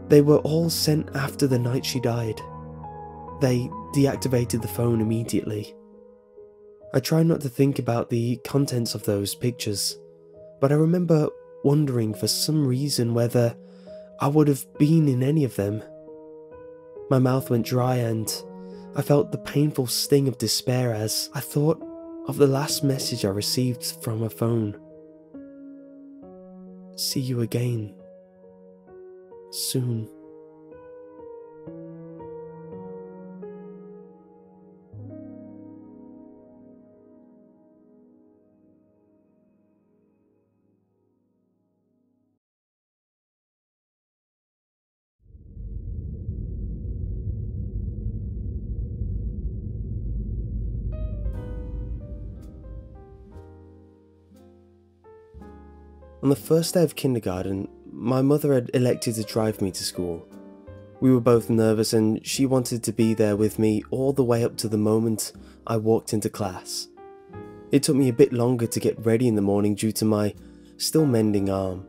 they were all sent after the night she died. They deactivated the phone immediately. I try not to think about the contents of those pictures, but I remember wondering for some reason whether I would have been in any of them. My mouth went dry and I felt the painful sting of despair as I thought of the last message I received from her phone. "See you again. Soon." On the first day of kindergarten, my mother had elected to drive me to school. We were both nervous and she wanted to be there with me all the way up to the moment I walked into class. It took me a bit longer to get ready in the morning due to my still mending arm.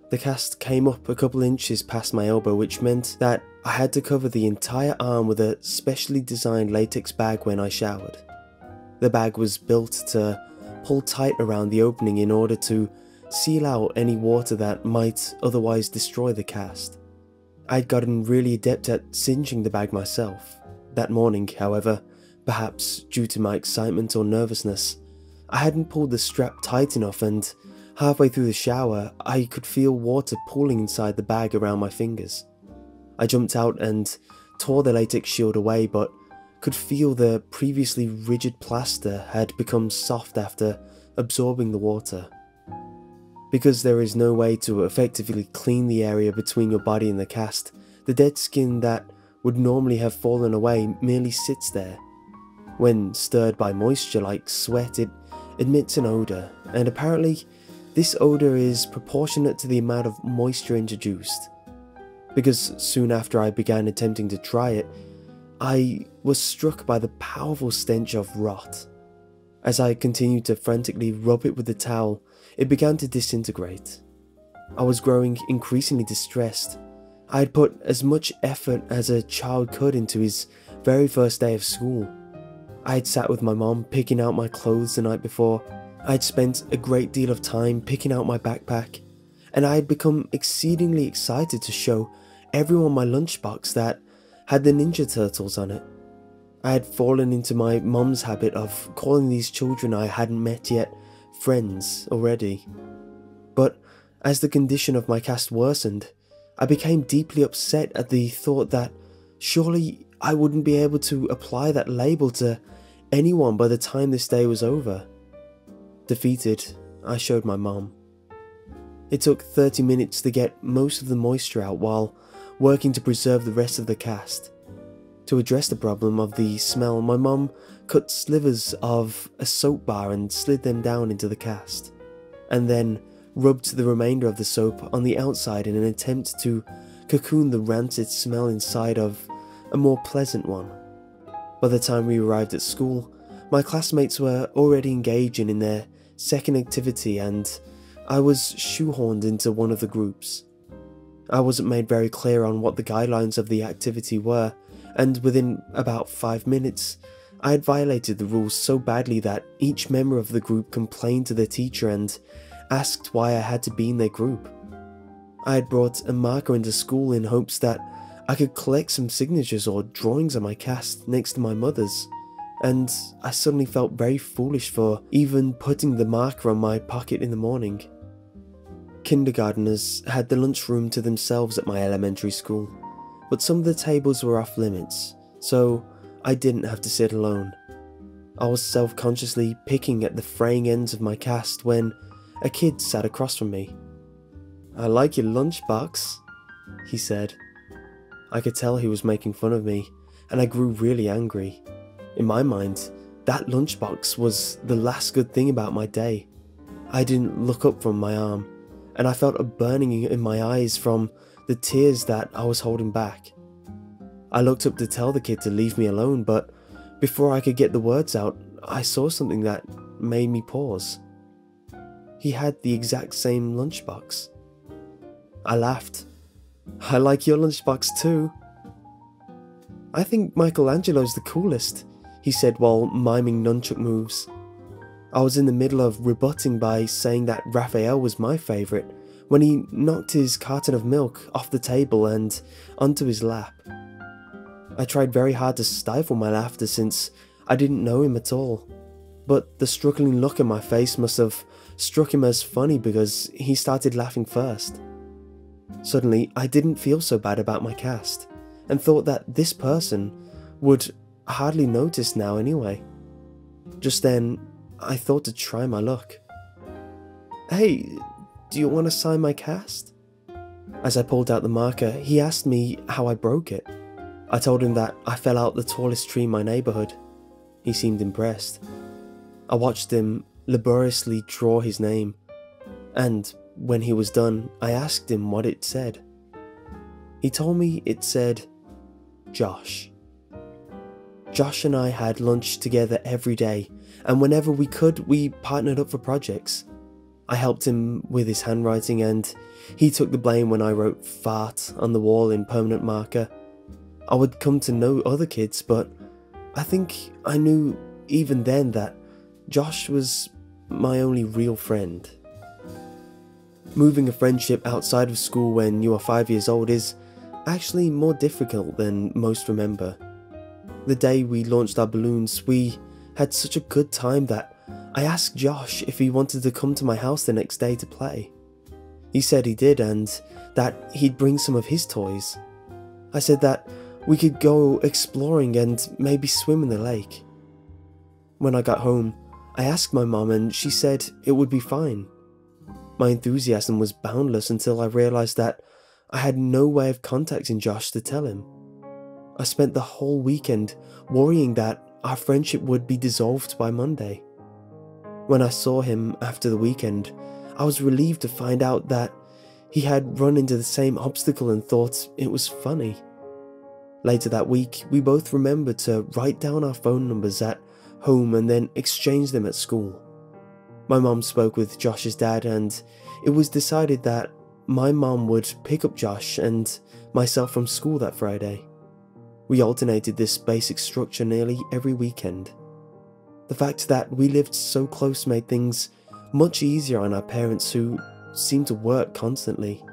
The cast came up a couple inches past my elbow, which meant that I had to cover the entire arm with a specially designed latex bag when I showered. The bag was built to pull tight around the opening in order to seal out any water that might otherwise destroy the cast. I'd gotten really adept at cinching the bag myself. That morning, however, perhaps due to my excitement or nervousness, I hadn't pulled the strap tight enough, and halfway through the shower, I could feel water pooling inside the bag around my fingers. I jumped out and tore the latex shield away, but could feel the previously rigid plaster had become soft after absorbing the water. Because there is no way to effectively clean the area between your body and the cast, the dead skin that would normally have fallen away merely sits there. When stirred by moisture like sweat, it emits an odour, and apparently this odour is proportionate to the amount of moisture introduced. Because soon after I began attempting to try it, I was struck by the powerful stench of rot. As I continued to frantically rub it with the towel, it began to disintegrate. I was growing increasingly distressed. I had put as much effort as a child could into his very first day of school. I had sat with my mom picking out my clothes the night before. I had spent a great deal of time picking out my backpack, and I had become exceedingly excited to show everyone my lunchbox that had the Ninja Turtles on it. I had fallen into my mom's habit of calling these children I hadn't met yet friends already. But as the condition of my cast worsened, I became deeply upset at the thought that surely I wouldn't be able to apply that label to anyone by the time this day was over. Defeated, I showed my mom. It took 30 minutes to get most of the moisture out while working to preserve the rest of the cast. To address the problem of the smell, my mom cut slivers of a soap bar and slid them down into the cast, and then rubbed the remainder of the soap on the outside in an attempt to cocoon the rancid smell inside of a more pleasant one. By the time we arrived at school, my classmates were already engaging in their second activity and I was shoehorned into one of the groups. I wasn't made very clear on what the guidelines of the activity were, and within about 5 minutes, I had violated the rules so badly that each member of the group complained to their teacher and asked why I had to be in their group. I had brought a marker into school in hopes that I could collect some signatures or drawings on my cast next to my mother's, and I suddenly felt very foolish for even putting the marker on my pocket in the morning. Kindergarteners had the lunchroom to themselves at my elementary school, but some of the tables were off limits, so I didn't have to sit alone. I was self-consciously picking at the fraying ends of my cast when a kid sat across from me. "I like your lunchbox," he said. I could tell he was making fun of me, and I grew really angry. In my mind, that lunchbox was the last good thing about my day. I didn't look up from my arm, and I felt a burning in my eyes from the tears that I was holding back. I looked up to tell the kid to leave me alone, but before I could get the words out, I saw something that made me pause. He had the exact same lunchbox. I laughed. "I like your lunchbox too." "I think Michelangelo's the coolest," he said while miming nunchuck moves. I was in the middle of rebutting by saying that Raphael was my favourite when he knocked his carton of milk off the table and onto his lap. I tried very hard to stifle my laughter since I didn't know him at all, but the struggling look on my face must have struck him as funny because he started laughing first. Suddenly, I didn't feel so bad about my cast, and thought that this person would hardly notice now anyway. Just then, I thought to try my luck. "Hey, do you want to sign my cast?" As I pulled out the marker, he asked me how I broke it. I told him that I fell out the tallest tree in my neighbourhood. He seemed impressed. I watched him laboriously draw his name, and when he was done, I asked him what it said. He told me it said, Josh. Josh and I had lunch together every day, and whenever we could, we partnered up for projects. I helped him with his handwriting, and he took the blame when I wrote fart on the wall in permanent marker. I would come to know other kids, but I think I knew even then that Josh was my only real friend. Moving a friendship outside of school when you are 5 years old is actually more difficult than most remember. The day we launched our balloons, we had such a good time that I asked Josh if he wanted to come to my house the next day to play. He said he did and that he'd bring some of his toys. I said that we could go exploring and maybe swim in the lake. When I got home, I asked my mom and she said it would be fine. My enthusiasm was boundless until I realised that I had no way of contacting Josh to tell him. I spent the whole weekend worrying that our friendship would be dissolved by Monday. When I saw him after the weekend, I was relieved to find out that he had run into the same obstacle and thought it was funny. Later that week, we both remembered to write down our phone numbers at home and then exchange them at school. My mom spoke with Josh's dad and it was decided that my mom would pick up Josh and myself from school that Friday. We alternated this basic structure nearly every weekend. The fact that we lived so close made things much easier on our parents who seemed to work constantly.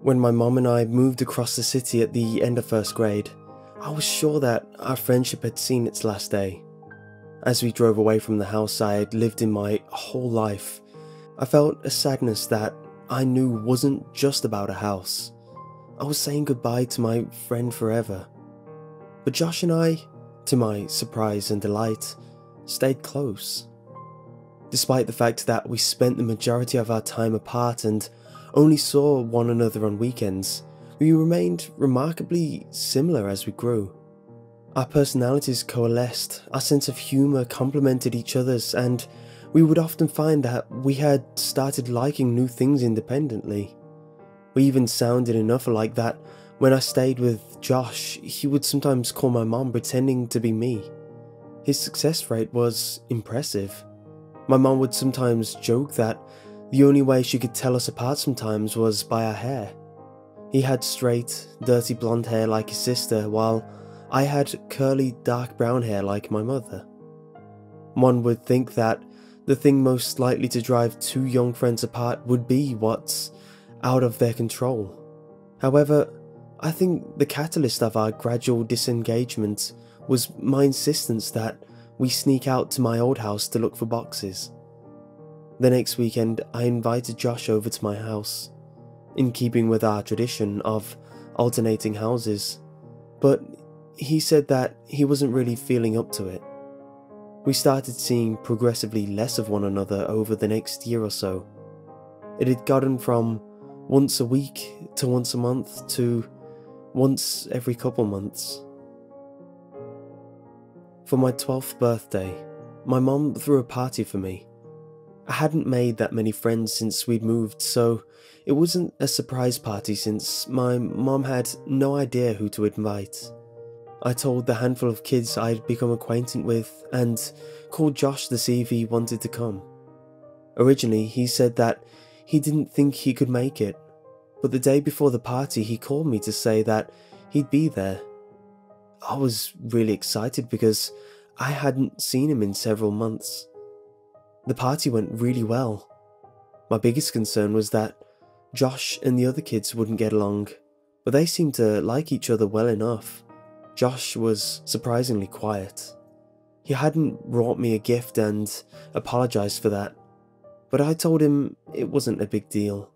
When my mom and I moved across the city at the end of first grade, I was sure that our friendship had seen its last day. As we drove away from the house I had lived in my whole life, I felt a sadness that I knew wasn't just about a house. I was saying goodbye to my friend forever. But Josh and I, to my surprise and delight, stayed close. Despite the fact that we spent the majority of our time apart and only saw one another on weekends, we remained remarkably similar as we grew. Our personalities coalesced, our sense of humour complemented each other's, and we would often find that we had started liking new things independently. We even sounded enough alike that when I stayed with Josh, he would sometimes call my mom pretending to be me. His success rate was impressive. My mom would sometimes joke that the only way she could tell us apart sometimes was by our hair. He had straight, dirty blonde hair like his sister, while I had curly dark brown hair like my mother. One would think that the thing most likely to drive two young friends apart would be what's out of their control. However, I think the catalyst of our gradual disengagement was my insistence that we sneak out to my old house to look for boxes. The next weekend, I invited Josh over to my house, in keeping with our tradition of alternating houses, but he said that he wasn't really feeling up to it. We started seeing progressively less of one another over the next year or so. It had gotten from once a week to once a month to once every couple months. For my 12th birthday, my mom threw a party for me. I hadn't made that many friends since we'd moved, so it wasn't a surprise party since my mom had no idea who to invite. I told the handful of kids I'd become acquainted with and called Josh to see if he wanted to come. Originally, he said that he didn't think he could make it, but the day before the party he called me to say that he'd be there. I was really excited because I hadn't seen him in several months. The party went really well. My biggest concern was that Josh and the other kids wouldn't get along, but they seemed to like each other well enough. Josh was surprisingly quiet. He hadn't brought me a gift and apologized for that, but I told him it wasn't a big deal.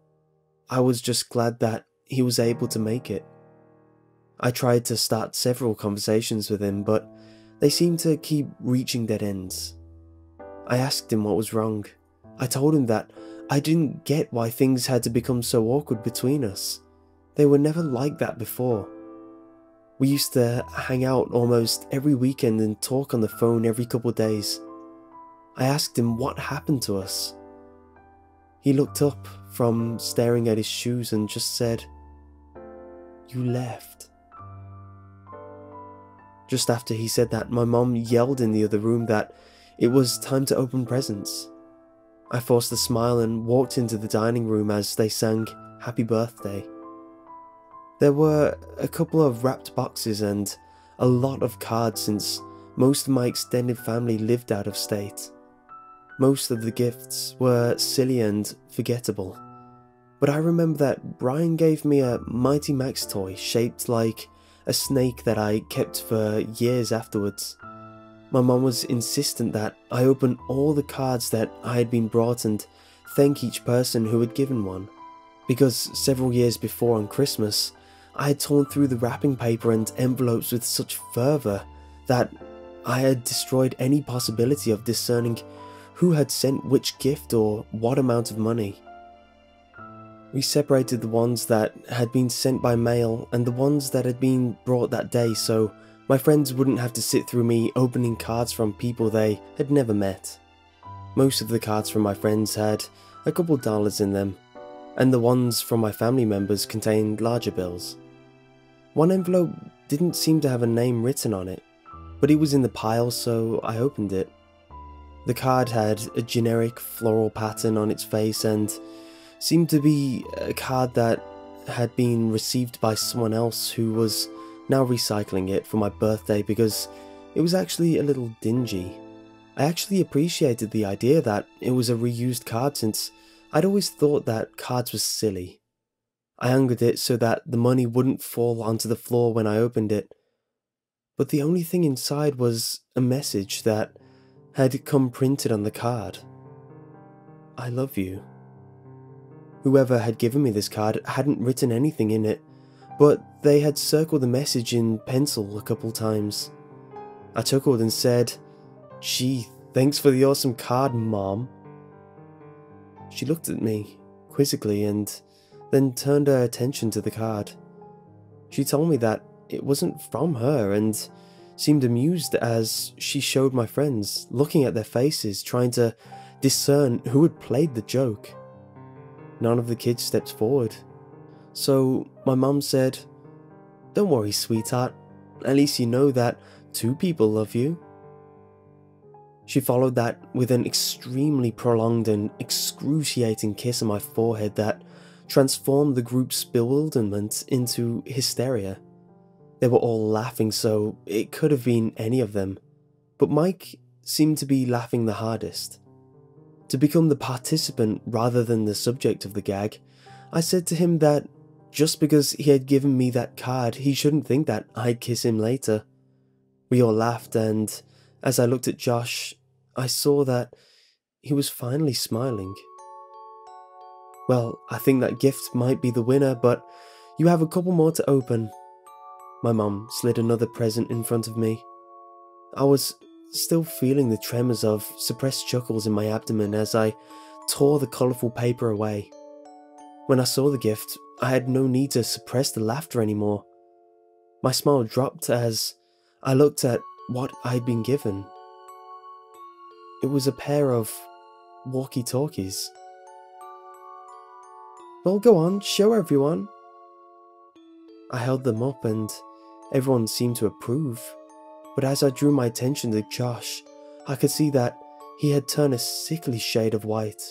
I was just glad that he was able to make it. I tried to start several conversations with him, but they seemed to keep reaching dead ends. I asked him what was wrong. I told him that I didn't get why things had to become so awkward between us. They were never like that before. We used to hang out almost every weekend and talk on the phone every couple days. I asked him what happened to us. He looked up from staring at his shoes and just said, "You left." Just after he said that, my mom yelled in the other room that it was time to open presents. I forced a smile and walked into the dining room as they sang "Happy Birthday." There were a couple of wrapped boxes and a lot of cards since most of my extended family lived out of state. Most of the gifts were silly and forgettable, but I remember that Brian gave me a Mighty Max toy shaped like a snake that I kept for years afterwards. My mom was insistent that I open all the cards that I had been brought and thank each person who had given one, because several years before on Christmas, I had torn through the wrapping paper and envelopes with such fervour that I had destroyed any possibility of discerning who had sent which gift or what amount of money. We separated the ones that had been sent by mail and the ones that had been brought that day so my friends wouldn't have to sit through me opening cards from people they had never met. Most of the cards from my friends had a couple dollars in them, and the ones from my family members contained larger bills. One envelope didn't seem to have a name written on it, but it was in the pile, so I opened it. The card had a generic floral pattern on its face and seemed to be a card that had been received by someone else who was now recycling it for my birthday because it was actually a little dingy. I actually appreciated the idea that it was a reused card since I'd always thought that cards were silly. I angled it so that the money wouldn't fall onto the floor when I opened it, but the only thing inside was a message that had come printed on the card. "I love you." Whoever had given me this card hadn't written anything in it, but they had circled the message in pencil a couple times. I chuckled and said, "Gee, thanks for the awesome card, Mom." She looked at me quizzically and then turned her attention to the card. She told me that it wasn't from her and seemed amused as she showed my friends, looking at their faces, trying to discern who had played the joke. None of the kids stepped forward. So my mum said, "Don't worry, sweetheart, at least you know that 2 people love you." She followed that with an extremely prolonged and excruciating kiss on my forehead that transformed the group's bewilderment into hysteria. They were all laughing, so it could have been any of them. But Mike seemed to be laughing the hardest. To become the participant rather than the subject of the gag, I said to him that just because he had given me that card, he shouldn't think that I'd kiss him later. We all laughed, and as I looked at Josh, I saw that he was finally smiling. Well, I think that gift might be the winner, but you have a couple more to open. My mum slid another present in front of me. I was still feeling the tremors of suppressed chuckles in my abdomen as I tore the colourful paper away. When I saw the gift, I had no need to suppress the laughter anymore. My smile dropped as I looked at what I'd been given. It was a pair of walkie-talkies. Well, go on, show everyone. I held them up and everyone seemed to approve, but as I drew my attention to Josh, I could see that he had turned a sickly shade of white.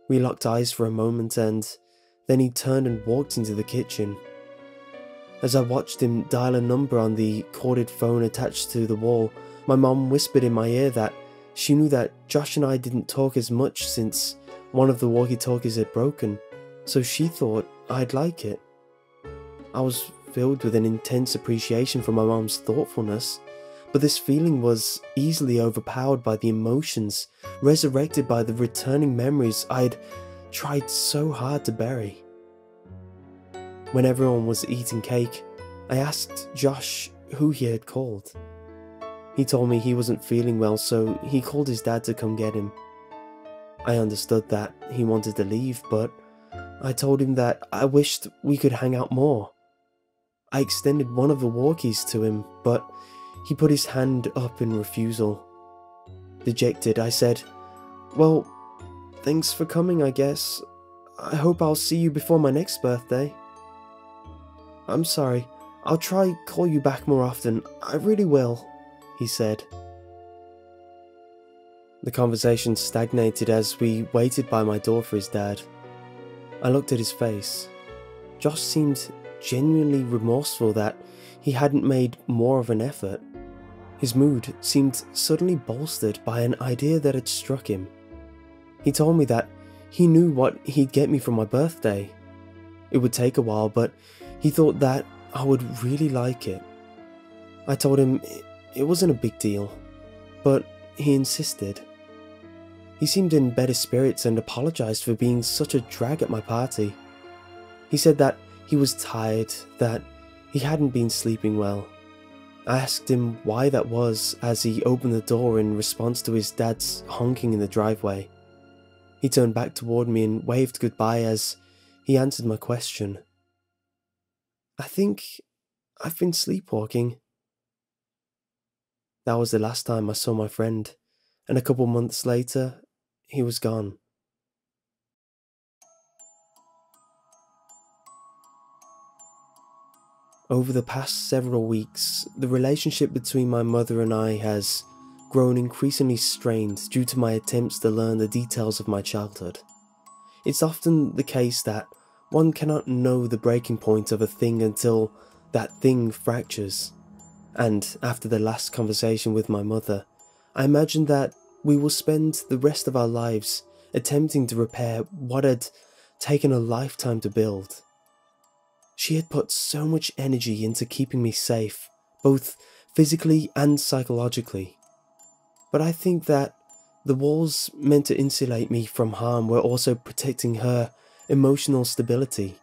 We locked eyes for a moment and then he turned and walked into the kitchen. As I watched him dial a number on the corded phone attached to the wall, my mom whispered in my ear that she knew that Josh and I didn't talk as much since one of the walkie-talkies had broken, so she thought I'd like it. I was filled with an intense appreciation for my mom's thoughtfulness, but this feeling was easily overpowered by the emotions resurrected by the returning memories I'd tried so hard to bury. When everyone was eating cake, I asked Josh who he had called. He told me he wasn't feeling well, so he called his dad to come get him. I understood that he wanted to leave, but I told him that I wished we could hang out more. I extended one of the walkies to him, but he put his hand up in refusal. Dejected, I said, "Well, thanks for coming, I guess. I hope I'll see you before my next birthday." "I'm sorry, I'll try call you back more often, I really will," he said. The conversation stagnated as we waited by my door for his dad. I looked at his face. Josh seemed genuinely remorseful that he hadn't made more of an effort. His mood seemed suddenly bolstered by an idea that had struck him. He told me that he knew what he'd get me for my birthday. It would take a while, but he thought that I would really like it. I told him it wasn't a big deal, but he insisted. He seemed in better spirits and apologized for being such a drag at my party. He said that he was tired, that he hadn't been sleeping well. I asked him why that was as he opened the door in response to his dad's honking in the driveway. He turned back toward me and waved goodbye as he answered my question. "I think I've been sleepwalking." That was the last time I saw my friend, and a couple months later, he was gone. Over the past several weeks, the relationship between my mother and I has grown increasingly strained due to my attempts to learn the details of my childhood. It's often the case that one cannot know the breaking point of a thing until that thing fractures. And after the last conversation with my mother, I imagine that we will spend the rest of our lives attempting to repair what had taken a lifetime to build. She had put so much energy into keeping me safe, both physically and psychologically. But I think that the walls meant to insulate me from harm were also protecting her emotional stability.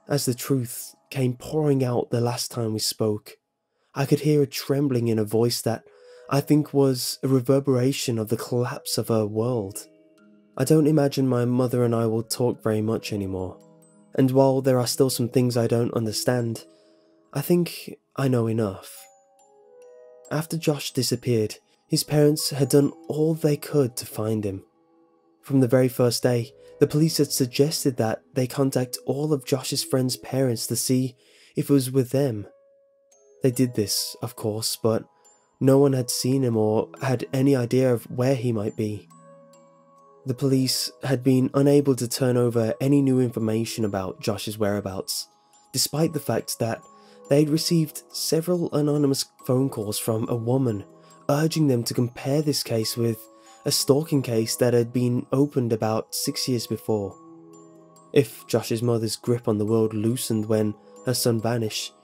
As the truth came pouring out the last time we spoke, I could hear a trembling in her voice that I think was a reverberation of the collapse of her world. I don't imagine my mother and I will talk very much anymore, and while there are still some things I don't understand, I think I know enough. After Josh disappeared, his parents had done all they could to find him. From the very first day, the police had suggested that they contact all of Josh's friends' parents to see if it was with them. They did this, of course, but no one had seen him or had any idea of where he might be. The police had been unable to turn over any new information about Josh's whereabouts, despite the fact that They'd received several anonymous phone calls from a woman urging them to compare this case with a stalking case that had been opened about 6 years before. If Josh's mother's grip on the world loosened when her son vanished,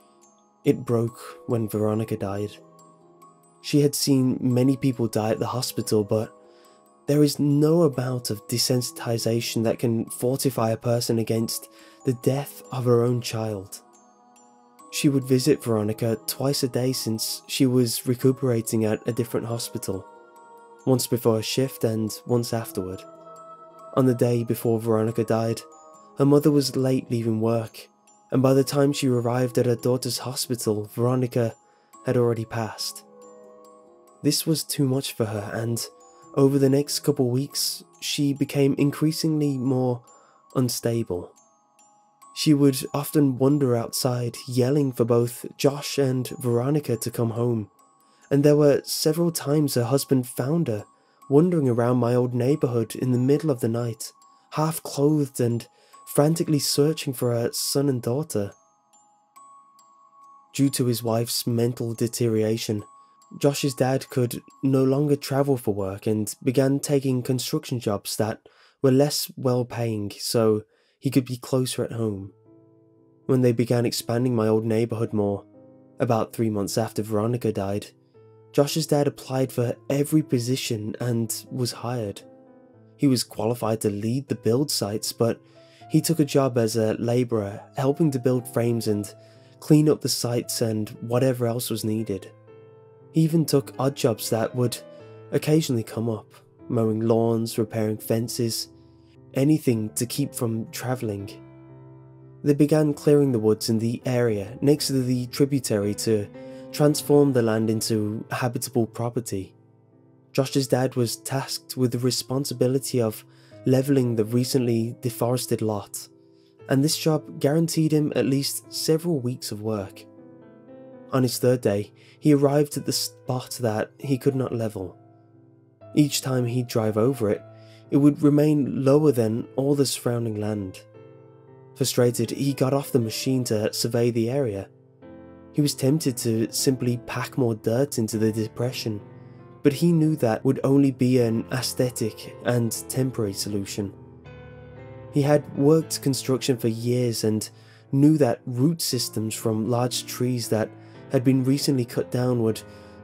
it broke when Veronica died. She had seen many people die at the hospital, but there is no amount of desensitization that can fortify a person against the death of her own child. She would visit Veronica twice a day since she was recuperating at a different hospital, once before a shift and once afterward. On the day before Veronica died, her mother was late leaving work, and by the time she arrived at her daughter's hospital, Veronica had already passed. This was too much for her, and over the next couple weeks, she became increasingly more unstable. She would often wander outside, yelling for both Josh and Veronica to come home, and there were several times her husband found her wandering around my old neighbourhood in the middle of the night, half clothed and frantically searching for her son and daughter. Due to his wife's mental deterioration, Josh's dad could no longer travel for work and began taking construction jobs that were less well paying so he could be closer at home. When they began expanding my old neighbourhood more, about 3 months after Veronica died, Josh's dad applied for every position and was hired. He was qualified to lead the build sites, but he took a job as a labourer, helping to build frames and clean up the sites and whatever else was needed. He even took odd jobs that would occasionally come up, mowing lawns, repairing fences, anything to keep from travelling. They began clearing the woods in the area next to the tributary to transform the land into habitable property. Josh's dad was tasked with the responsibility of levelling the recently deforested lot, and this job guaranteed him at least several weeks of work. On his third day, he arrived at the spot that he could not level. Each time he'd drive over it, it would remain lower than all the surrounding land. Frustrated, he got off the machine to survey the area. He was tempted to simply pack more dirt into the depression, but he knew that would only be an aesthetic and temporary solution. He had worked construction for years and knew that root systems from large trees that had been recently cut down would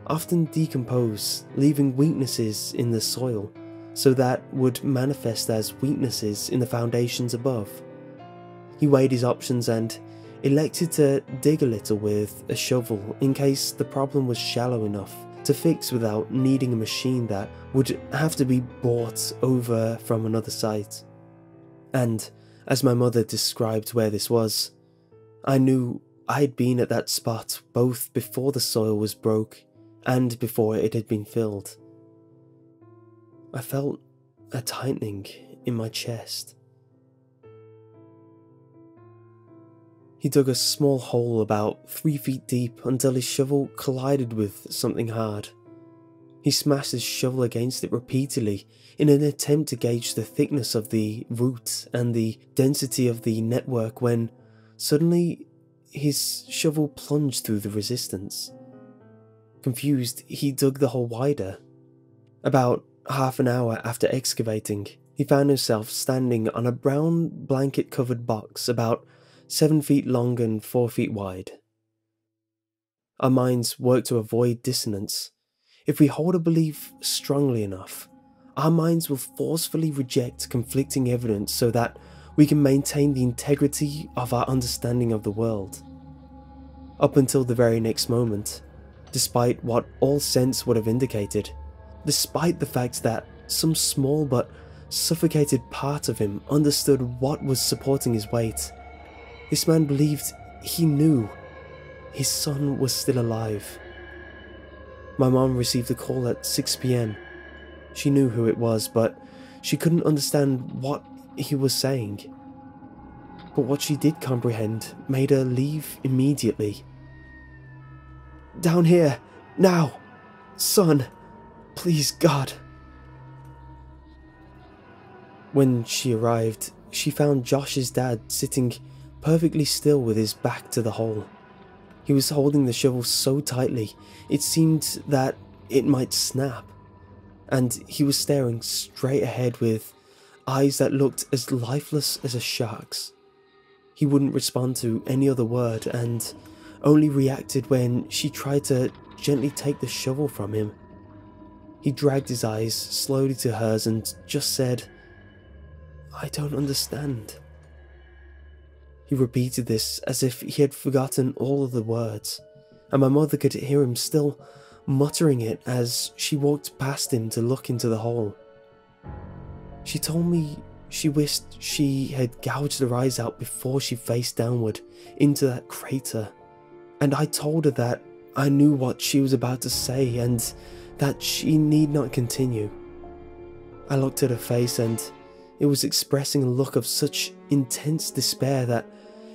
often decompose, leaving weaknesses in the soil, so that would manifest as weaknesses in the foundations above. He weighed his options and elected to dig a little with a shovel in case the problem was shallow enough to fix without needing a machine that would have to be brought over from another site. And as my mother described where this was, I knew I'd been at that spot both before the soil was broke and before it had been filled. I felt a tightening in my chest. He dug a small hole about 3 feet deep until his shovel collided with something hard. He smashed his shovel against it repeatedly in an attempt to gauge the thickness of the root and the density of the network when suddenly his shovel plunged through the resistance. Confused, he dug the hole wider. About half an hour after excavating, he found himself standing on a brown blanket-covered box about 7 feet long and 4 feet wide. Our minds work to avoid dissonance. If we hold a belief strongly enough, our minds will forcefully reject conflicting evidence so that we can maintain the integrity of our understanding of the world. Up until the very next moment, despite what all sense would have indicated, despite the fact that some small but suffocated part of him understood what was supporting his weight, this man believed he knew his son was still alive. My mom received a call at 6 p.m. She knew who it was, but she couldn't understand what he was saying. But what she did comprehend made her leave immediately. "Down here, now! Son, please God!" When she arrived, she found Josh's dad sitting perfectly still with his back to the hole. He was holding the shovel so tightly, it seemed that it might snap, and he was staring straight ahead with eyes that looked as lifeless as a shark's. He wouldn't respond to any other word and only reacted when she tried to gently take the shovel from him. He dragged his eyes slowly to hers and just said, "I don't understand." He repeated this as if he had forgotten all of the words, and my mother could hear him still muttering it as she walked past him to look into the hole. She told me she wished she had gouged her eyes out before she faced downward into that crater, and I told her that I knew what she was about to say and that she need not continue. I looked at her face and it was expressing a look of such intense despair that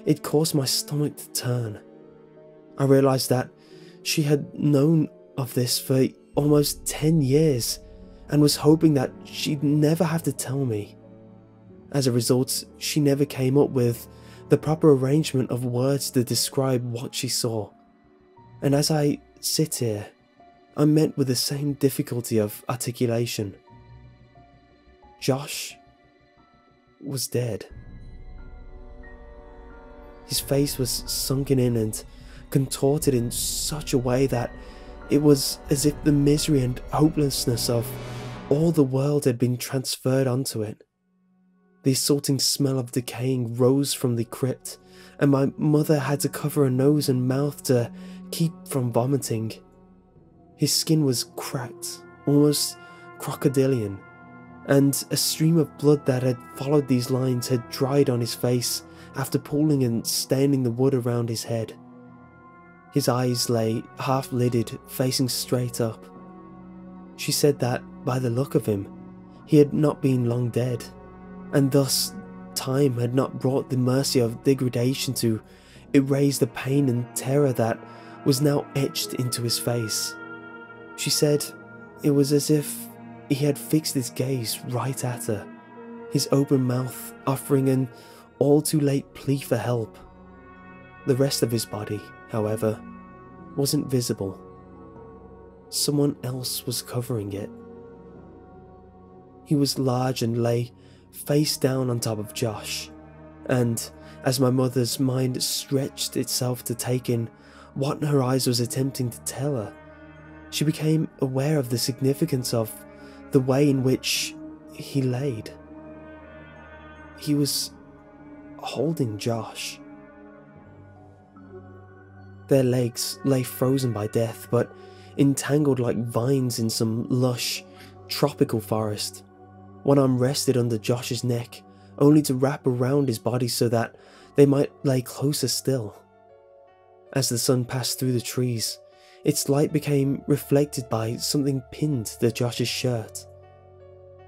it caused my stomach to turn. I realized that she had known of this for almost 10 years and was hoping that she'd never have to tell me. As a result, she never came up with the proper arrangement of words to describe what she saw. And as I sit here, I'm met with the same difficulty of articulation. Josh was dead. His face was sunken in and contorted in such a way that it was as if the misery and hopelessness of all the world had been transferred onto it. The assaulting smell of decaying rose from the crypt, and my mother had to cover her nose and mouth to keep from vomiting. His skin was cracked, almost crocodilian, and a stream of blood that had followed these lines had dried on his face after pulling and staining the wood around his head. His eyes lay half-lidded, facing straight up. She said that, by the look of him, he had not been long dead, and thus time had not brought the mercy of degradation to erase the pain and terror that was now etched into his face. She said it was as if he had fixed his gaze right at her, his open mouth offering an all-too-late plea for help. The rest of his body, however, wasn't visible. Someone else was covering it. He was large and lay face down on top of Josh, and as my mother's mind stretched itself to take in what her eyes was attempting to tell her, she became aware of the significance of the way in which he laid. He was holding Josh. Their legs lay frozen by death, but entangled like vines in some lush, tropical forest. One arm rested under Josh's neck, only to wrap around his body so that they might lay closer still. As the sun passed through the trees, its light became reflected by something pinned to Josh's shirt.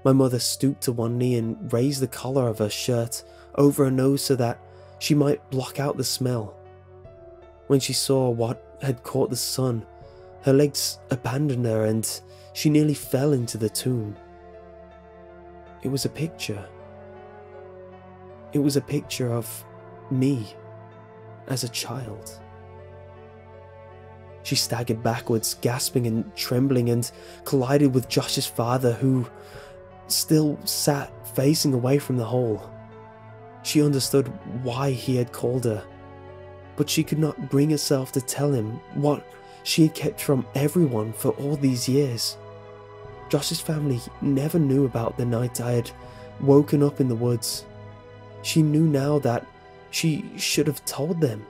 My mother stooped to one knee and raised the collar of her shirt over her nose so that she might block out the smell. When she saw what had caught the sun, her legs abandoned her and she nearly fell into the tomb. It was a picture. It was a picture of me as a child. She staggered backwards, gasping and trembling, and collided with Josh's father, who still sat facing away from the hole. She understood why he had called her, but she could not bring herself to tell him what she had kept from everyone for all these years. Josh's family never knew about the night I had woken up in the woods. She knew now that she should have told them,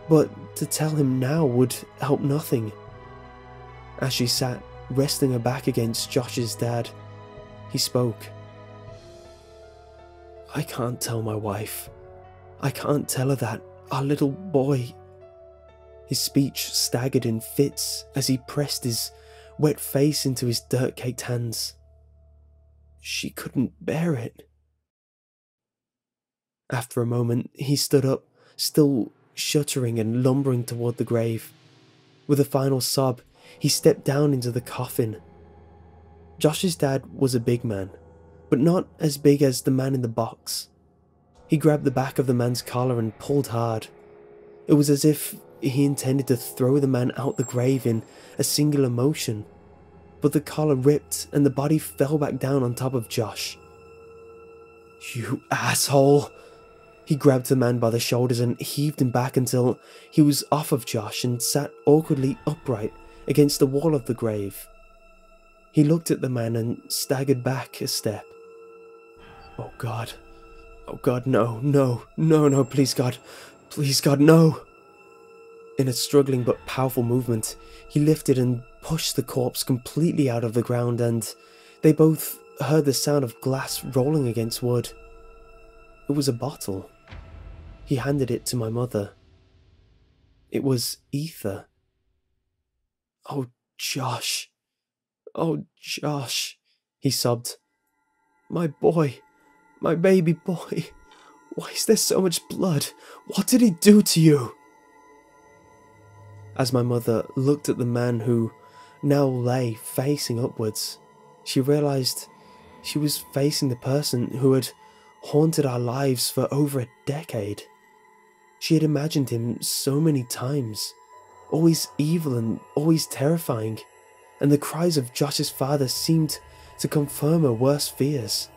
but to tell him now would help nothing. As she sat, resting her back against Josh's dad, he spoke. "I can't tell my wife. I can't tell her that our little boy..." His speech staggered in fits as he pressed his wet face into his dirt-caked hands. She couldn't bear it. After a moment, he stood up, still shuddering and lumbering toward the grave. With a final sob, he stepped down into the coffin. Josh's dad was a big man, but not as big as the man in the box. He grabbed the back of the man's collar and pulled hard. It was as if he intended to throw the man out the grave in a singular motion, but the collar ripped and the body fell back down on top of Josh. "You asshole!" He grabbed the man by the shoulders and heaved him back until he was off of Josh and sat awkwardly upright against the wall of the grave. He looked at the man and staggered back a step. Oh God, no, please God, no. In a struggling but powerful movement, he lifted and pushed the corpse completely out of the ground, and they both heard the sound of glass rolling against wood. It was a bottle. He handed it to my mother. It was ether. Oh, Josh, he sobbed. My boy, my baby boy. Why is there so much blood? What did he do to you? As my mother looked at the man who now lay facing upwards, she realized she was facing the person who had haunted our lives for over a decade. She had imagined him so many times, always evil and always terrifying, and the cries of Josh's father seemed to confirm her worst fears.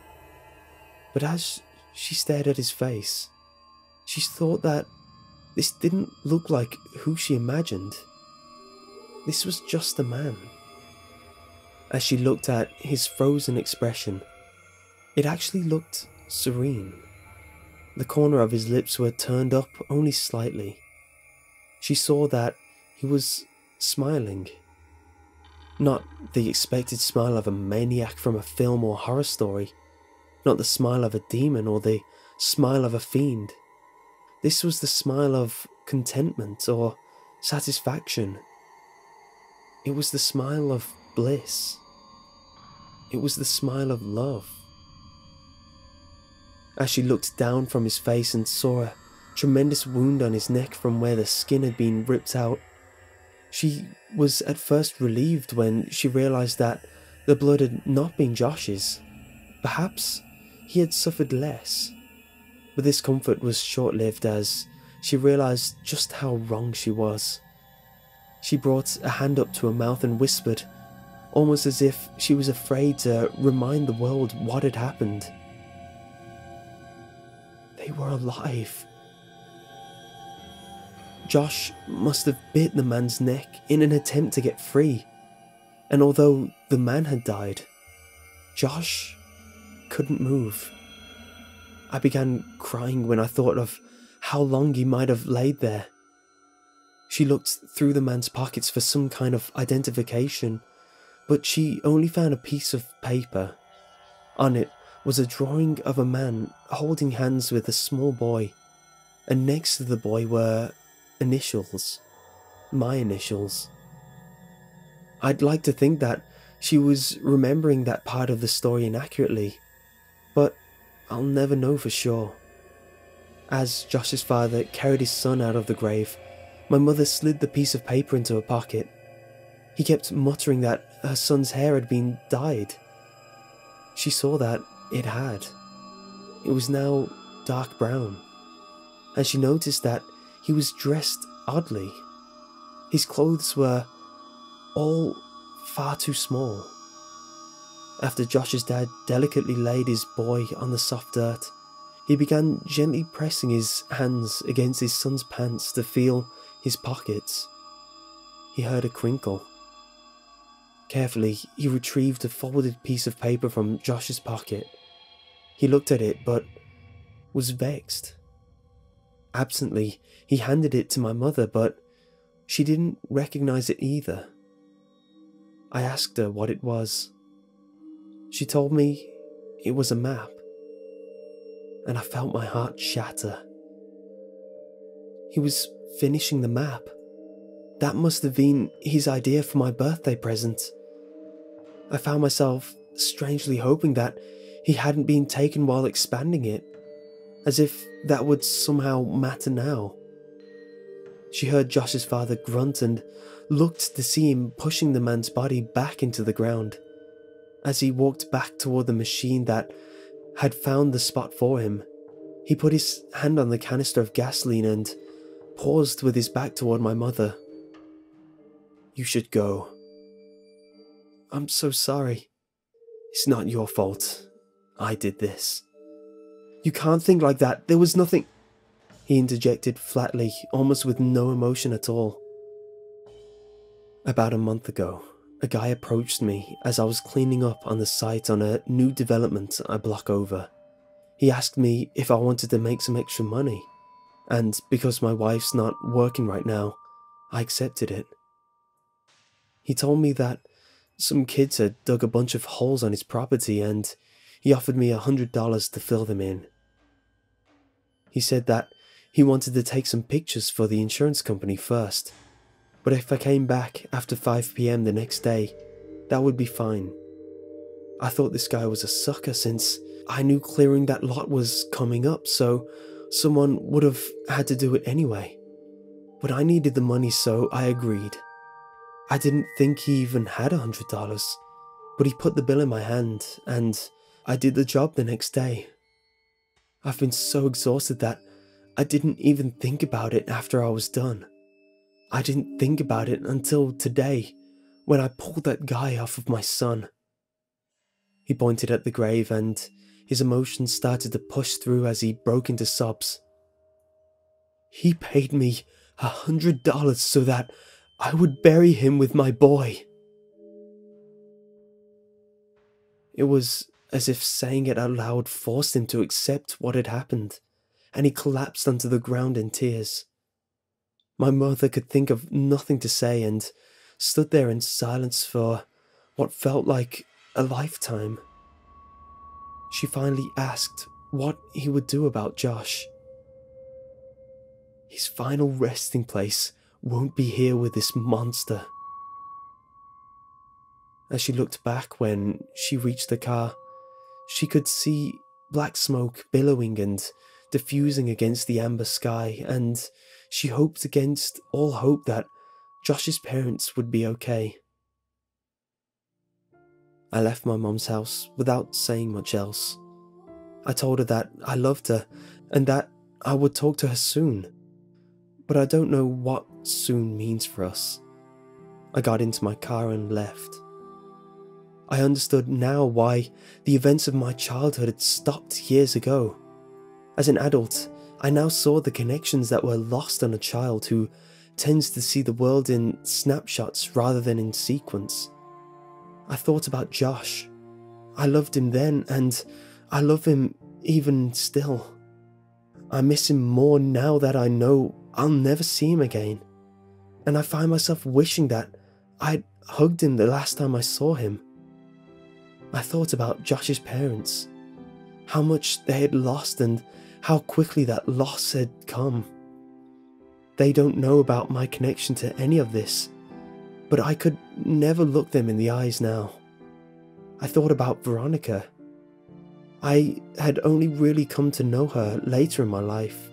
But as she stared at his face, she thought that this didn't look like who she imagined. This was just a man. As she looked at his frozen expression, it actually looked serene. The corner of his lips were turned up only slightly. She saw that he was smiling. Not the expected smile of a maniac from a film or horror story. Not the smile of a demon or the smile of a fiend. This was the smile of contentment or satisfaction. It was the smile of bliss. It was the smile of love. As she looked down from his face and saw a tremendous wound on his neck from where the skin had been ripped out, she was at first relieved when she realized that the blood had not been Josh's. Perhaps he had suffered less. But this comfort was short-lived as she realized just how wrong she was. She brought a hand up to her mouth and whispered, almost as if she was afraid to remind the world what had happened. They were alive. Josh must have bit the man's neck in an attempt to get free, and although the man had died, Josh couldn't move. I began crying when I thought of how long he might have laid there. She looked through the man's pockets for some kind of identification, but she only found a piece of paper. On it was a drawing of a man holding hands with a small boy, and next to the boy were initials. My initials. I'd like to think that she was remembering that part of the story inaccurately, but I'll never know for sure. As Josh's father carried his son out of the grave, my mother slid the piece of paper into her pocket. He kept muttering that her son's hair had been dyed. She saw that it had. It was now dark brown, and she noticed that he was dressed oddly. His clothes were all far too small. After Josh's dad delicately laid his boy on the soft dirt, he began gently pressing his hands against his son's pants to feel his pockets. He heard a crinkle. Carefully, he retrieved a folded piece of paper from Josh's pocket. He looked at it, but was vexed. Absently, he handed it to my mother, but she didn't recognize it either. I asked her what it was. She told me it was a map, and I felt my heart shatter. He was finishing the map. That must have been his idea for my birthday present. I found myself strangely hoping that he hadn't been taken while expanding it, as if that would somehow matter now. She heard Josh's father grunt and looked to see him pushing the man's body back into the ground. As he walked back toward the machine that had found the spot for him, he put his hand on the canister of gasoline and paused with his back toward my mother. "You should go." "I'm so sorry." "It's not your fault. I did this." "You can't think like that. There was nothing," he interjected flatly, almost with no emotion at all. "About a month ago, a guy approached me as I was cleaning up on the site on a new development a block over. He asked me if I wanted to make some extra money, and because my wife's not working right now, I accepted it. He told me that some kids had dug a bunch of holes on his property and he offered me $100 to fill them in. He said that he wanted to take some pictures for the insurance company first, but if I came back after 5 p.m. the next day, that would be fine. I thought this guy was a sucker since I knew clearing that lot was coming up, so someone would have had to do it anyway. But I needed the money, so I agreed. I didn't think he even had $100, but he put the bill in my hand, and I did the job the next day. I've been so exhausted that I didn't even think about it after I was done. I didn't think about it until today, when I pulled that guy off of my son." He pointed at the grave, and his emotions started to push through as he broke into sobs. "He paid me $100 so that I would bury him with my boy." It was as if saying it out loud forced him to accept what had happened, and he collapsed onto the ground in tears. My mother could think of nothing to say and stood there in silence for what felt like a lifetime. She finally asked what he would do about Josh. "His final resting place won't be here with this monster." As she looked back when she reached the car, she could see black smoke billowing and diffusing against the amber sky, and she hoped against all hope that Josh's parents would be okay. I left my mom's house without saying much else. I told her that I loved her and that I would talk to her soon, but I don't know what soon means for us. I got into my car and left. I understood now why the events of my childhood had stopped years ago. As an adult, I now saw the connections that were lost on a child who tends to see the world in snapshots rather than in sequence. I thought about Josh. I loved him then, and I love him even still. I miss him more now that I know I'll never see him again, and I find myself wishing that I'd hugged him the last time I saw him. I thought about Josh's parents, how much they had lost and how quickly that loss had come. They don't know about my connection to any of this, but I could never look them in the eyes now. I thought about Veronica. I had only really come to know her later in my life,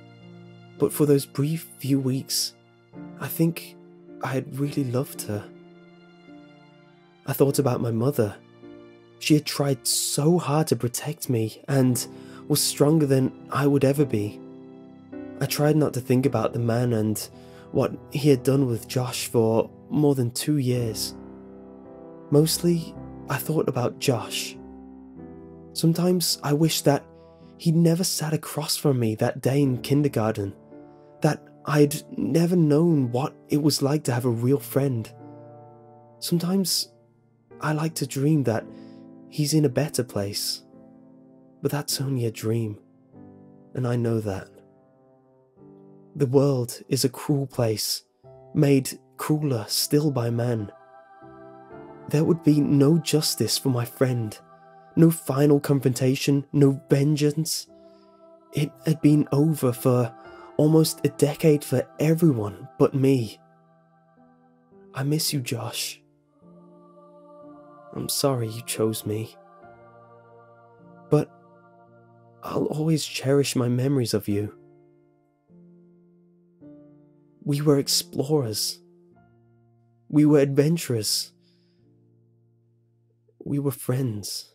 but for those brief few weeks, I think I had really loved her. I thought about my mother. She had tried so hard to protect me and was stronger than I would ever be. I tried not to think about the man and what he had done with Josh for more than 2 years. Mostly, I thought about Josh. Sometimes I wish that he'd never sat across from me that day in kindergarten, that I'd never known what it was like to have a real friend. Sometimes I like to dream that he's in a better place, but that's only a dream, and I know that. The world is a cruel place, made crueler still by man. There would be no justice for my friend, no final confrontation, no vengeance. It had been over for almost a decade for everyone but me. I miss you, Josh. I'm sorry you chose me, but I'll always cherish my memories of you. We were explorers. We were adventurous. We were friends.